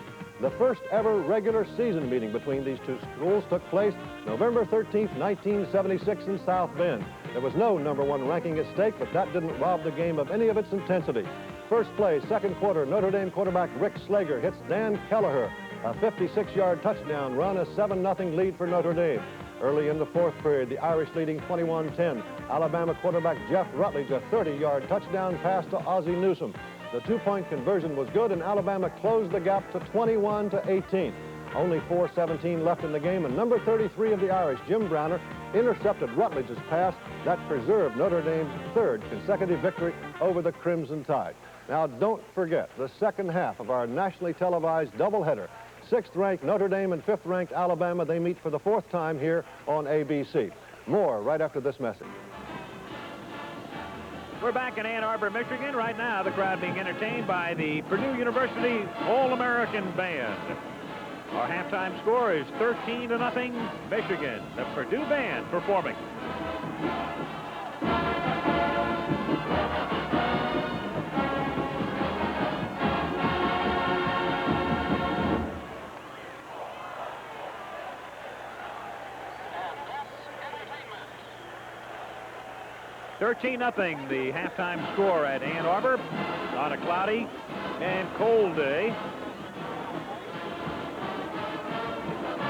The first ever regular season meeting between these 2 schools took place November 13th, 1976 in South Bend. There was no #1 ranking at stake, but that didn't rob the game of any of its intensity. First play, second quarter, Notre Dame quarterback Rick Slager hits Dan Kelleher, a 56-yard touchdown run, a 7-0 lead for Notre Dame. Early in the 4th period, the Irish leading 21-10. Alabama quarterback Jeff Rutledge, a 30-yard touchdown pass to Ozzie Newsome. The 2-point conversion was good, and Alabama closed the gap to 21-18. Only 4:17 left in the game, and number 33 of the Irish, Jim Browner, intercepted Rutledge's pass that preserved Notre Dame's 3rd consecutive victory over the Crimson Tide. Now, don't forget the second half of our nationally televised doubleheader. 6th-ranked Notre Dame and 5th-ranked Alabama, they meet for the 4th time here on ABC. More right after this message. We're back in Ann Arbor, Michigan. Right now, the crowd being entertained by the Purdue University All-American Band. Our halftime score is 13-0 Michigan. The Purdue Band performing. $13-0, the halftime score at Ann Arbor on a cloudy and cold day.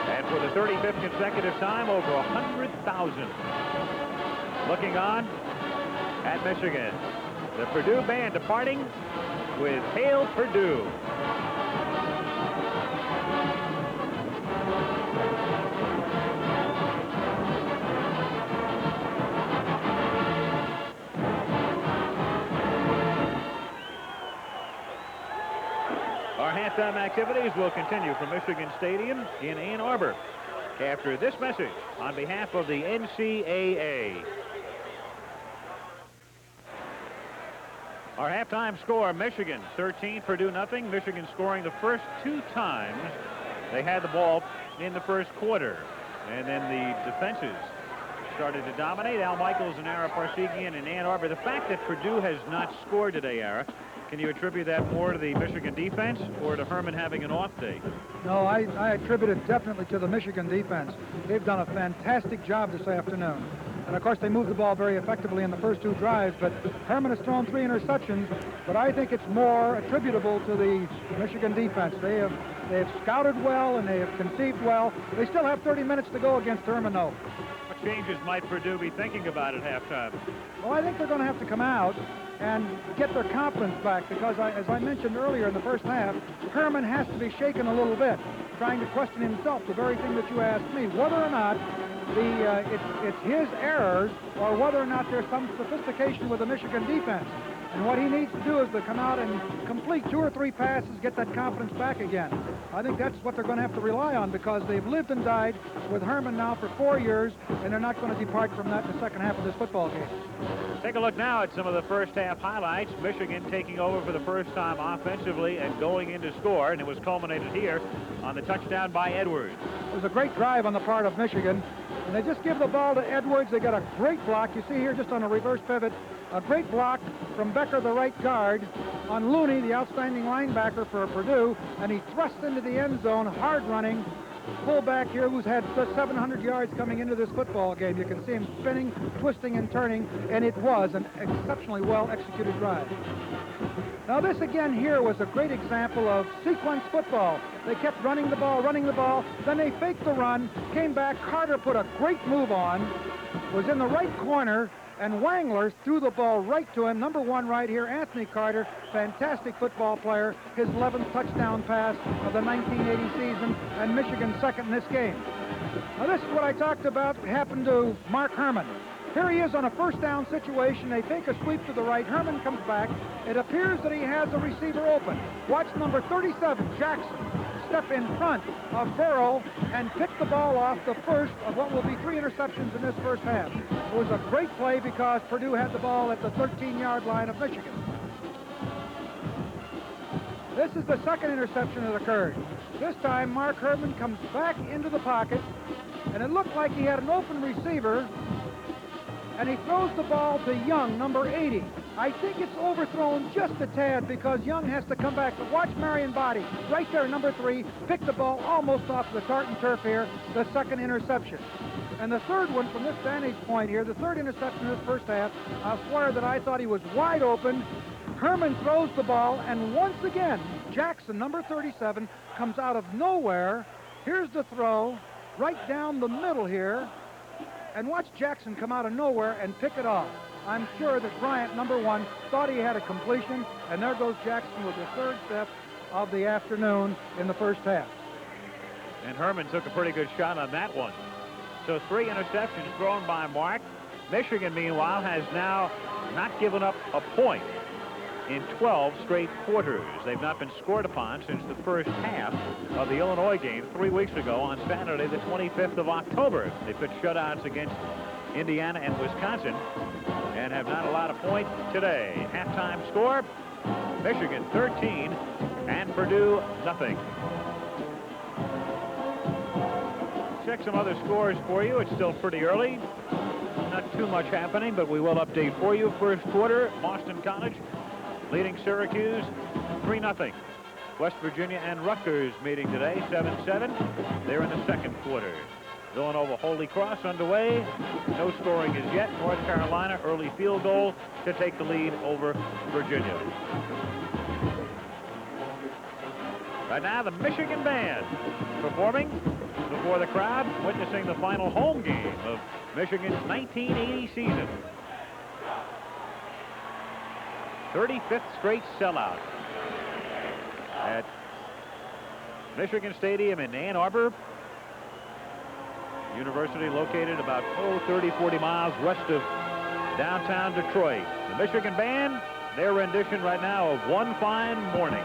And for the 35th consecutive time, over 100,000 looking on at Michigan. The Purdue Band departing with Hail Purdue. halftime activities will continue from Michigan Stadium in Ann Arbor after this message on behalf of the NCAA. Our halftime score, Michigan 13, Purdue nothing. Michigan scoring the first 2 times they had the ball in the first quarter. And then the defenses started to dominate. Al Michaels and Ara Parsegian in Ann Arbor. The fact that Purdue has not scored today, Ara, can you attribute that more to the Michigan defense or to Herman having an off day? No, I attribute it definitely to the Michigan defense. They've done a fantastic job this afternoon. And, of course, they moved the ball very effectively in the first 2 drives, but Herman has thrown 3 interceptions, but I think it's more attributable to the Michigan defense. They have scouted well, and they have conceived well. They still have 30 minutes to go against Herman, though. What changes might Purdue be thinking about at halftime? Well, I think they're going to have to come out and get their confidence back because, as I mentioned earlier in the first half, Herman has to be shaken a little bit, trying to question himself, the very thing that you asked me, whether or not it's his errors or whether or not there's some sophistication with the Michigan defense. And what he needs to do is to come out and complete 2 or 3 passes, get that confidence back again. I think that's what they're going to have to rely on because they've lived and died with Herman now for 4 years, and they're not going to depart from that in the second half of this football game. Take a look now at some of the first half highlights. Michigan taking over for the first time offensively and going in to score, and it was culminated here on the touchdown by Edwards. It was a great drive on the part of Michigan, and they just give the ball to Edwards. They got a great block. You see here just on a reverse pivot, a great block from Becker, the right guard, on Looney, the outstanding linebacker for Purdue, and he thrusts into the end zone, hard running. Fullback here who's had 700 yards coming into this football game. You can see him spinning, twisting, and turning, and it was an exceptionally well-executed drive. Now this again here was a great example of sequence football. They kept running the ball, then they faked the run, came back. Carter put a great move on, was in the right corner, and Wangler threw the ball right to him. Number 1 right here, Anthony Carter, fantastic football player, his 11th touchdown pass of the 1980 season, and Michigan's second in this game. Now this is what I talked about happened to Mark Herman. Here he is on a first down situation. They take a sweep to the right. Herman comes back. It appears that he has a receiver open. Watch number 37, Jackson, step in front of Burrow and pick the ball off the first of what will be 3 interceptions in this first half. It was a great play because Purdue had the ball at the 13-yard line of Michigan. This is the second interception that occurred. This time, Mark Herman comes back into the pocket, and it looked like he had an open receiver, and he throws the ball to Young, number 80. I think it's overthrown just a tad because Young has to come back. But watch Marion Body, right there, number 3, pick the ball almost off the tartan turf here, the second interception. And the third one from this vantage point here, the third interception in this first half, I'll swear that I thought he was wide open. Herman throws the ball, and once again, Jackson, number 37, comes out of nowhere. Here's the throw, right down the middle here. And watch Jackson come out of nowhere and pick it off. I'm sure that Bryant, number 1, thought he had a completion, and there goes Jackson with the third step of the afternoon in the first half. And Herman took a pretty good shot on that one. So 3 interceptions thrown by Mark. Michigan, meanwhile, has now not given up a point in 12 straight quarters. They've not been scored upon since the first half of the Illinois game 3 weeks ago on Saturday, the 25th of October. They pitched shutouts against Indiana and Wisconsin and have not allowed a point today. Halftime score, Michigan 13 and Purdue nothing. Check some other scores for you. It's still pretty early. Not too much happening, but we will update for you. First quarter, Boston College leading Syracuse 3-0. West Virginia and Rutgers meeting today, 7-7. They're in the second quarter. Villanova Holy Cross underway. No scoring as yet. North Carolina early field goal to take the lead over Virginia. Right now, the Michigan band performing before the crowd, witnessing the final home game of Michigan's 1980 season. 35th straight sellout at Michigan Stadium in Ann Arbor. University located about 30-40 miles west of downtown Detroit. The Michigan band, their rendition right now of One Fine Morning.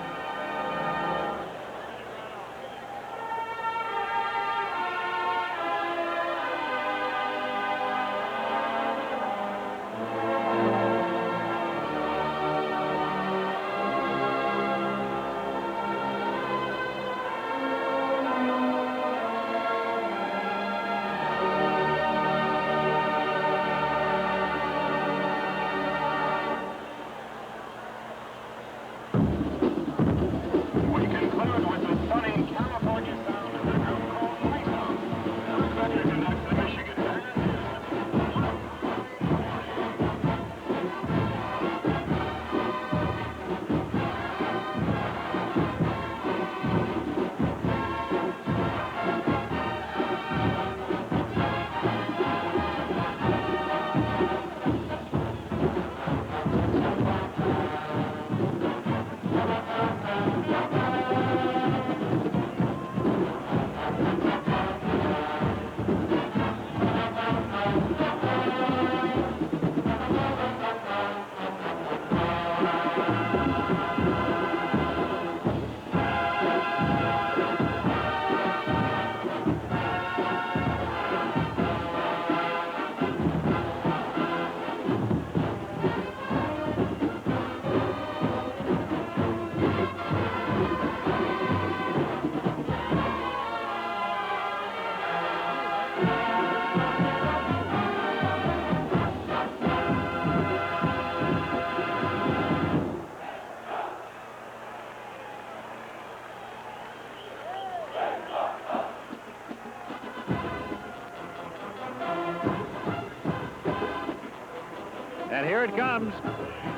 And here it comes.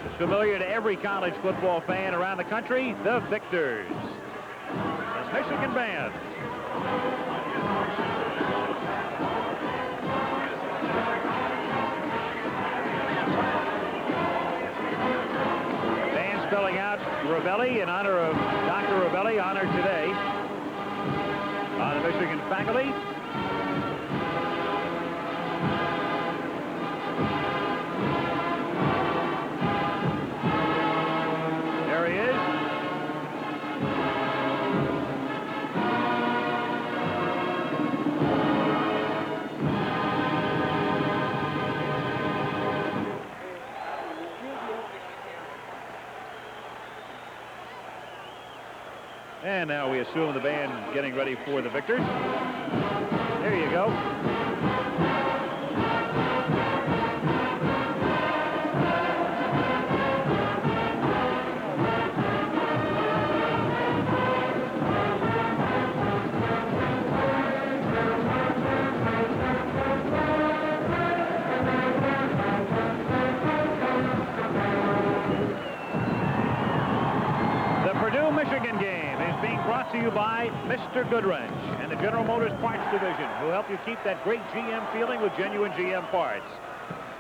It's familiar to every college football fan around the country, the Victors. The Michigan Band. Band spelling out Ravelli in honor of Dr. Ravelli, honored today on the Michigan faculty. And now we assume the band getting ready for the Victors. There you go. Purdue-Michigan game is being brought to you by Mr. Goodwrench and the General Motors Parts Division, who help you keep that great GM feeling with genuine GM parts.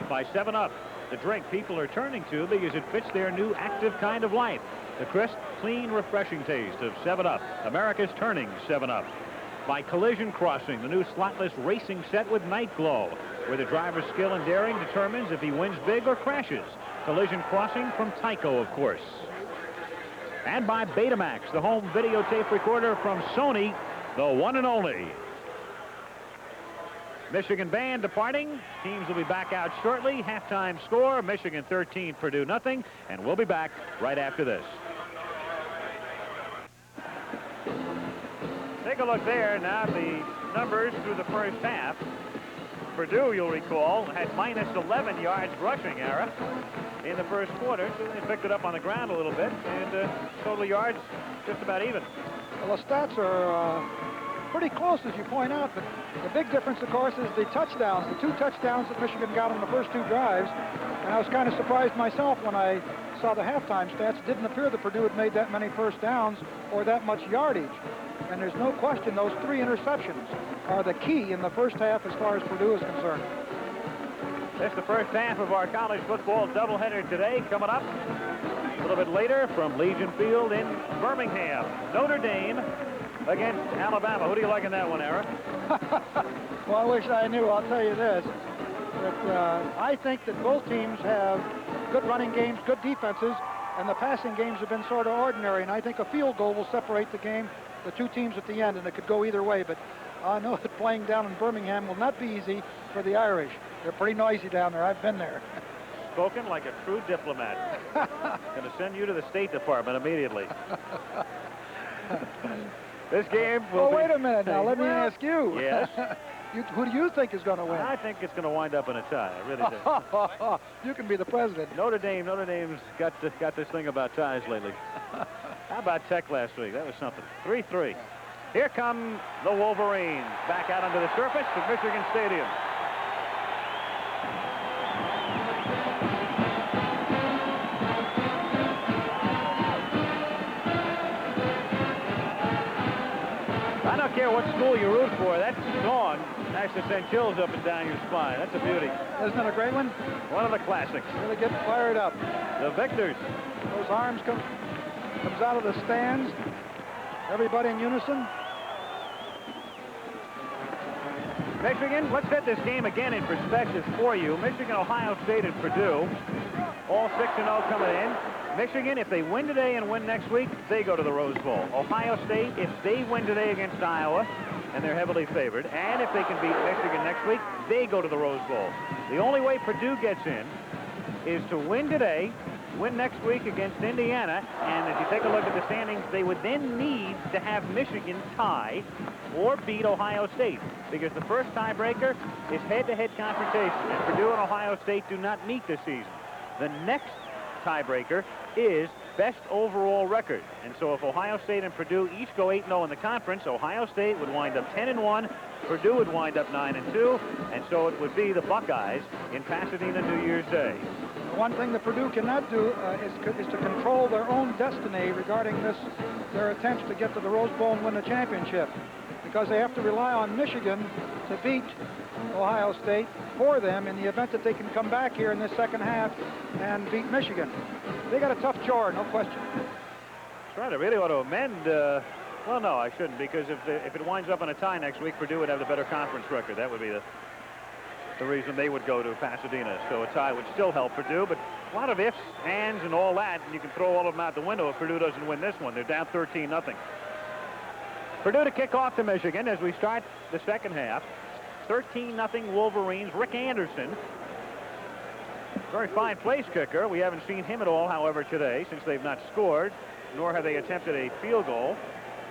By 7-Up, the drink people are turning to because it fits their new active kind of life. The crisp, clean, refreshing taste of 7-Up, America's turning 7-Up. By Collision Crossing, the new slotless racing set with Night Glow, where the driver's skill and daring determines if he wins big or crashes. Collision Crossing from Tyco, of course. And by Betamax, the home videotape recorder from Sony, the one and only. Michigan band departing. Teams will be back out shortly. Halftime score, Michigan 13, Purdue nothing. And we'll be back right after this. Take a look there. Now the numbers through the first half. Purdue, you'll recall, had minus 11 yards rushing error in the first quarter. So they picked it up on the ground a little bit, and total yards just about even. Well, the stats are pretty close, as you point out, but the big difference, of course, is the touchdowns. The 2 touchdowns that Michigan got on the first 2 drives, and I was kind of surprised myself when I saw the halftime stats. It didn't appear that Purdue had made that many first downs or that much yardage. And there's no question those 3 interceptions are the key in the first half as far as Purdue is concerned. That's the first half of our college football doubleheader today. Coming up a little bit later from Legion Field in Birmingham. Notre Dame against Alabama. Who do you like in that one, Aaron? Well, I wish I knew. I'll tell you this. That, I think that both teams have good running games, good defenses, and the passing games have been sort of ordinary. And I think a field goal will separate the game, the 2 teams at the end, and it could go either way. But I know that playing down in Birmingham will not be easy for the Irish. They're pretty noisy down there. I've been there. Spoken like a true diplomat. Going to send you to the State Department immediately. This game will Oh, wait a minute now. Let me ask you. Yes? Who do you think is going to win? I think it's going to wind up in a tie. I really do. You can be the president. Notre Dame's got this thing about ties lately. How about Tech last week? That was something. 3-3. Here come the Wolverines back out onto the surface of Michigan Stadium. I don't care what school you root for. That song has to send chills up and down your spine. That's a beauty. Isn't it a great one? One of the classics. Really getting fired up. The Victors. Those arms comes out of the stands. Everybody in unison. Michigan, let's set this game again in perspective for you. Michigan, Ohio State, and Purdue, all 6-0 coming in. Michigan, if they win today and win next week, they go to the Rose Bowl. Ohio State, if they win today against Iowa, and they're heavily favored, and if they can beat Michigan next week, they go to the Rose Bowl. The only way Purdue gets in is to win today, win next week against Indiana, and if you take a look at the standings, they would then need to have Michigan tie or beat Ohio State, because the first tiebreaker is head-to-head confrontation, and Purdue and Ohio State do not meet this season. The next tiebreaker is best overall record, and so if Ohio State and Purdue each go 8-0 in the conference, Ohio State would wind up 10-1, Purdue would wind up 9-2, and so it would be the Buckeyes in Pasadena New Year's Day. one thing that Purdue cannot do is to control their own destiny regarding their attempts to get to the Rose Bowl and win the championship, because they have to rely on Michigan to beat Ohio State for them in the event that they can come back here in this second half and beat Michigan. They got a tough chore, no question. Trying to really want to amend. Well, no, I shouldn't, because if it winds up on a tie next week, Purdue would have the better conference record. That would be the reason they would go to Pasadena. So a tie would still help Purdue, but a lot of ifs, ands, and all that, and you can throw all of them out the window if Purdue doesn't win this one. They're down 13-0. Purdue to kick off to Michigan as we start the second half. 13-0 Wolverines. Rick Anderson, very fine place kicker. We haven't seen him at all, however, today, since they've not scored, nor have they attempted a field goal.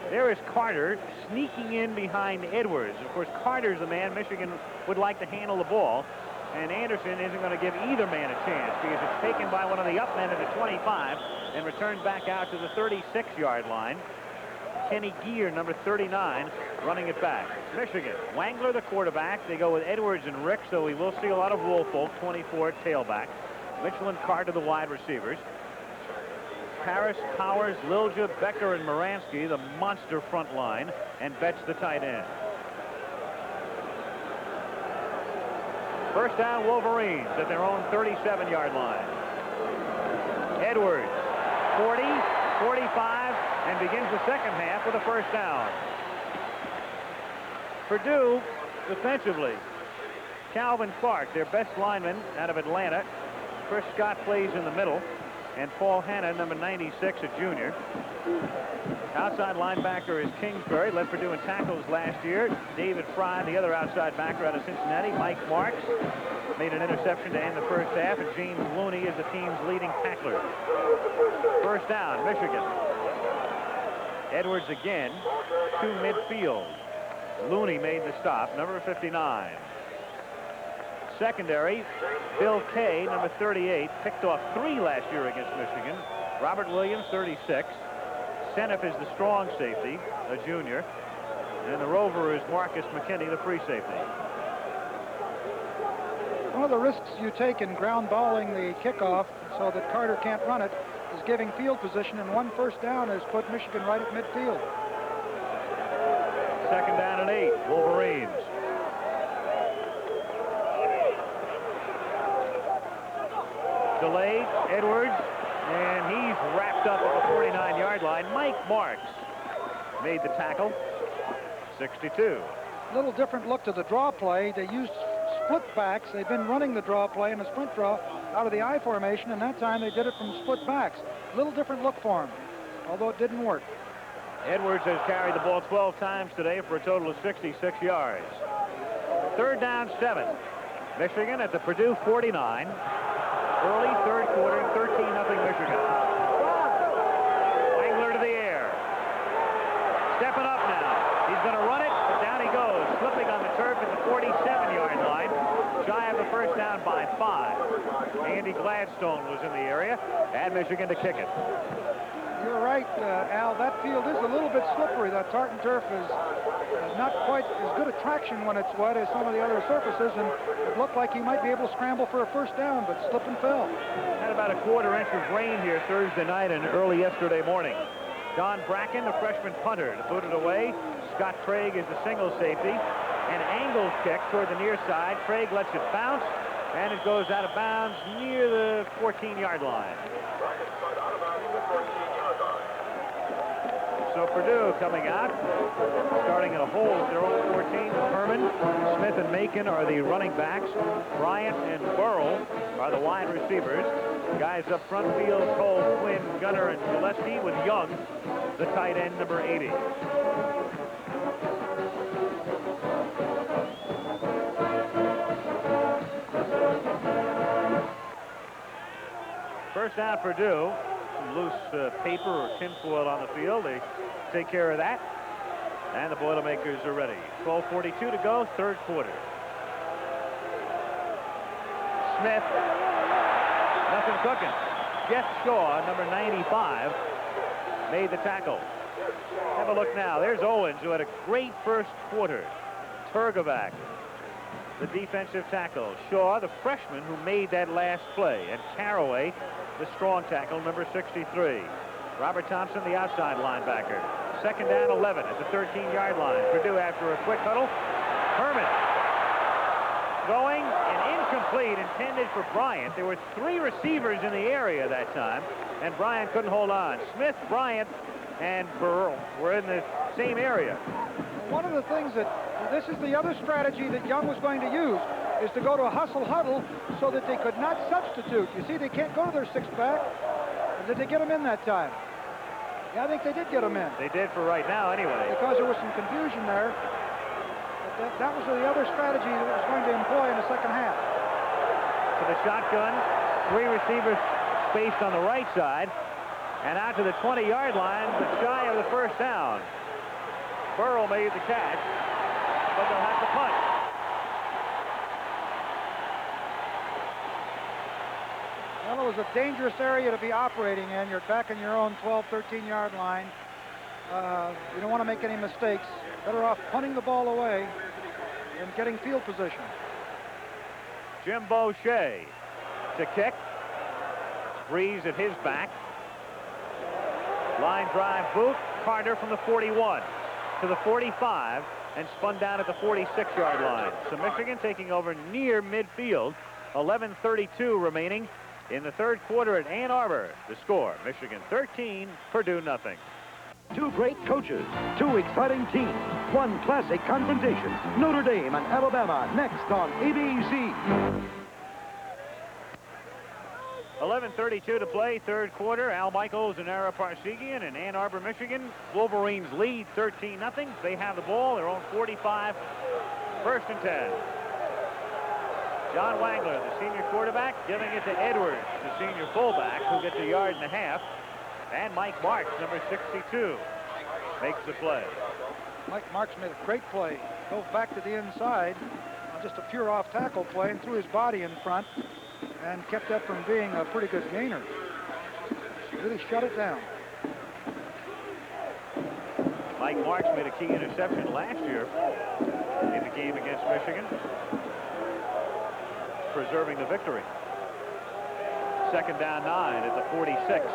There is Carter sneaking in behind Edwards. Of course, Carter's the man Michigan would like to handle the ball, and Anderson isn't going to give either man a chance because it's taken by one of the up men at the 25 and returned back out to the 36-yard line. Kenny Geer, number 39, running it back. Michigan, Wangler the quarterback. They go with Edwards and Rick, so we will see a lot of Woolfolk, 24 tailback. Mitchell and Carter the wide receivers. Harris, Powers, Lilja, Becker, and Moransky, the monster front line, and Betts the tight end. First down, Wolverines at their own 37-yard line. Edwards, 40, 45, and begins the second half with a first down. Purdue, defensively, Calvin Clark, their best lineman out of Atlanta. Chris Scott plays in the middle, and Paul Hanna, number 96, a junior. Outside linebacker is Kingsbury, led Purdue in tackles last year. David Fry, the other outside backer out of Cincinnati. Mike Marks made an interception to end the first half, and James Looney is the team's leading tackler. First down, Michigan. Edwards again to midfield. Looney made the stop, number 59. Secondary, Bill Kay, number 38, picked off 3 last year against Michigan. Robert Williams, 36. Seneff is the strong safety, a junior. And the rover is Marcus McKinney, the free safety. One of the risks you take in ground balling the kickoff so that Carter can't run it is giving field position, and one first down has put Michigan right at midfield. Second down and 8, Wolverines. Delayed, Edwards, and he's wrapped up at the 49-yard line. Mike Marks made the tackle, 62. A little different look to the draw play. They used split backs. They've been running the draw play and the sprint draw out of the I formation, and that time they did it from split backs. A little different look for him, although it didn't work. Edwards has carried the ball 12 times today for a total of 66 yards. Third down, 7. Michigan at the Purdue 49. Early third quarter, 13-0 Michigan. Wangler to the air. Stepping up now. He's going to run it, but down he goes, slipping on the turf at the 47-yard line. Shy of the first down by 5. Andy Gladstone was in the area, and Michigan to kick it. You're right, Al. That field is a little bit slippery. That tartan turf is not quite as good a traction when it's wet as some of the other surfaces, and it looked like he might be able to scramble for a first down, but slip and fell. Had about a quarter-inch of rain here Thursday night and early yesterday morning. Don Bracken, the freshman punter, to put it away. Scott Craig is the single safety. An angled kick toward the near side. Craig lets it bounce, and it goes out of bounds near the 14-yard line. So Purdue coming out, starting at a hole at their own 14. Herman, Smith, and Macon are the running backs. Bryant and Burrell are the wide receivers. Guys up front field, Cole, Quinn, Gunner, and Gillespie, with Young, the tight end, number 80. First down, Purdue. Some loose paper or tinfoil on the field. They take care of that. And the Boilermakers are ready. 12:42 to go, third quarter. Smith. Nothing cooking. Jeff Shaw, number 95, made the tackle. Have a look now. There's Owens, who had a great first quarter. Turgovac. the defensive tackle. Shaw, the freshman who made that last play. And Caraway, the strong tackle, number 63. Robert Thompson, the outside linebacker. Second down, 11 at the 13-yard line. Purdue after a quick huddle. Herman going and incomplete, intended for Bryant. There were 3 receivers in the area that time, and Bryant couldn't hold on. Smith, Bryant, and Burrell were in the same area. One of the things that, this is the other strategy that Young was going to use, is to go to a hustle huddle so that they could not substitute. You see, they can't go to their 6-back. Did they get him in that time? Yeah, I think they did get him in. They did for right now, anyway. Because there was some confusion there. But that was the other strategy that was going to employ in the second half. To the shotgun, 3 receivers spaced on the right side, and out to the 20-yard line, but shy of the first down. Burrell made the catch, but they'll have to punt. Well, it was a dangerous area to be operating in. You're back in your own 12, 13-yard line. You don't want to make any mistakes. Better off punting the ball away and getting field position. Jim Boucher to kick. Breeze at his back. Line drive boot. Carter from the 41 to the 45 and spun down at the 46-yard line. So Michigan taking over near midfield. 11:32 remaining in the third quarter at Ann Arbor. The score, Michigan 13, Purdue nothing. 2 great coaches, 2 exciting teams, 1 classic confrontation. Notre Dame and Alabama next on ABC. 11:32 to play, third quarter. Al Michaels and Ara Parsegian in Ann Arbor, Michigan. Wolverines lead 13-0. They have the ball, their own 45, first and 10. John Wangler, the senior quarterback, giving it to Edwards, the senior fullback, who gets a yard and a half. And Mike Marks, number 62, makes the play. Mike Marks made a great play. Goes back to the inside on just a pure off-tackle play and threw his body in front and kept that from being a pretty good gainer. Really shut it down. Mike Marks made a key interception last year in the game against Michigan, preserving the victory. Second down 9 at the 46.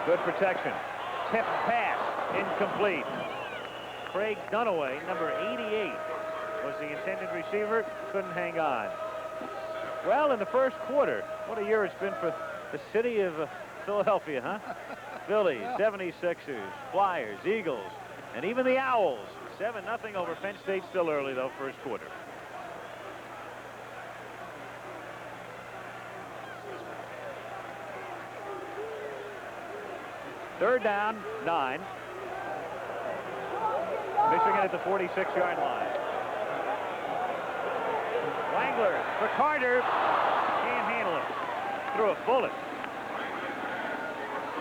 Good protection. Tip pass, incomplete. Craig Dunaway, number 88, was the intended receiver. Couldn't hang on. Well, in the first quarter, what a year it's been for the city of Philadelphia, huh? Phillies, 76ers, Flyers, Eagles, and even the Owls. 7-0 over Penn State. Still early, though, first quarter. Third down, 9. Michigan at the 46-yard line. Wangler for Carter. Can't handle it. Threw a bullet.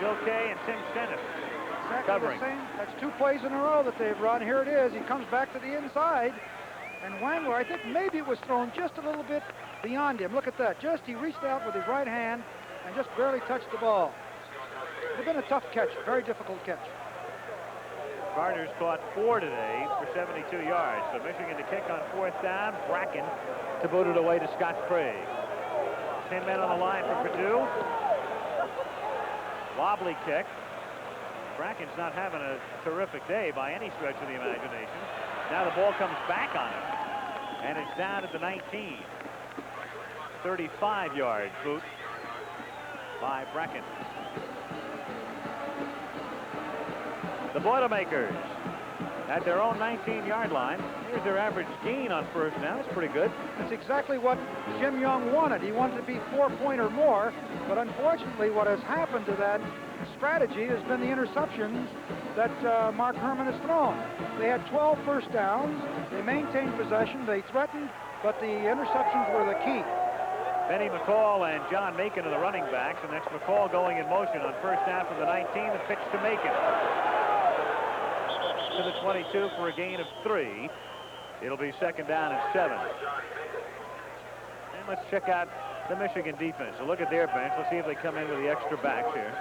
Joe Kay and Tim Stennis covering. The same. That's 2 plays in a row that they've run. Here it is. He comes back to the inside. And Wangler, I think maybe it was thrown just a little bit beyond him. Look at that. He reached out with his right hand and just barely touched the ball. It would have been a tough catch, a very difficult catch. Carter's caught 4 today for 72 yards. So Michigan to kick on 4th down. Bracken to boot it away to Scott Craig. 10 men on the line for Purdue. Wobbly kick. Bracken's not having a terrific day by any stretch of the imagination. Now the ball comes back on him. And it's down at the 19. 35-yard boot by Bracken. The Boilermakers at their own 19-yard line. Here's their average gain on first down. That's pretty good. That's exactly what Jim Young wanted. He wanted to be 4-point or more, but unfortunately what has happened to that strategy has been the interceptions that Mark Herman has thrown. They had 12 first downs. They maintained possession. They threatened, but the interceptions were the key. Benny McCall and John Macon are the running backs, and that's McCall going in motion on first down from the 19. The pitch to Macon. To the 22 for a gain of 3. It'll be second down and 7. And let's check out the Michigan defense. So look at their bench. Let's see if they come in with the extra backs here.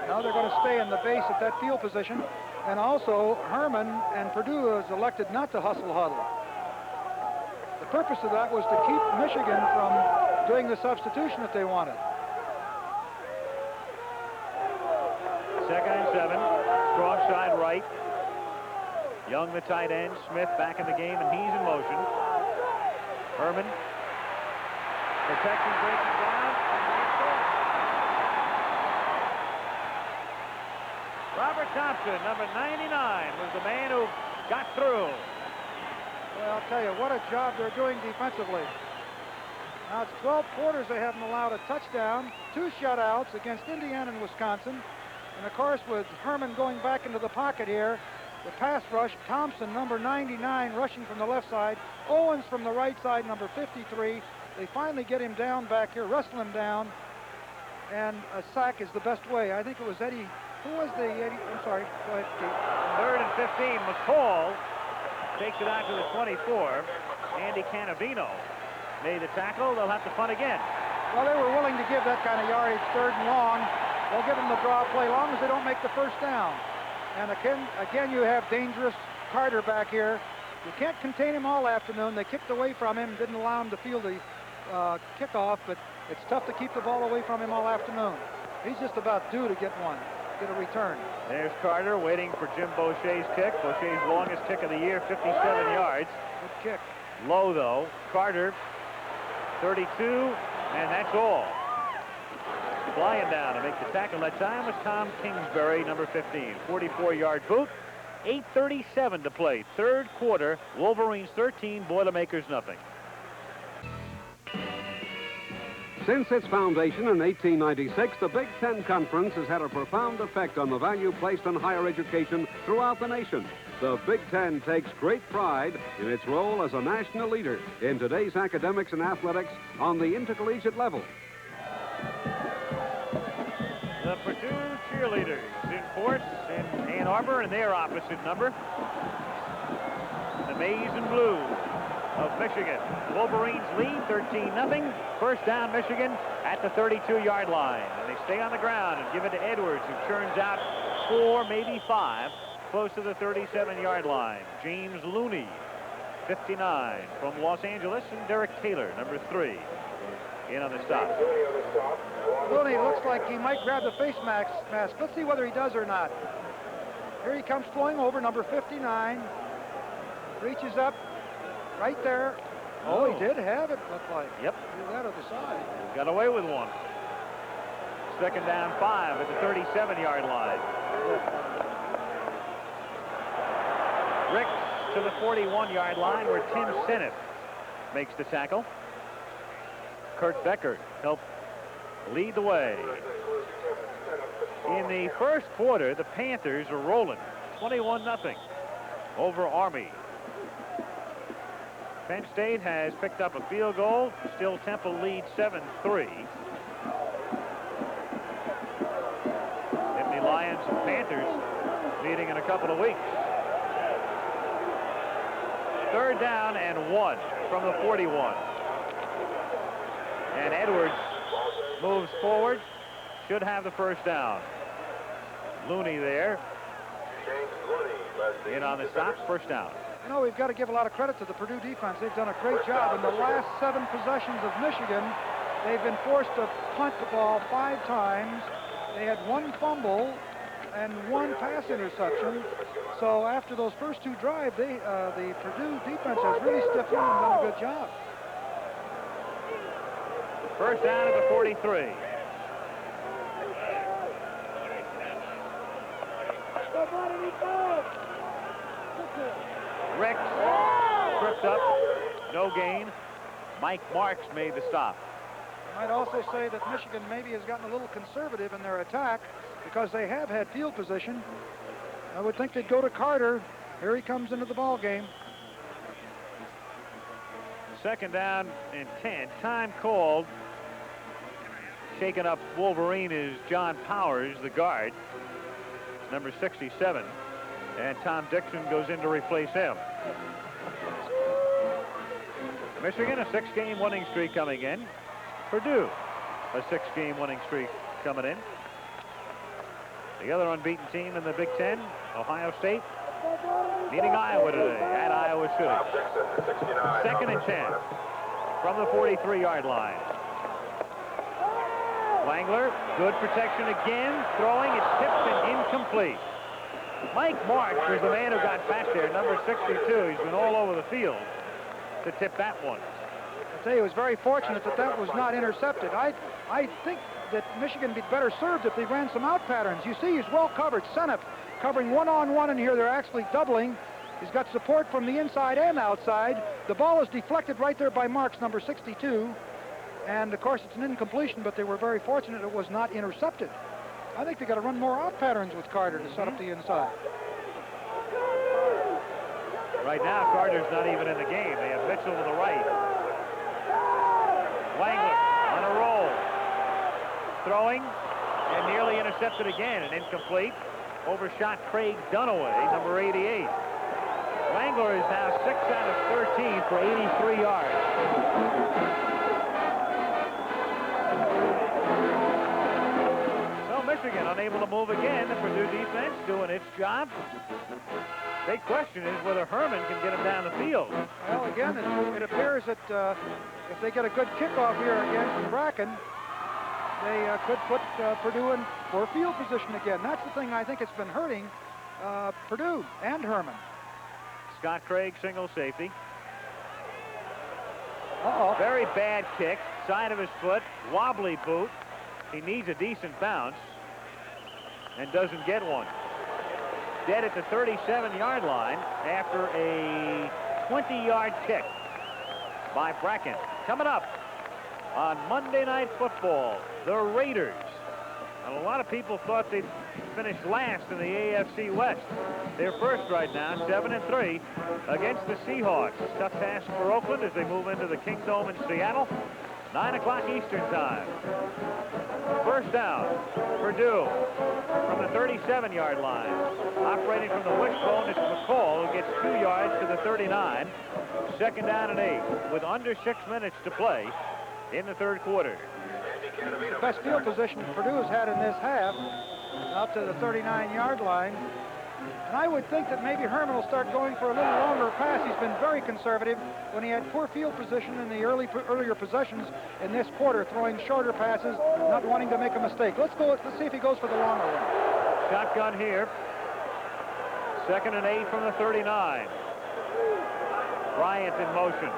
Now they're going to stay in the base at that field position. And also, Herman and Purdue has elected not to hustle huddle. The purpose of that was to keep Michigan from doing the substitution if they wanted. 2nd and 7. Strong side right. Young, the tight end. Smith back in the game, and he's in motion. Herman. Protection breaking down. Robert Thompson, number 99, was the man who got through. Well, I'll tell you, what a job they're doing defensively. Now it's 12 quarters they haven't allowed a touchdown, 2 shutouts against Indiana and Wisconsin. And of course, with Herman going back into the pocket here, the pass rush, Thompson, number 99, rushing from the left side, Owens from the right side, number 53. They finally get him down back here, wrestle him down, and a sack is the best way. I think it was Eddie. Who was the Eddie? I'm sorry. Go ahead, Steve. 3rd and 15. McCall takes it out to the 24. Andy Canavino made the tackle. They'll have to punt again. Well, they were willing to give that kind of yardage, 3rd and long. They'll give them the draw play, long as they don't make the first down. And again, you have dangerous Carter back here. You can't contain him all afternoon. They kicked away from him, didn't allow him to field the kickoff, but it's tough to keep the ball away from him all afternoon. He's just about due to get a return. There's Carter waiting for Jim Boucher's kick. Boucher's longest kick of the year, 57 yards. Good kick. Low, though. Carter, 32, and that's all. Flying down to make the tackle that time was Tom Kingsbury, number 15. 44-yard boot. 8:37 to play. 3rd quarter. Wolverines 13, Boilermakers nothing. Since its foundation in 1896, the Big Ten Conference has had a profound effect on the value placed on higher education throughout the nation. The Big Ten takes great pride in its role as a national leader in today's academics and athletics on the intercollegiate level. The Purdue cheerleaders in force in Ann Arbor, and their opposite number, the maize and blue of Michigan. Wolverines lead 13-0. First down, Michigan at the 32-yard line. And they stay on the ground and give it to Edwards, who churns out 4, maybe 5, close to the 37-yard line. James Looney, 59, from Los Angeles, and Derek Taylor, number 3, in on the stop. Looney looks like he might grab the face mask. Let's see whether he does or not. Here he comes flowing over, number 59. Reaches up right there. Oh, he did have it, looked like. Yep. Threw that other side. Got away with one. 2nd down 5 at the 37-yard line. Ricks to the 41-yard line, where Tim Sennett makes the tackle. Kurt Becker helped lead the way. In the first quarter, the Panthers are rolling 21-0 over Army. Penn State has picked up a field goal. Still Temple leads 7-3. Nittany Lions and Panthers meeting in a couple of weeks. 3rd down and 1 from the 41. And Edwards moves forward. Should have the first down. Looney there. In on the stops, first down. You know, we've got to give a lot of credit to the Purdue defense. They've done a great job. In the last 7 possessions of Michigan, they've been forced to punt the ball 5 times. They had 1 fumble and 1 pass interception. So after those first 2 drives, the Purdue defense has really stiffened and done a good job. First down at the 43. Rex tripped up, no gain. Mike Marks made the stop. I might also say that Michigan maybe has gotten a little conservative in their attack because they have had field position. I would think they'd go to Carter. Here he comes into the ball game. 2nd down and 10. Time called. Shaking up Wolverine is John Powers, the guard, number 67. And Tom Dixon goes in to replace him. Michigan, a 6-game winning streak coming in. Purdue, a 6-game winning streak coming in. The other unbeaten team in the Big Ten, Ohio State meeting Iowa today at Iowa City. 2nd and 10 from the 43-yard line. Wangler, good protection again, throwing, it's tipped and incomplete. Mike March was the man who got back there, number 62. He's been all over the field to tip that one. I tell you, it was very fortunate that that was not intercepted. I think that Michigan would be better served if they ran some out patterns. You see, he's well covered. Senep covering one-on-one in here. They're actually doubling. He's got support from the inside and outside. The ball is deflected right there by Marks, number 62. And, of course, it's an incompletion, but they were very fortunate it was not intercepted. I think they got to run more out patterns with Carter to set up the inside. Right now, Carter's not even in the game. They have Mitchell to the right. Wangler on a roll. Throwing, and nearly intercepted again, and incomplete. Overshot Craig Dunaway, number 88. Wangler is now 6 out of 13 for 83 yards. So Michigan unable to move again. The Purdue defense doing its job. Big question is whether Herman can get him down the field. Well, again, it appears that if they get a good kickoff here against Bracken, they could put Purdue in for field position again. That's the thing I think it's been hurting Purdue and Herman. Scott Craig, single safety. Uh-oh. Very bad kick, side of his foot, wobbly boot. He needs a decent bounce and doesn't get one. Dead at the 37-yard line after a 20-yard kick by Bracken. Coming up on Monday Night Football, the Raiders. And a lot of people thought they'd finish last in the AFC West. They're first right now, 7-3 against the Seahawks. Tough task for Oakland as they move into the Kingdome in Seattle. 9 o'clock Eastern time. First down, Purdue from the 37-yard line. Operating from the wishbone is McCall, who gets 2 yards to the 39. 2nd down and 8 with under 6 minutes to play in the 3rd quarter. The best field position Purdue has had in this half, up to the 39-yard line. And I would think that maybe Herman will start going for a little longer pass. He's been very conservative when he had poor field position in the earlier possessions in this quarter, throwing shorter passes, not wanting to make a mistake. Let's see if he goes for the longer one. Shotgun here. 2nd and 8 from the 39. Bryant in motion.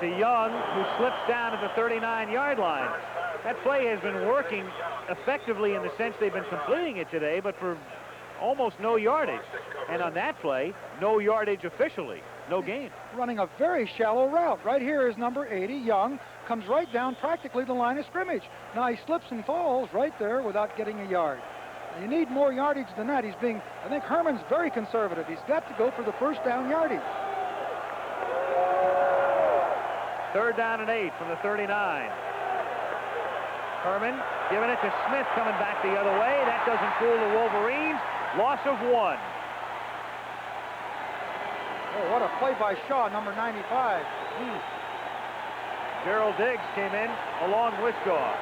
To Young, who slips down at the 39-yard line. That play has been working effectively in the sense they've been completing it today, but for almost no yardage. And on that play, no yardage officially, no gain. Running a very shallow route. Right here is number 80, Young, comes right down practically the line of scrimmage. Now he slips and falls right there without getting a yard. You need more yardage than that. I think Herman's very conservative. He's got to go for the first down yardage. 3rd down and 8 from the 39. Herman giving it to Smith, coming back the other way. That doesn't fool the Wolverines. Loss of 1. Oh, what a play by Shaw, number 95. Gerald Diggs came in along with Shaw.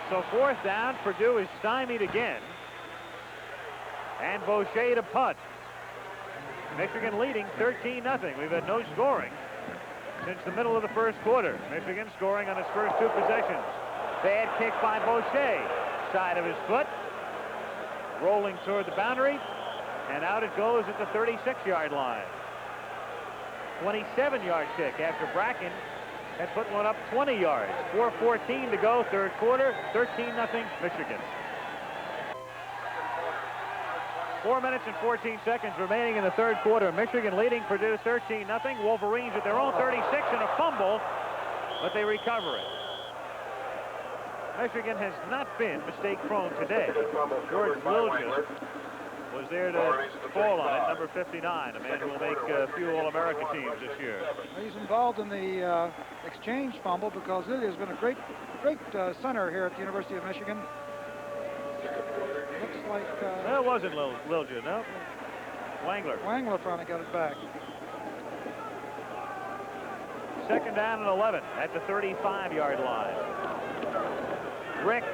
So 4th down, Purdue is stymied again. And Boucher to punt. Michigan leading 13-0. We've had no scoring since the middle of the 1st quarter. Michigan scoring on its first 2 possessions. Bad kick by Boucher. Side of his foot. Rolling toward the boundary. And out it goes at the 36-yard line. 27-yard kick after Bracken had put one up 20 yards. 4:14 to go, 3rd quarter. 13-0 Michigan. 4 minutes and 14 seconds remaining in the 3rd quarter. Michigan leading Purdue 13-0. Wolverines at their own 36 and a fumble, but they recover it. Michigan has not been mistake-prone today. George Lilja was there to fall on it, number 59, a man who will make a few All-America teams this year. He's involved in the exchange fumble because Lilja has been a great center here at the University of Michigan. Looks like... No, it wasn't Lilja, no. Wangler. Wangler finally got it back. 2nd down and 11 at the 35-yard line. Ricks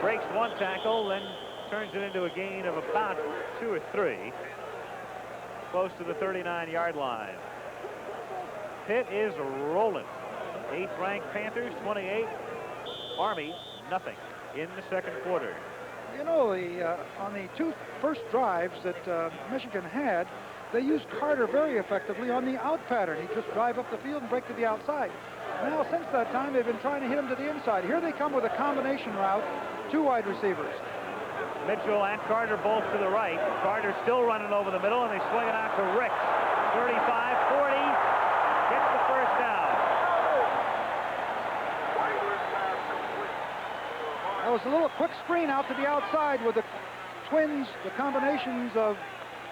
breaks one tackle, then turns it into a gain of about 2 or 3, close to the 39-yard line. Pitt is rolling. 8th-ranked Panthers, 28. Army, nothing in the second quarter. You know, on the 2 first drives that Michigan had, they used Carter very effectively on the out pattern. He'd just drive up the field and break to the outside. Now, since that time, they've been trying to hit him to the inside. Here they come with a combination route, 2 wide receivers. Mitchell and Carter both to the right. Carter still running over the middle, and they swing it out to Ricks. 35, 40, gets the first down. That was a little quick screen out to the outside with the twins, the combinations of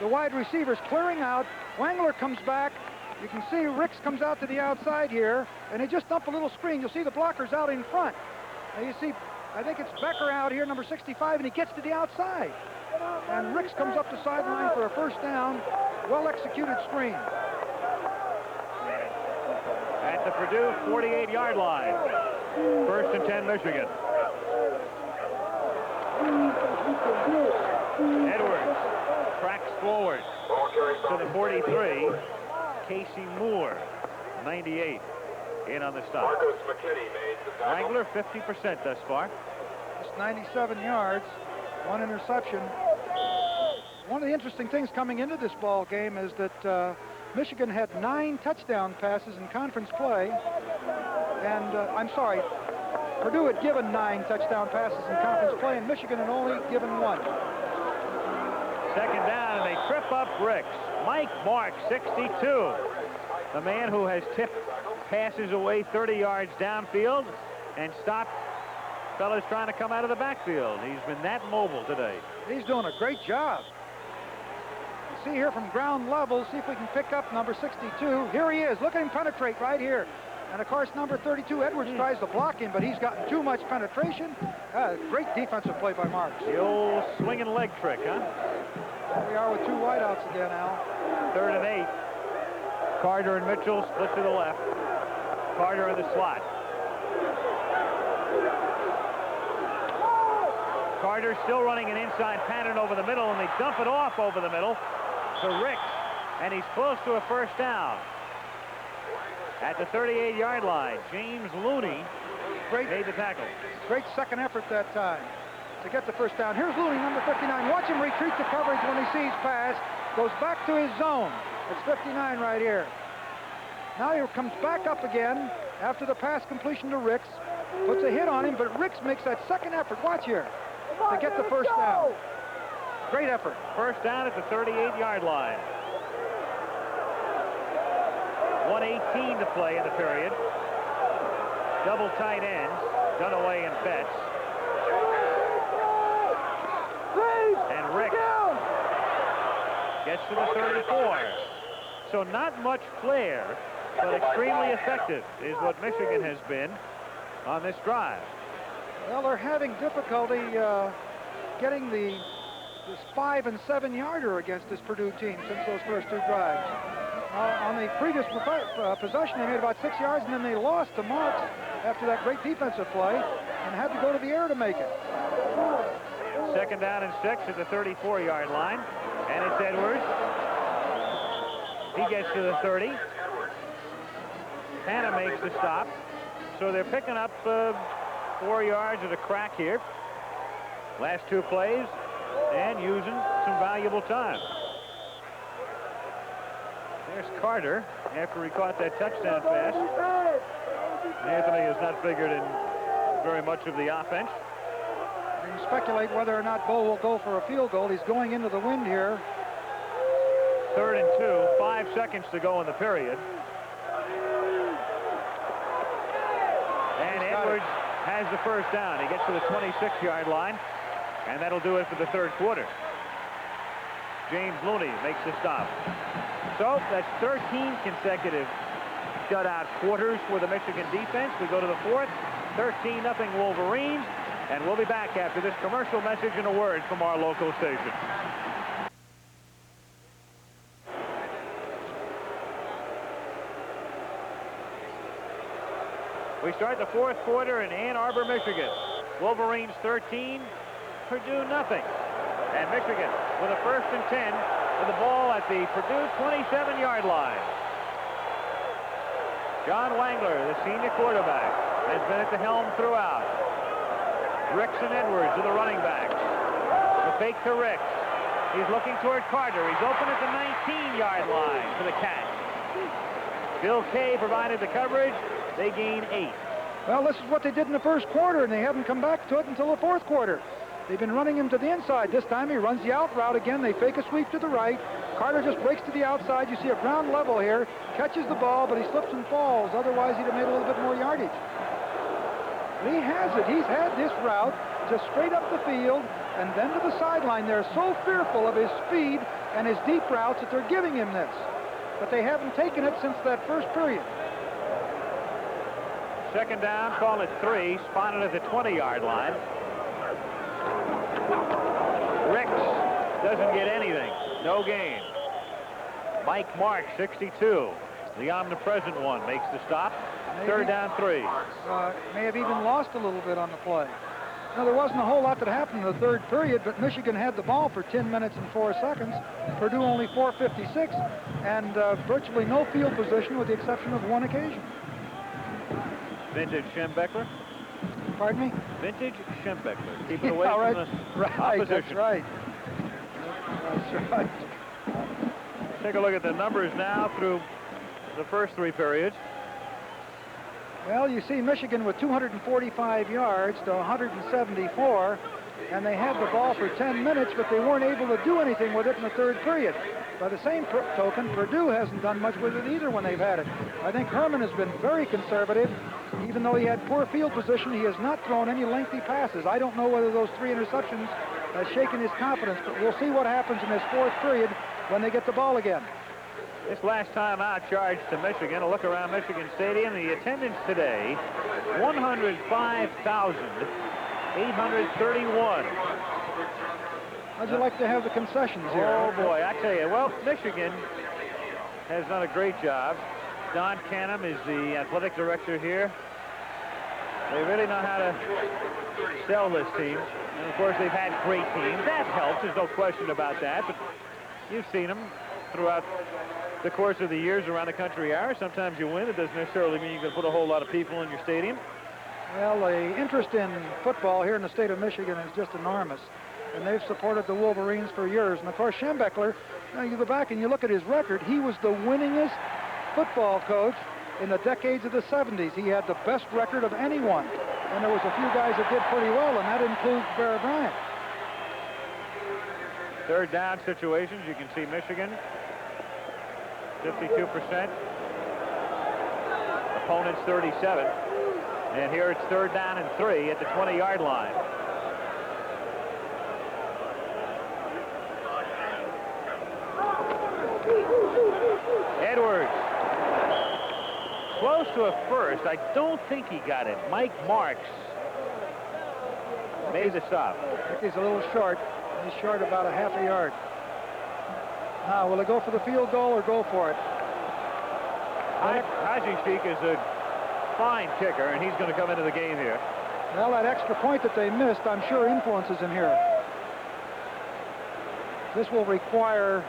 the wide receivers clearing out. Wangler comes back. You can see Ricks comes out to the outside here, and they just dump a little screen. You'll see the blockers out in front. Now you see, I think it's Becker out here, number 65, and he gets to the outside. And Ricks comes up the sideline for a first down. Well-executed screen. At the Purdue 48-yard line. 1st and 10, Michigan. Edwards tracks forward to the 43. Casey Moore, 98, in on the stop. Wrangler, 50% thus far. Just 97 yards, 1 interception. One of the interesting things coming into this ball game is that Michigan had 9 touchdown passes in conference play. And I'm sorry, Purdue had given 9 touchdown passes in conference play, and Michigan had only given 1. Second down, and they trip up Ricks. Mike Mark, 62. The man who has tipped passes away 30 yards downfield and stopped fellas trying to come out of the backfield. He's been that mobile today. He's doing a great job. See here from ground level, see if we can pick up number 62. Here he is. Look at him penetrate right here. And, of course, number 32, Edwards, tries to block him, but he's gotten too much penetration. Great defensive play by Marks. The old swinging leg trick, huh? Here we are with 2 wideouts again, Al. 3rd and 8. Carter and Mitchell split to the left. Carter in the slot. Carter still running an inside pattern over the middle, and they dump it off over the middle to Ricks, and he's close to a first down. At the 38-yard line, James Looney made the tackle. Great second effort that time to get the first down. Here's Looney, number 59. Watch him retreat to coverage when he sees pass. Goes back to his zone. It's 59 right here. Now he comes back up again after the pass completion to Ricks. Puts a hit on him, but Ricks makes that second effort. Watch here to get the first down. Great effort. First down at the 38-yard line. 1:18 to play in the period. Double tight ends, Dunaway and Betts. And Ricks gets to the 34. So not much flair, but extremely effective is what Michigan has been on this drive. Well, they're having difficulty getting this 5- and 7-yarder against this Purdue team since those first 2 drives. On the previous possession, they made about 6 yards, and then they lost to Marks after that great defensive play and had to go to the air to make it. Second down and 6 at the 34-yard line, and it's Edwards. He gets to the 30. Hanna makes the stop. So they're picking up 4 yards at a crack here. Last 2 plays, and using some valuable time. There's Carter after he caught that touchdown pass. Anthony has not figured in very much of the offense. You can speculate whether or not Bo will go for a field goal. He's going into the wind here. 3rd and 2, 5 seconds to go in the period. And Edwards has the first down. He gets to the 26-yard line, and that'll do it for the 3rd quarter. James Looney makes the stop. So that's 13 consecutive shutout quarters for the Michigan defense. We go to the 4th, 13-0 Wolverines, and we'll be back after this commercial message and a word from our local station. We start the fourth quarter in Ann Arbor, Michigan. Wolverines 13, Purdue nothing. And Michigan with a 1st and 10 with the ball at the Purdue 27-yard line. John Wangler, the senior quarterback, has been at the helm throughout. Ricks and Edwards are the running backs. The fake to Ricks. He's looking toward Carter. He's open at the 19-yard line for the catch. Bill Kay provided the coverage. They gain 8. Well, this is what they did in the first quarter, and they haven't come back to it until the fourth quarter. They've been running him to the inside. This time he runs the out route again. They fake a sweep to the right. Carter just breaks to the outside. You see a ground level here. Catches the ball, but he slips and falls. Otherwise, he'd have made a little bit more yardage. But he has it. He's had this route just straight up the field and then to the sideline. They're so fearful of his speed and his deep routes that they're giving him this. But they haven't taken it since that first period. Second down, call it 3, spotted at the 20-yard line. Ricks doesn't get anything. No gain. Mike Marks, 62. The omnipresent one makes the stop. Maybe, 3rd down, 3. May have even lost a little bit on the play. Now, there wasn't a whole lot that happened in the third period, but Michigan had the ball for 10 minutes and 4 seconds. Purdue only 4:56, and virtually no field position with the exception of one occasion. Vintage Schembechler. Pardon me? Vintage Schembechler. Keep it away Yeah, right. from the Right, opposition. that's right. That's right. Take a look at the numbers now through the first 3 periods. Well, you see Michigan with 245 yards to 174, and they had the ball for 10 minutes, but they weren't able to do anything with it in the third period. By the same token, Purdue hasn't done much with it either when they've had it. I think Herman has been very conservative. Even though he had poor field position, he has not thrown any lengthy passes. I don't know whether those 3 interceptions have shaken his confidence, but we'll see what happens in this fourth period when they get the ball again. This last time out charged to Michigan. A look around Michigan Stadium. The attendance today, 105,831. How'd you like to have the concessions here? Oh, boy, I tell you. Well, Michigan has done a great job. Don Canham is the athletic director here. They really know how to sell this team. And, of course, they've had great teams. That helps. There's no question about that. But you've seen them throughout the course of the years around the country are. Sometimes you win. It doesn't necessarily mean you can put a whole lot of people in your stadium. Well, the interest in football here in the state of Michigan is just enormous. And they've supported the Wolverines for years. And, of course, Schembechler, now you go back and you look at his record, he was the winningest football coach in the decades of the 70s. He had the best record of anyone. And there was a few guys that did pretty well, and that includes Bear Bryant. 3rd down situations, you can see Michigan, 52%. Opponents 37. And here it's 3rd down and 3 at the 20-yard line. Edwards. Close to a first. I don't think he got it. Mike Marks made the stop. I think he's a little short. He's short about a half a yard. Now, will he go for the field goal or go for it? Haji Sheik is a fine kicker, and he's going to come into the game here. Well, that extra point that they missed, I'm sure influences him here. This will require,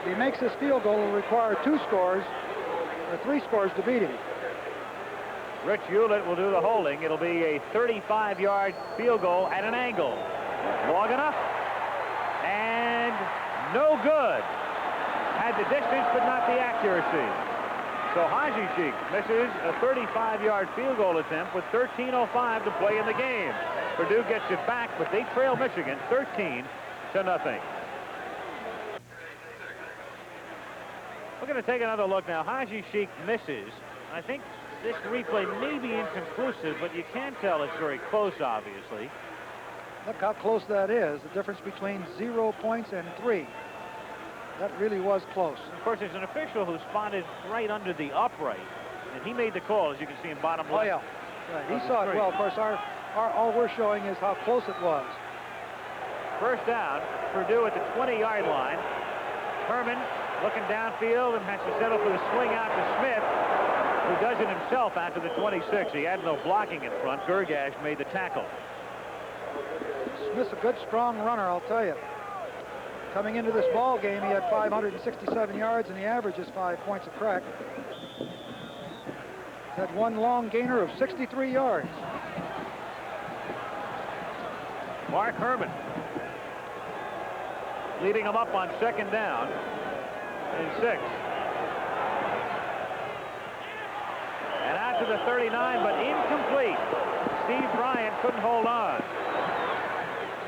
if he makes this field goal, it will require 2 scores or 3 scores to beat him. Rich Hewlett will do the holding. It'll be a 35-yard field goal at an angle. Long enough. And no good. Had the distance, but not the accuracy. So Haji Sheik misses a 35-yard field goal attempt with 13:05 to play in the game. Purdue gets it back, but they trail Michigan 13-0. We're going to take another look now. Haji Sheik misses. I think this replay may be inconclusive, but you can tell it's very close, obviously. Look how close that is. The difference between 0 points and 3. That really was close. Of course, there's an official who spotted right under the upright, and he made the call, as you can see in bottom left. Oh, yeah. Right. He saw it well. Of course, all we're showing is how close it was. First down, Purdue at the 20-yard line. Herman looking downfield and has to settle for the swing out to Smith. who does it himself after the 26. He had no blocking in front. Gergash made the tackle. Smith's a good, strong runner, I'll tell you. Coming into this ball game, he had 567 yards, and the average is 5 points a crack. He's had one long gainer of 63 yards. Mark Herman leading him up on 2nd down and 6. And out to the 39, but incomplete. Steve Bryant couldn't hold on.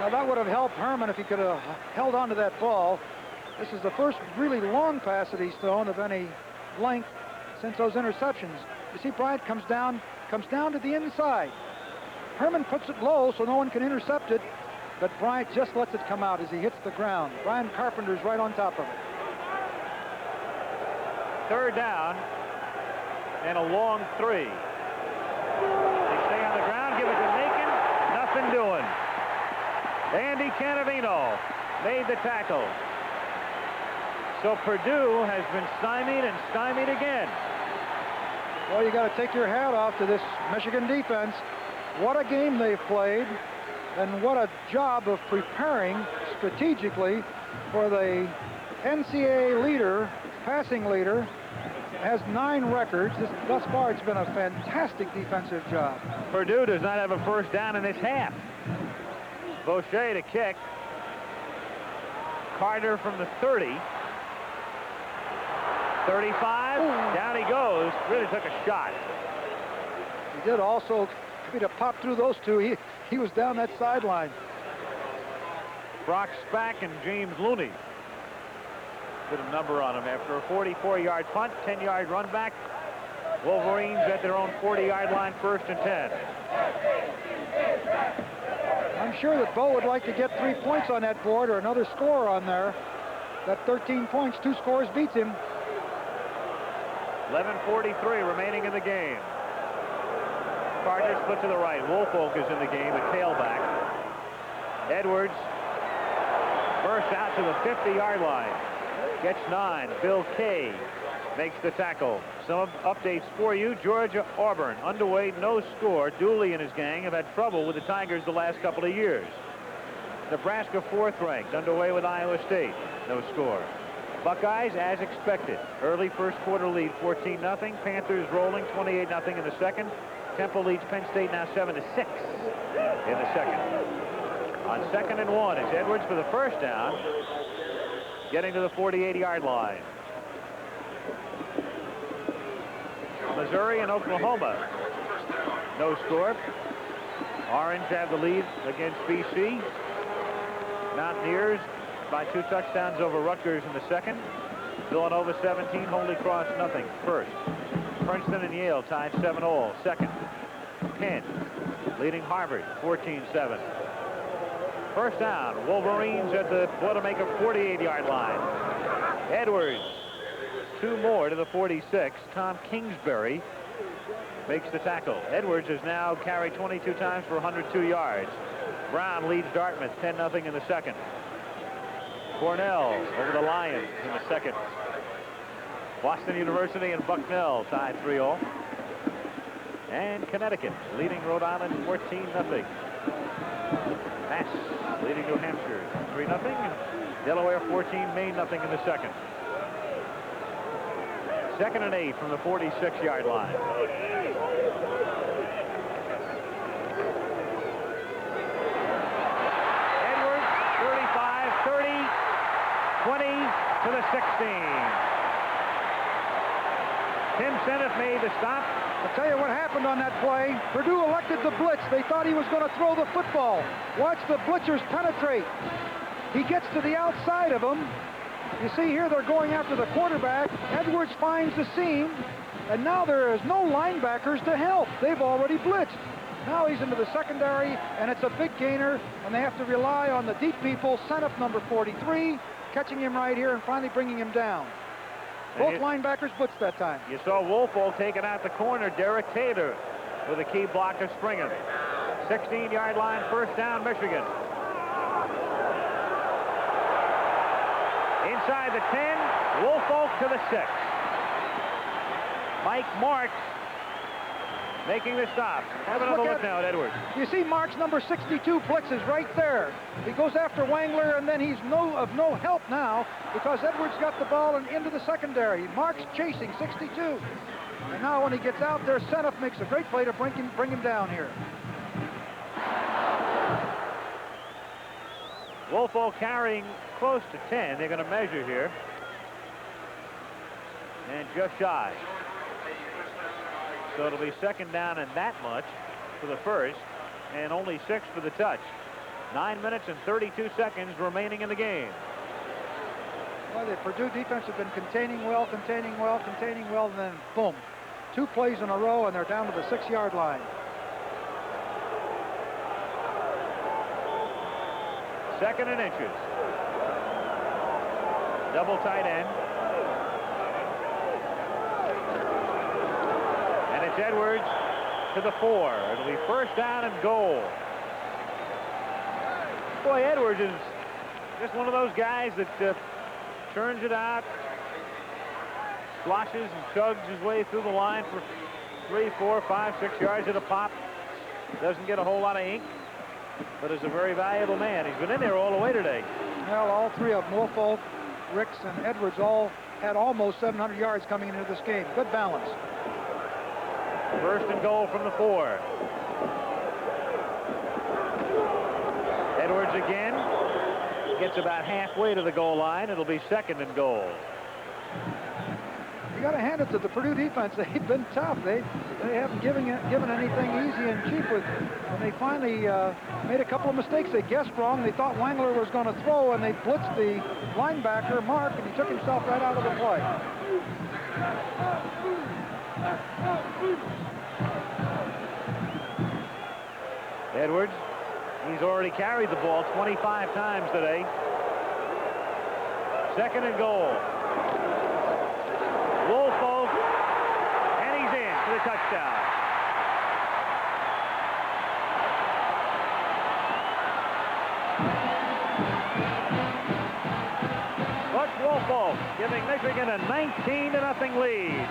Now that would have helped Herman if he could have held on to that ball. This is the first really long pass that he's thrown of any length since those interceptions. You see, Bryant comes down to the inside. Herman puts it low so no one can intercept it, but Bryant just lets it come out as he hits the ground. Brian Carpenter's right on top of it. 3rd down and a long 3. They stay on the ground, give it to Macon. Nothing doing. Andy Canavino made the tackle. So Purdue has been stymied and stymied again. Well, you got to take your hat off to this Michigan defense. What a game they've played, and what a job of preparing strategically for the NCAA leader, passing leader, has 9 records. Thus far, it's been a fantastic defensive job. Purdue does not have a 1st down in this half. Boucher to kick. Carter from the 30. 35. Ooh. Down he goes. Really took a shot. He did also. If he'd have popped through those two, he was down that sideline. Brock Spack and James Looney put a number on him after a 44-yard punt, 10-yard run back. Wolverines at their own 40-yard line, 1st and 10. I'm sure that Bo would like to get 3 points on that board or another score on there. That 13 points, 2 scores beats him. 11:43 remaining in the game. Carter split to the right. Woolfolk is in the game, a tailback. Edwards bursts out to the 50-yard line. Gets 9. Bill Kay makes the tackle. Some updates for you. Georgia-Auburn underway, no score. Dooley and his gang have had trouble with the Tigers the last couple of years. Nebraska 4th ranked, underway with Iowa State, no score. Buckeyes, as expected, early 1st quarter lead, 14-0. Panthers rolling 28-0 in the 2nd. Temple leads Penn State now 7-6 in the 2nd. On 2nd and 1, it's Edwards for the 1st down, getting to the 48-yard line. Missouri and Oklahoma, no score. Orange have the lead against BC. Mountaineers by 2 touchdowns over Rutgers in the 2nd. Villanova 17, Holy Cross nothing, 1st. Princeton and Yale tied 7-all, 2nd. Penn leading Harvard 14-7. 1st down, Wolverines at the Boilermaker 48-yard line. Edwards, 2 more to the 46. Tom Kingsbury makes the tackle. Edwards has now carried 22 times for 102 yards. Brown leads Dartmouth 10-0 in the 2nd. Cornell over the Lions in the 2nd. Boston University and Bucknell tied 3-all. And Connecticut leading Rhode Island 14-0. Mass leading New Hampshire 3-0. Delaware 14, Maine nothing in the 2nd. 2nd and 8 from the 46-yard line. Edwards 35, 30, 20 to the 16. Tim Seneth made the stop. I'll tell you what happened on that play. Purdue elected the blitz. They thought he was going to throw the football. Watch the blitzers penetrate. He gets to the outside of them. You see here they're going after the quarterback. Edwards finds the seam, and now there is no linebackers to help. They've already blitzed. Now he's into the secondary, and it's a big gainer, and they have to rely on the deep people. Senef number 43, catching him right here and finally bringing him down. Both linebackers blitzed that time. You saw Woolfolk taking out the corner, Derek Taylor, with a key block of Springham. 16-yard line, 1st down, Michigan. Inside the 10, Woolfolk to the 6. Mike Marks making the stop. Have another look now at Edwards. You see Marks number 62 blitzes right there. He goes after Wangler, and then he's of no help now because Edwards got the ball and into the secondary. Marks chasing 62. And now when he gets out there, Seneff makes a great play to bring him down here. Woolfolk carrying close to 10. They're going to measure here. And just shy. So it'll be second down and that much for the first, and only 6 for the touch. 9 minutes and 32 seconds remaining in the game. Well, the Purdue defense has been containing well, and then boom. 2 plays in a row, and they're down to the 6-yard line. Second and inches. Double tight end. And it's Edwards to the 4. It'll be first down and goal. Boy, Edwards is just one of those guys that turns it out, sloshes and chugs his way through the line for 3, 4, 5, 6 yards at a pop. Doesn't get a whole lot of ink, but is a very valuable man. He's been in there all the way today. Well, all 3 of them, Woolfolk, Ricks, and Edwards, all had almost 700 yards coming into this game. Good balance. First and goal from the 4. Edwards again. Gets about halfway to the goal line. It'll be second and goal. You got to hand it to the Purdue defense. They've been tough. They haven't given anything easy and cheap. And they finally made a couple of mistakes. They guessed wrong. They thought Wangler was going to throw, and they blitzed the linebacker, Mark, and he took himself right out of the play. Edwards, he's already carried the ball 25 times today. Second and goal. Woolfolk, and he's in for the touchdown. Butch Woolfolk giving Michigan a 19-0 lead.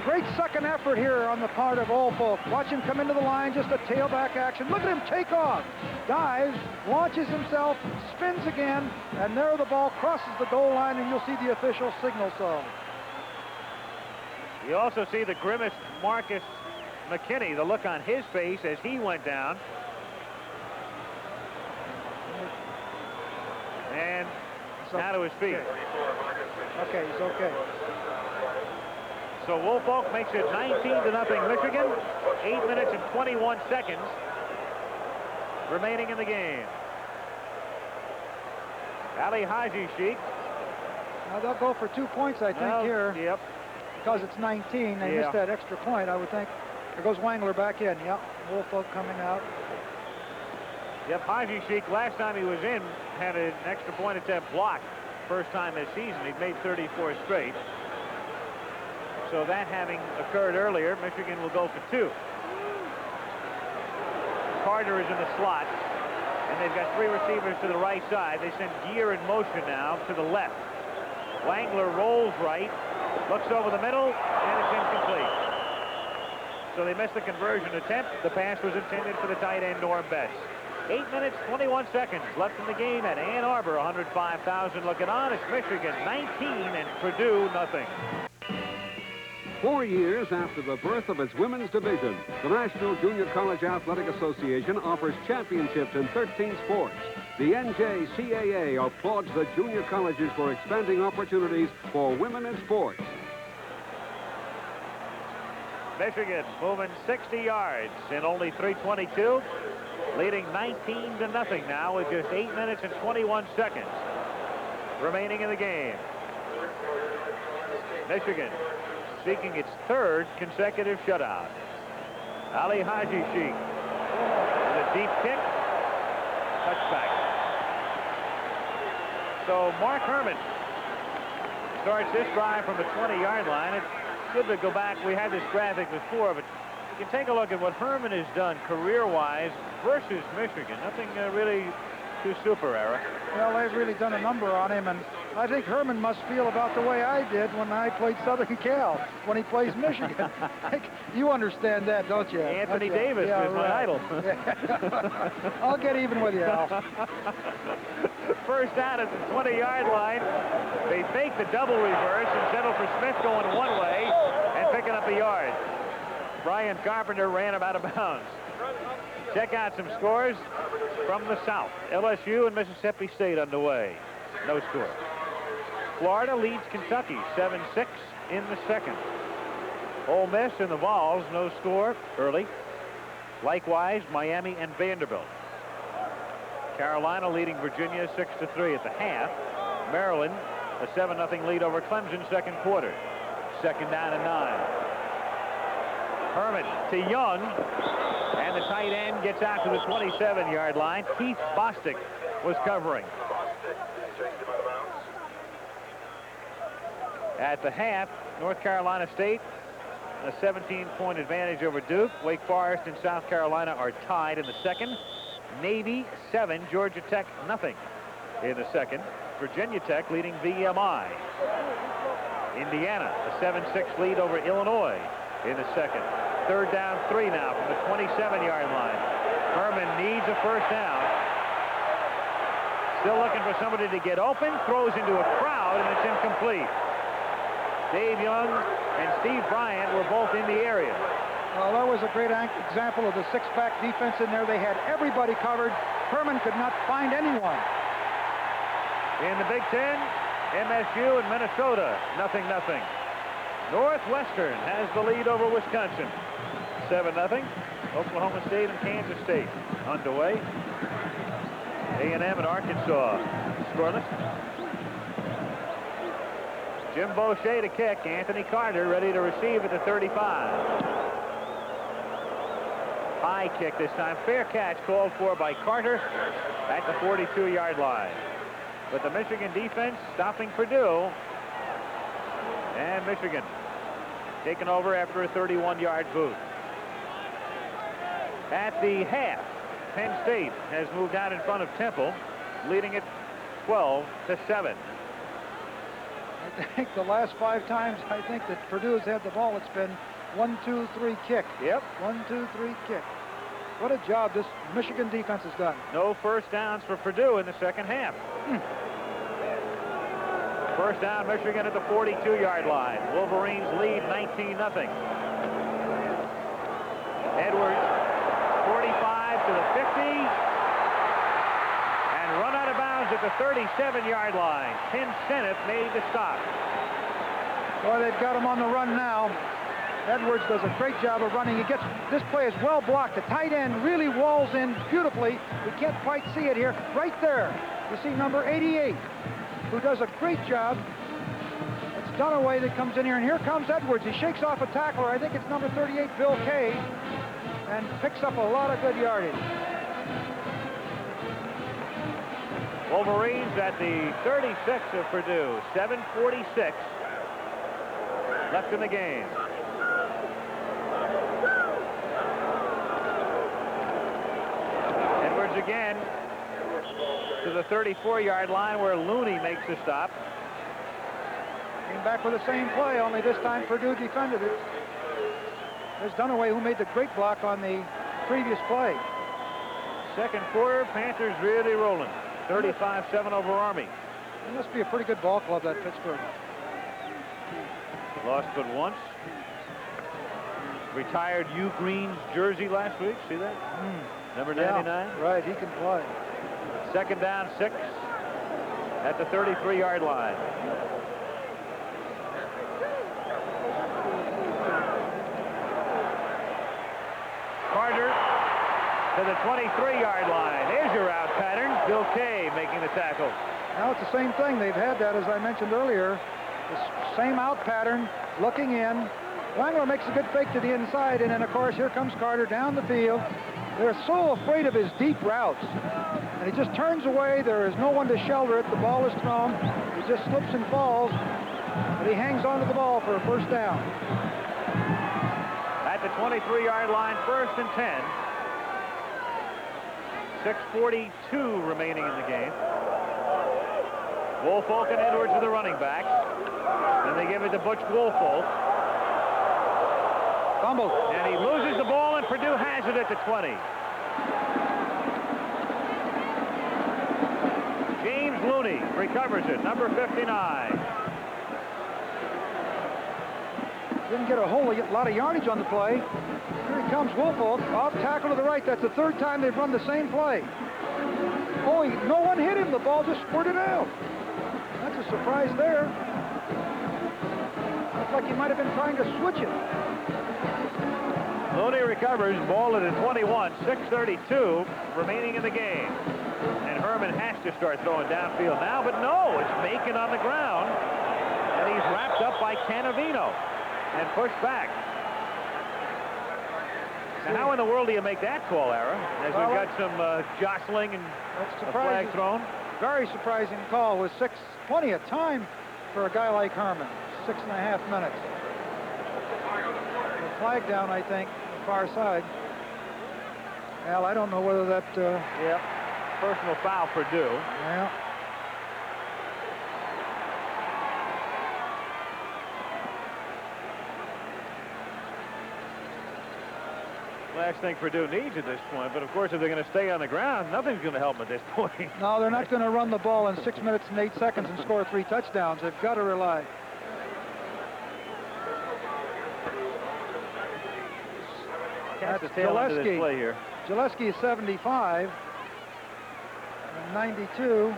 Great second effort here on the part of Woolfolk. Watch him come into the line, just a tailback action. Look at him take off. Dives, launches himself, spins again, and there the ball crosses the goal line, and you'll see the official signal so. You also see the grimaced Marcus McKinney, the look on his face as he went down. And now to his feet. Okay, he's okay. So Woolfolk makes it 19-0 Michigan. 8 minutes and 21 seconds remaining in the game. Ali Haji Sheik. Now they'll go for 2 points, I think, here. Yep. Because it's 19, they missed that extra point, I would think. There goes Wangler back in. Yep, Woolfolk coming out. Yep, Haji Sheik, last time he was in, had an extra point attempt blocked. First time this season. He'd made 34 straight. So that having occurred earlier, Michigan will go for 2. Carter is in the slot, and they've got 3 receivers to the right side. They send Gear in motion now to the left. Wangler rolls right, looks over the middle, and it's incomplete. So they missed the conversion attempt. The pass was intended for the tight end, Norm Betts. 8 minutes, 21 seconds left in the game at Ann Arbor. 105,000 looking on. It's Michigan 19 and Purdue nothing. 4 years after the birth of its women's division, the National Junior College Athletic Association offers championships in 13 sports. The NJCAA applauds the junior colleges for expanding opportunities for women in sports. Michigan moving 60 yards in only 3:22, leading 19-0 now with just 8 minutes and 21 seconds remaining in the game. Michigan seeking its 3rd consecutive shutout. Ali Haji Sheik with a deep kick, touchback. So Mark Herman starts this drive from the 20-yard line. It's good to go back. We had this graphic before, but you can take a look at what Herman has done career-wise versus Michigan. Nothing really too super, Era. Well, they've really done a number on him, and I think Herman must feel about the way I did when I played Southern Cal, when he plays Michigan. You understand that, don't you? Anthony Davis is my idol. I'll get even with you, Al. First down at the 20-yard line. They fake the double reverse and settle for Smith going one way and picking up a yard. Brian Carpenter ran him out of bounds. Check out some scores from the South. LSU and Mississippi State underway. No score. Florida leads Kentucky 7-6 in the second. Ole Miss and the Vols, no score early. Likewise, Miami and Vanderbilt. Carolina leading Virginia 6-3 at the half. Maryland a 7-0 lead over Clemson second quarter. Second down and 9. Herman to Young, and the tight end gets out to the 27-yard line. Keith Bostic was covering. At the half, North Carolina State a 17-point advantage over Duke. Wake Forest and South Carolina are tied in the second. Navy 7, Georgia Tech nothing in the second. Virginia Tech leading VMI. Indiana a 7-6 lead over Illinois in the second. Third down 3 now from the 27-yard line. Herman needs a first down. Still looking for somebody to get open. Throws into a crowd, and it's incomplete. Dave Young and Steve Bryant were both in the area. Well, that was a great example of the six-back defense in there. They had everybody covered. Herman could not find anyone. In the Big Ten, MSU and Minnesota, 0-0. Northwestern has the lead over Wisconsin, 7-0. Oklahoma State and Kansas State underway. A&M and Arkansas scoreless. Jim Boucher to kick. Anthony Carter ready to receive at the 35. High kick this time. Fair catch called for by Carter at the 42-yard line. But the Michigan defense stopping Purdue. And Michigan taken over after a 31-yard boot. At the half, Penn State has moved out in front of Temple, leading it 12-7. I think the last 5 times I think that Purdue has had the ball, it's been 1-2-3 kick. Yep. 1-2-3 kick. What a job this Michigan defense has done. No first downs for Purdue in the second half. First down, Michigan at the 42-yard line. Wolverines lead 19-0. Edwards, 45 to the 50. And run out of bounds at the 37-yard line. Ken Sennett made the stop. Boy, they've got him on the run now. Edwards does a great job of running. He gets, this play is well blocked. The tight end really walls in beautifully. We can't quite see it here. Right there, you see number 88, who does a great job. It's Dunaway that comes in here, and here comes Edwards. He shakes off a tackler. I think it's number 38, Bill Kay, and picks up a lot of good yardage. Wolverines at the 36 of Purdue. 7:46 left in the game. Edwards again to the 34-yard line where Looney makes the stop. Came back with the same play, only this time Purdue defended it. There's Dunaway, who made the great block on the previous play. Second quarter, Panthers really rolling. 35-7 over Army. It must be a pretty good ball club, that Pittsburgh. Lost but once. Retired Hugh Green's jersey last week. See that? Number 99. Yeah, right, he can play. Second down, 6 at the 33-yard line. Carter to the 23-yard line. There's your out pattern. Bill Kay making the tackle. Now it's the same thing. They've had that, as I mentioned earlier. The same out pattern, looking in. Wangler makes a good fake to the inside, and then, of course, here comes Carter down the field. They're so afraid of his deep routes. And he just turns away. There is no one to shelter it. The ball is thrown. He just slips and falls. But he hangs onto the ball for a first down. At the 23-yard line, 1st and 10. 6:42 remaining in the game. Woolfolk and Edwards are the running backs. And they give it to Butch Woolfolk. Fumble. And he loses the ball, and Purdue has it at the 20. James Looney recovers it, number 59. Didn't get a whole lot of yardage on the play. Here he comes, Woolfolk, off tackle to the right. That's the third time they've run the same play. Oh, no one hit him. The ball just squirted out. That's a surprise there. Looks like he might have been trying to switch it. Looney recovers, ball at the 21, 6:32 remaining in the game. And Herman has to start throwing downfield now, but no, it's Macon on the ground. And he's wrapped up by Canavino and pushed back. Now, how in the world do you make that call, Ara? As we've got some jostling and a flag thrown. Very surprising call with plenty of time for a guy like Herman. 6.5 minutes. The flag down, I think, far side. Al, I don't know whether that... Yep. Personal foul, Purdue. Yeah. Last thing Purdue needs at this point, but of course if they're going to stay on the ground, nothing's going to help them at this point. No, they're not going to run the ball in 6 minutes and 8 seconds and score 3 touchdowns. They've got to rely. That's the tail end of this play here. Gillespie is 75. And 92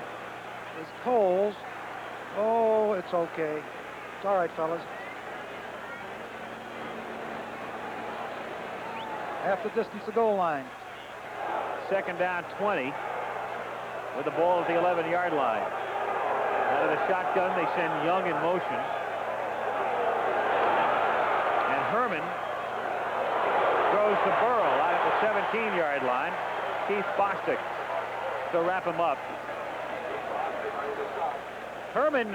is Coles. Oh, it's okay. It's all right, fellas. Half the distance to goal line. Second down 20 with the ball at the 11-yard line. Out of the shotgun, they send Young in motion. And Herman throws to Burrow out at the 17-yard line. Keith Bostic to wrap him up. Herman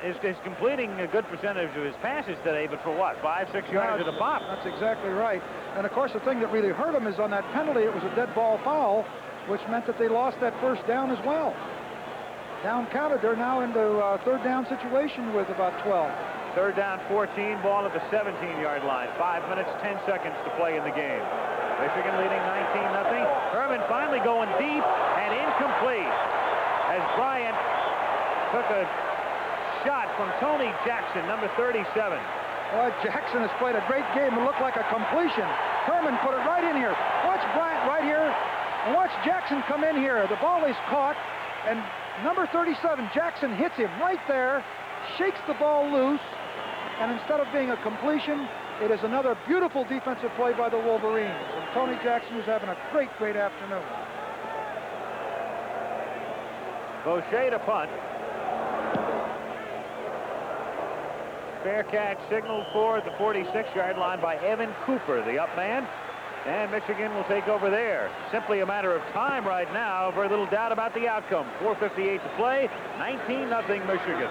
is completing a good percentage of his passes today, but for what, 5-6 yards at a pop? That's exactly right. And of course, the thing that really hurt him is on that penalty, it was a dead ball foul, which meant that they lost that first down as well. Down counted. They're now into a third down situation with about 12. Third down 14, ball at the 17-yard line. 5 minutes, 10 seconds to play in the game. Michigan leading 19-0. Herman finally going deep and incomplete as Bryant took a shot from Tony Jackson, number 37. Jackson has played a great game and looked like a completion. Herman put it right in here. Watch Bryant right here, and watch Jackson come in here. The ball is caught, and number 37, Jackson hits him right there, shakes the ball loose, and instead of being a completion, it is another beautiful defensive play by the Wolverines. And Tony Jackson is having a great, great afternoon. Boucher to punt. Fair catch signaled for at the 46-yard line by Evan Cooper, the up man. And Michigan will take over there. Simply a matter of time right now. Very little doubt about the outcome. 4:58 to play. 19-0 Michigan.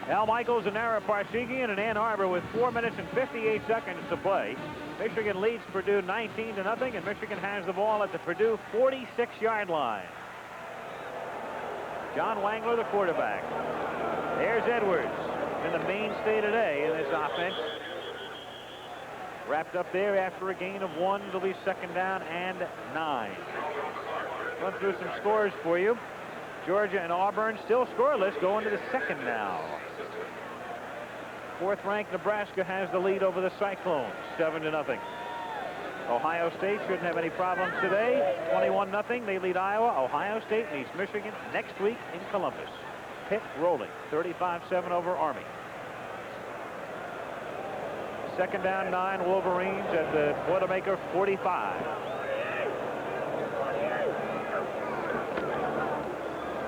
Al Michaels and Ara Parseghian in Ann Arbor with 4 minutes and 58 seconds to play. Michigan leads Purdue 19-0, and Michigan has the ball at the Purdue 46-yard line. John Wangler, the quarterback. There's Edwards, been the mainstay today in this offense. Wrapped up there after a gain of 1. It'll be second down and 9. Run through some scores for you. Georgia and Auburn still scoreless, going to the second now. Fourth-ranked Nebraska has the lead over the Cyclones, 7-0. Ohio State shouldn't have any problems today. 21-0. They lead Iowa. Ohio State leads Michigan next week in Columbus. Pitt rolling 35-7 over Army. Second down 9 Wolverines at the Boilermaker 45.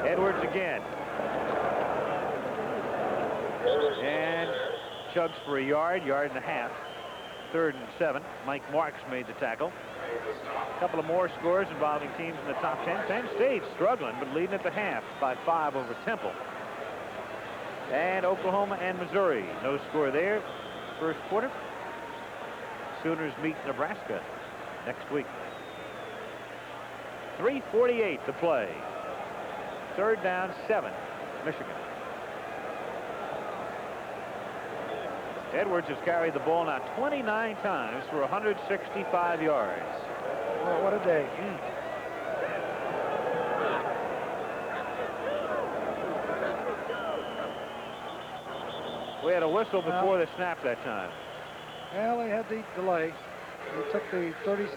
Edwards again. And chugs for a yard and a half. 3rd and 7. Mike Marks made the tackle. A couple of more scores involving teams in the top 10. Penn State struggling, but leading at the half by 5 over Temple. And Oklahoma and Missouri. No score there. First quarter. Sooners meet Nebraska next week. 3:48 to play. 3rd down, 7, Michigan. Edwards has carried the ball now 29 times for 165 yards. Well, what a day. We had a whistle before the snap that time. Well, they had the delay. They took the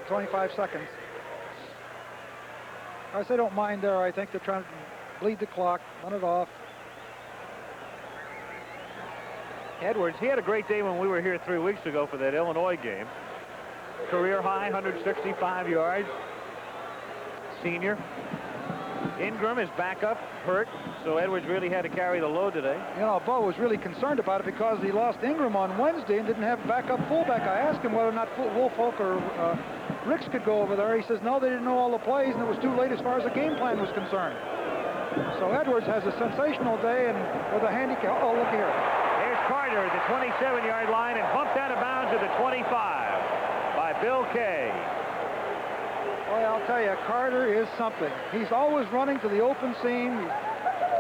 25 seconds. I say don't mind there. I think they're trying to bleed the clock, run it off. Edwards, he had a great day when we were here 3 weeks ago for that Illinois game. Career high, 165 yards. Senior. Ingram is back up, hurt, so Edwards really had to carry the load today. You know, Bo was really concerned about it because he lost Ingram on Wednesday and didn't have backup fullback. I asked him whether or not Woolfolk or Ricks could go over there. He says, no, they didn't know all the plays, and it was too late as far as the game plan was concerned. So Edwards has a sensational day, and with a handicap. Oh, look here. Here's Carter at the 27-yard line and bumped out of bounds at the 25 by Bill Kay. Boy, I'll tell you, Carter is something. He's always running to the open seam.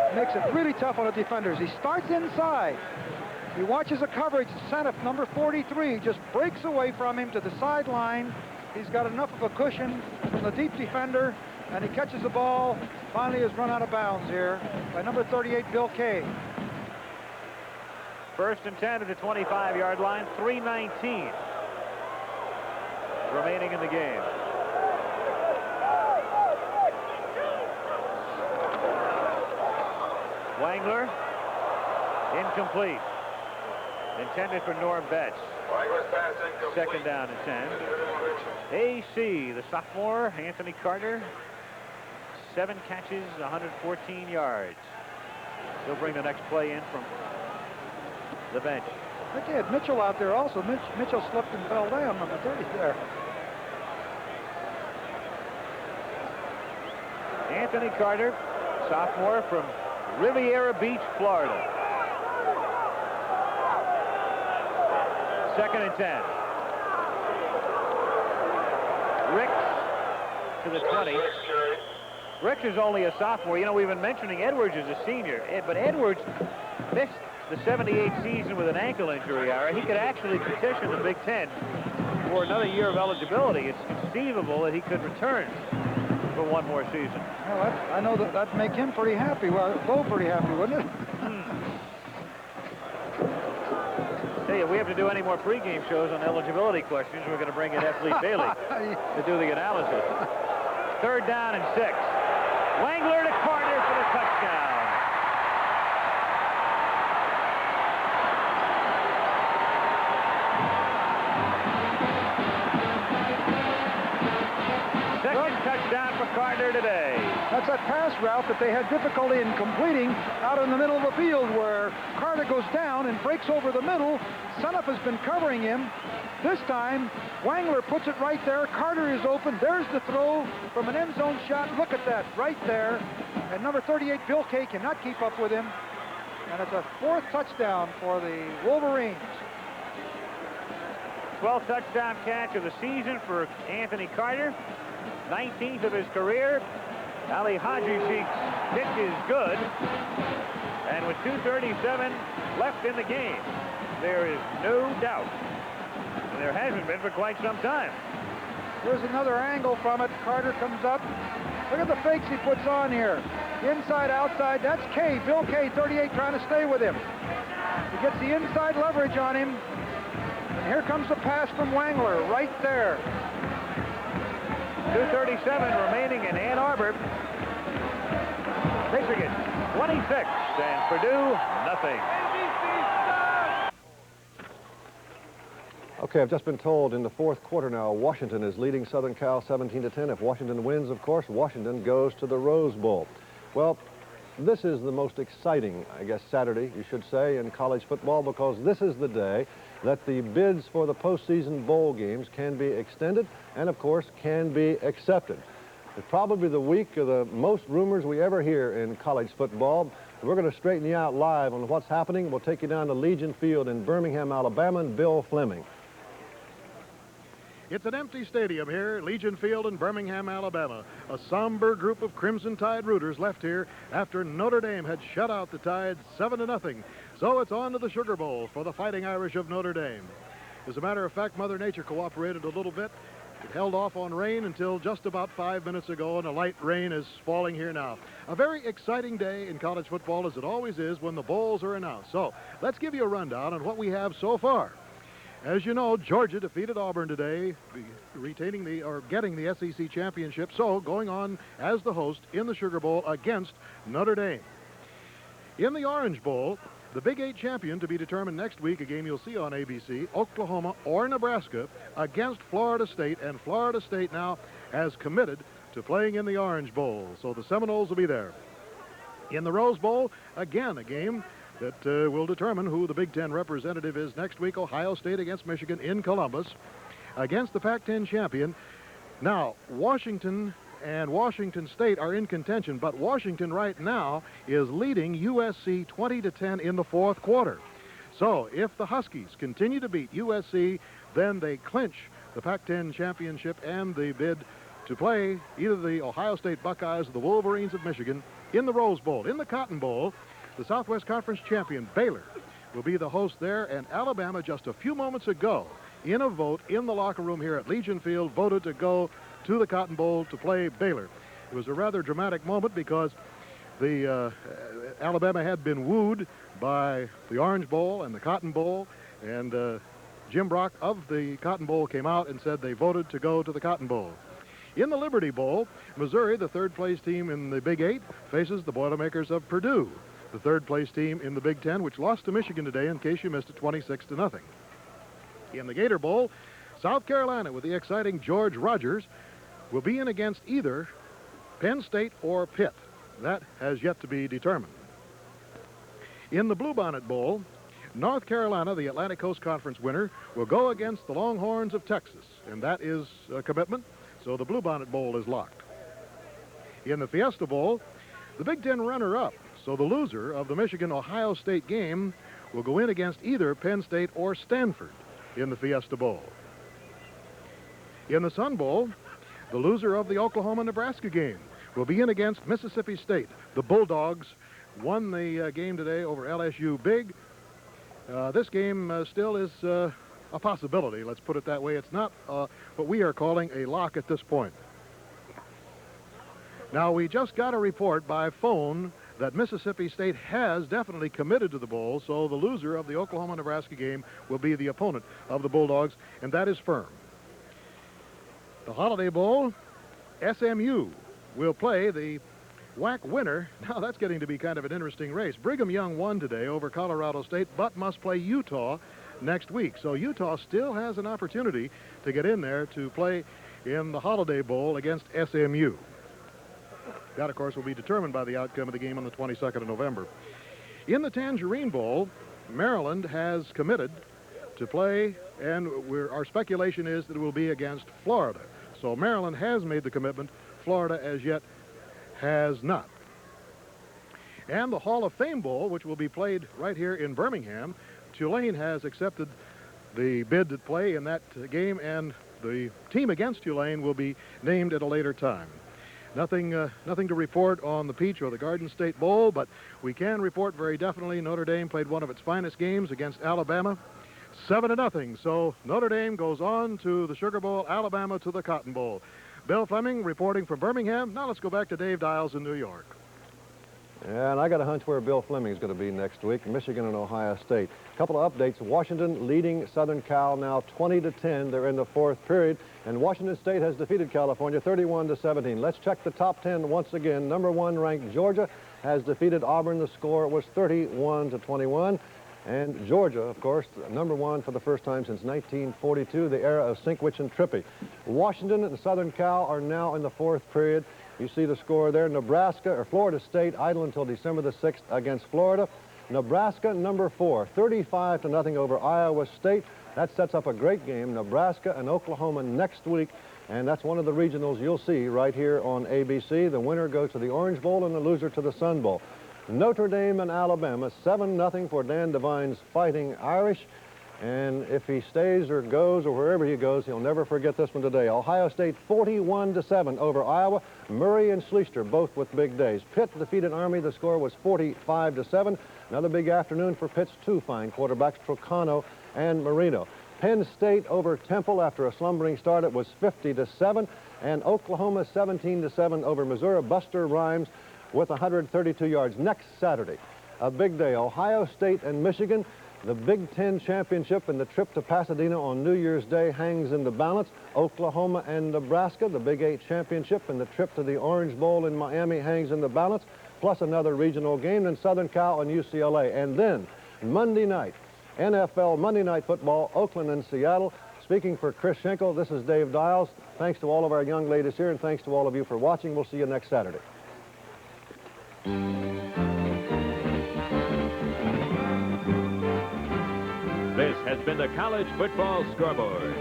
He makes it really tough on the defenders. He starts inside. He watches a coverage. Senef, number 43, just breaks away from him to the sideline. He's got enough of a cushion from the deep defender, and he catches the ball. Finally is run out of bounds here by number 38, Bill Kay. 1st and 10 at the 25-yard line, 3:19 remaining in the game. Wangler, incomplete. Intended for Norm Betts. 2nd down and 10. AC, the sophomore, Anthony Carter, 7 catches, 114 yards. He'll bring the next play in from the bench. I think they had Mitchell out there also. Mitchell slipped and fell down, number 30 there. Anthony Carter, sophomore from Riviera Beach, Florida. 2nd and 10. Ricks to the 20. Ricks is only a sophomore. You know, we've been mentioning Edwards as a senior, but Edwards missed the 78 season with an ankle injury. He could actually petition the Big Ten for another year of eligibility. It's conceivable that he could return for one more season. Well, I know that'd make him pretty happy. Well, Bo pretty happy, wouldn't it? Hey, if we have to do any more pregame shows on eligibility questions, we're going to bring in Athlete Daily to do the analysis. 3rd down and 6. Wangler to Carter for the touchdown. Touchdown for Carter today. That's that pass route that they had difficulty in completing out in the middle of the field where Carter goes down and breaks over the middle. Senef has been covering him. This time, Wangler puts it right there. Carter is open. There's the throw from an end zone shot. Look at that right there. And number 38, Bill Kay, cannot keep up with him. And it's a 4th touchdown for the Wolverines. 12th touchdown catch of the season for Anthony Carter. 19th of his career. Ali Hajishik's kick is good. And with 2:37 left in the game, there is no doubt. And there hasn't been for quite some time. Here's another angle from it. Carter comes up. Look at the fakes he puts on here. Inside, outside. That's Kay. Bill Kay, 38, trying to stay with him. He gets the inside leverage on him. And here comes the pass from Wangler right there. 2:37 remaining in Ann Arbor. Michigan 26 and Purdue nothing. Okay, I've just been told in the 4th quarter now, Washington is leading Southern Cal 17-10. If Washington wins, of course, Washington goes to the Rose Bowl. Well, this is the most exciting, I guess, Saturday, you should say, in college football, because this is the day that the bids for the postseason bowl games can be extended and, of course, can be accepted. It's probably the week of the most rumors we ever hear in college football. We're going to straighten you out live on what's happening. We'll take you down to Legion Field in Birmingham, Alabama, and Bill Fleming. It's an empty stadium here, Legion Field in Birmingham, Alabama. A somber group of Crimson Tide rooters left here after Notre Dame had shut out the Tide 7-0. So it's on to the Sugar Bowl for the Fighting Irish of Notre Dame. As a matter of fact, Mother Nature cooperated a little bit. It held off on rain until just about 5 minutes ago, and a light rain is falling here now. A very exciting day in college football, as it always is when the bowls are announced. So let's give you a rundown on what we have so far. As you know, Georgia defeated Auburn today, getting the SEC championship, so going on as the host in the Sugar Bowl against Notre Dame. In the Orange Bowl, the Big 8 champion to be determined next week, a game you'll see on ABC, Oklahoma or Nebraska against Florida State, and Florida State now has committed to playing in the Orange Bowl, so the Seminoles will be there. In the Rose Bowl, again, a game that will determine who the Big Ten representative is next week. Ohio State against Michigan in Columbus against the Pac-10 champion. Now, Washington and Washington State are in contention, but Washington right now is leading USC 20-10 in the fourth quarter. So if the Huskies continue to beat USC, then they clinch the Pac-10 championship and the bid to play either the Ohio State Buckeyes or the Wolverines of Michigan in the Rose Bowl. In the Cotton Bowl, the Southwest Conference champion, Baylor, will be the host there, and Alabama just a few moments ago, in a vote in the locker room here at Legion Field, voted to go to the Cotton Bowl to play Baylor. It was a rather dramatic moment because the Alabama had been wooed by the Orange Bowl and the Cotton Bowl, and Jim Brock of the Cotton Bowl came out and said they voted to go to the Cotton Bowl. In the Liberty Bowl, Missouri, the third-place team in the Big 8, faces the Boilermakers of Purdue, the third-place team in the Big 10, which lost to Michigan today, in case you missed it, 26-0. In the Gator Bowl, South Carolina, with the exciting George Rogers, will be in against either Penn State or Pitt. That has yet to be determined. In the Bluebonnet Bowl, North Carolina, the Atlantic Coast Conference winner, will go against the Longhorns of Texas, and that is a commitment, so the Bluebonnet Bowl is locked. In the Fiesta Bowl, the Big Ten runner-up, so the loser of the Michigan-Ohio State game will go in against either Penn State or Stanford in the Fiesta Bowl. In the Sun Bowl, the loser of the Oklahoma-Nebraska game will be in against Mississippi State. The Bulldogs won the game today over LSU big. This game still is a possibility, let's put it that way. It's not what we are calling a lock at this point. Now, we just got a report by phone that Mississippi State has definitely committed to the bowl, so the loser of the Oklahoma-Nebraska game will be the opponent of the Bulldogs, and that is firm. The Holiday Bowl, SMU will play the WAC winner. Now, that's getting to be kind of an interesting race. Brigham Young won today over Colorado State, but must play Utah next week. So Utah still has an opportunity to get in there to play in the Holiday Bowl against SMU. That, of course, will be determined by the outcome of the game on the 22nd of November. In the Tangerine Bowl, Maryland has committed to play, and our speculation is that it will be against Florida. So Maryland has made the commitment. Florida, as yet, has not. And the Hall of Fame Bowl, which will be played right here in Birmingham, Tulane has accepted the bid to play in that game, and the team against Tulane will be named at a later time. Nothing to report on the Peach or the Garden State Bowl, but we can report very definitely Notre Dame played one of its finest games against Alabama, 7-0. So Notre Dame goes on to the Sugar Bowl, Alabama to the Cotton Bowl. Bill Fleming reporting from Birmingham. Now let's go back to Dave Dials in New York. And I got a hunch where Bill Fleming is going to be next week, Michigan and Ohio State. A couple of updates. Washington leading Southern Cal now 20-10. They're in the fourth period. And Washington State has defeated California 31-17. Let's check the top 10 once again. Number 1 ranked Georgia has defeated Auburn. The score was 31-21. And Georgia, of course, number 1 for the first time since 1942, the era of Sinkwich and Trippi. Washington and Southern Cal are now in the fourth period. You see the score there. Nebraska, or Florida State, idle until December the 6th against Florida. Nebraska, number 4, 35-0 over Iowa State. That sets up a great game. Nebraska and Oklahoma next week. And that's one of the regionals you'll see right here on ABC. The winner goes to the Orange Bowl and the loser to the Sun Bowl. Notre Dame and Alabama, 7-0 for Dan Devine's Fighting Irish. And if he stays or goes or wherever he goes, he'll never forget this one today. Ohio State 41-7 over Iowa. Murray and Schleister both with big days. Pitt defeated Army. The score was 45-7. Another big afternoon for Pitt's two fine quarterbacks, Trocano and Marino. Penn State over Temple after a slumbering start. It was 50-7. And Oklahoma 17-7 over Missouri. Buster Rhymes with 132 yards. Next Saturday, a big day. Ohio State and Michigan. The Big Ten championship and the trip to Pasadena on New Year's Day hangs in the balance. Oklahoma and Nebraska, the Big 8 championship and the trip to the Orange Bowl in Miami hangs in the balance, plus another regional game in Southern Cal and UCLA. And then Monday night, NFL Monday Night Football, Oakland and Seattle. Speaking for Chris Schenkel, this is Dave Dials. Thanks to all of our young ladies here, and thanks to all of you for watching. We'll see you next Saturday. This has been the College Football Scoreboard.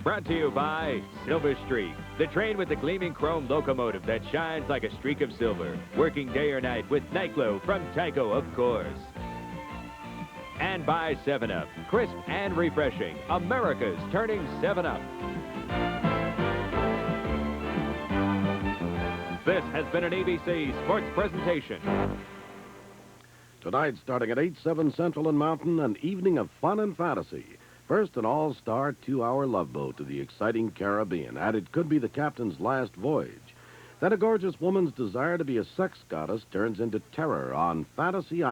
Brought to you by Silver Streak, the train with the gleaming chrome locomotive that shines like a streak of silver, working day or night with Night Glow from Tyco, of course. And by 7-Up, crisp and refreshing, America's turning 7-Up. This has been an ABC Sports presentation. Tonight, starting at 8/7 Central and Mountain, an evening of fun and fantasy. First, an all-star 2-hour love boat to the exciting Caribbean, and it could be the captain's last voyage. Then a gorgeous woman's desire to be a sex goddess turns into terror on Fantasy Island.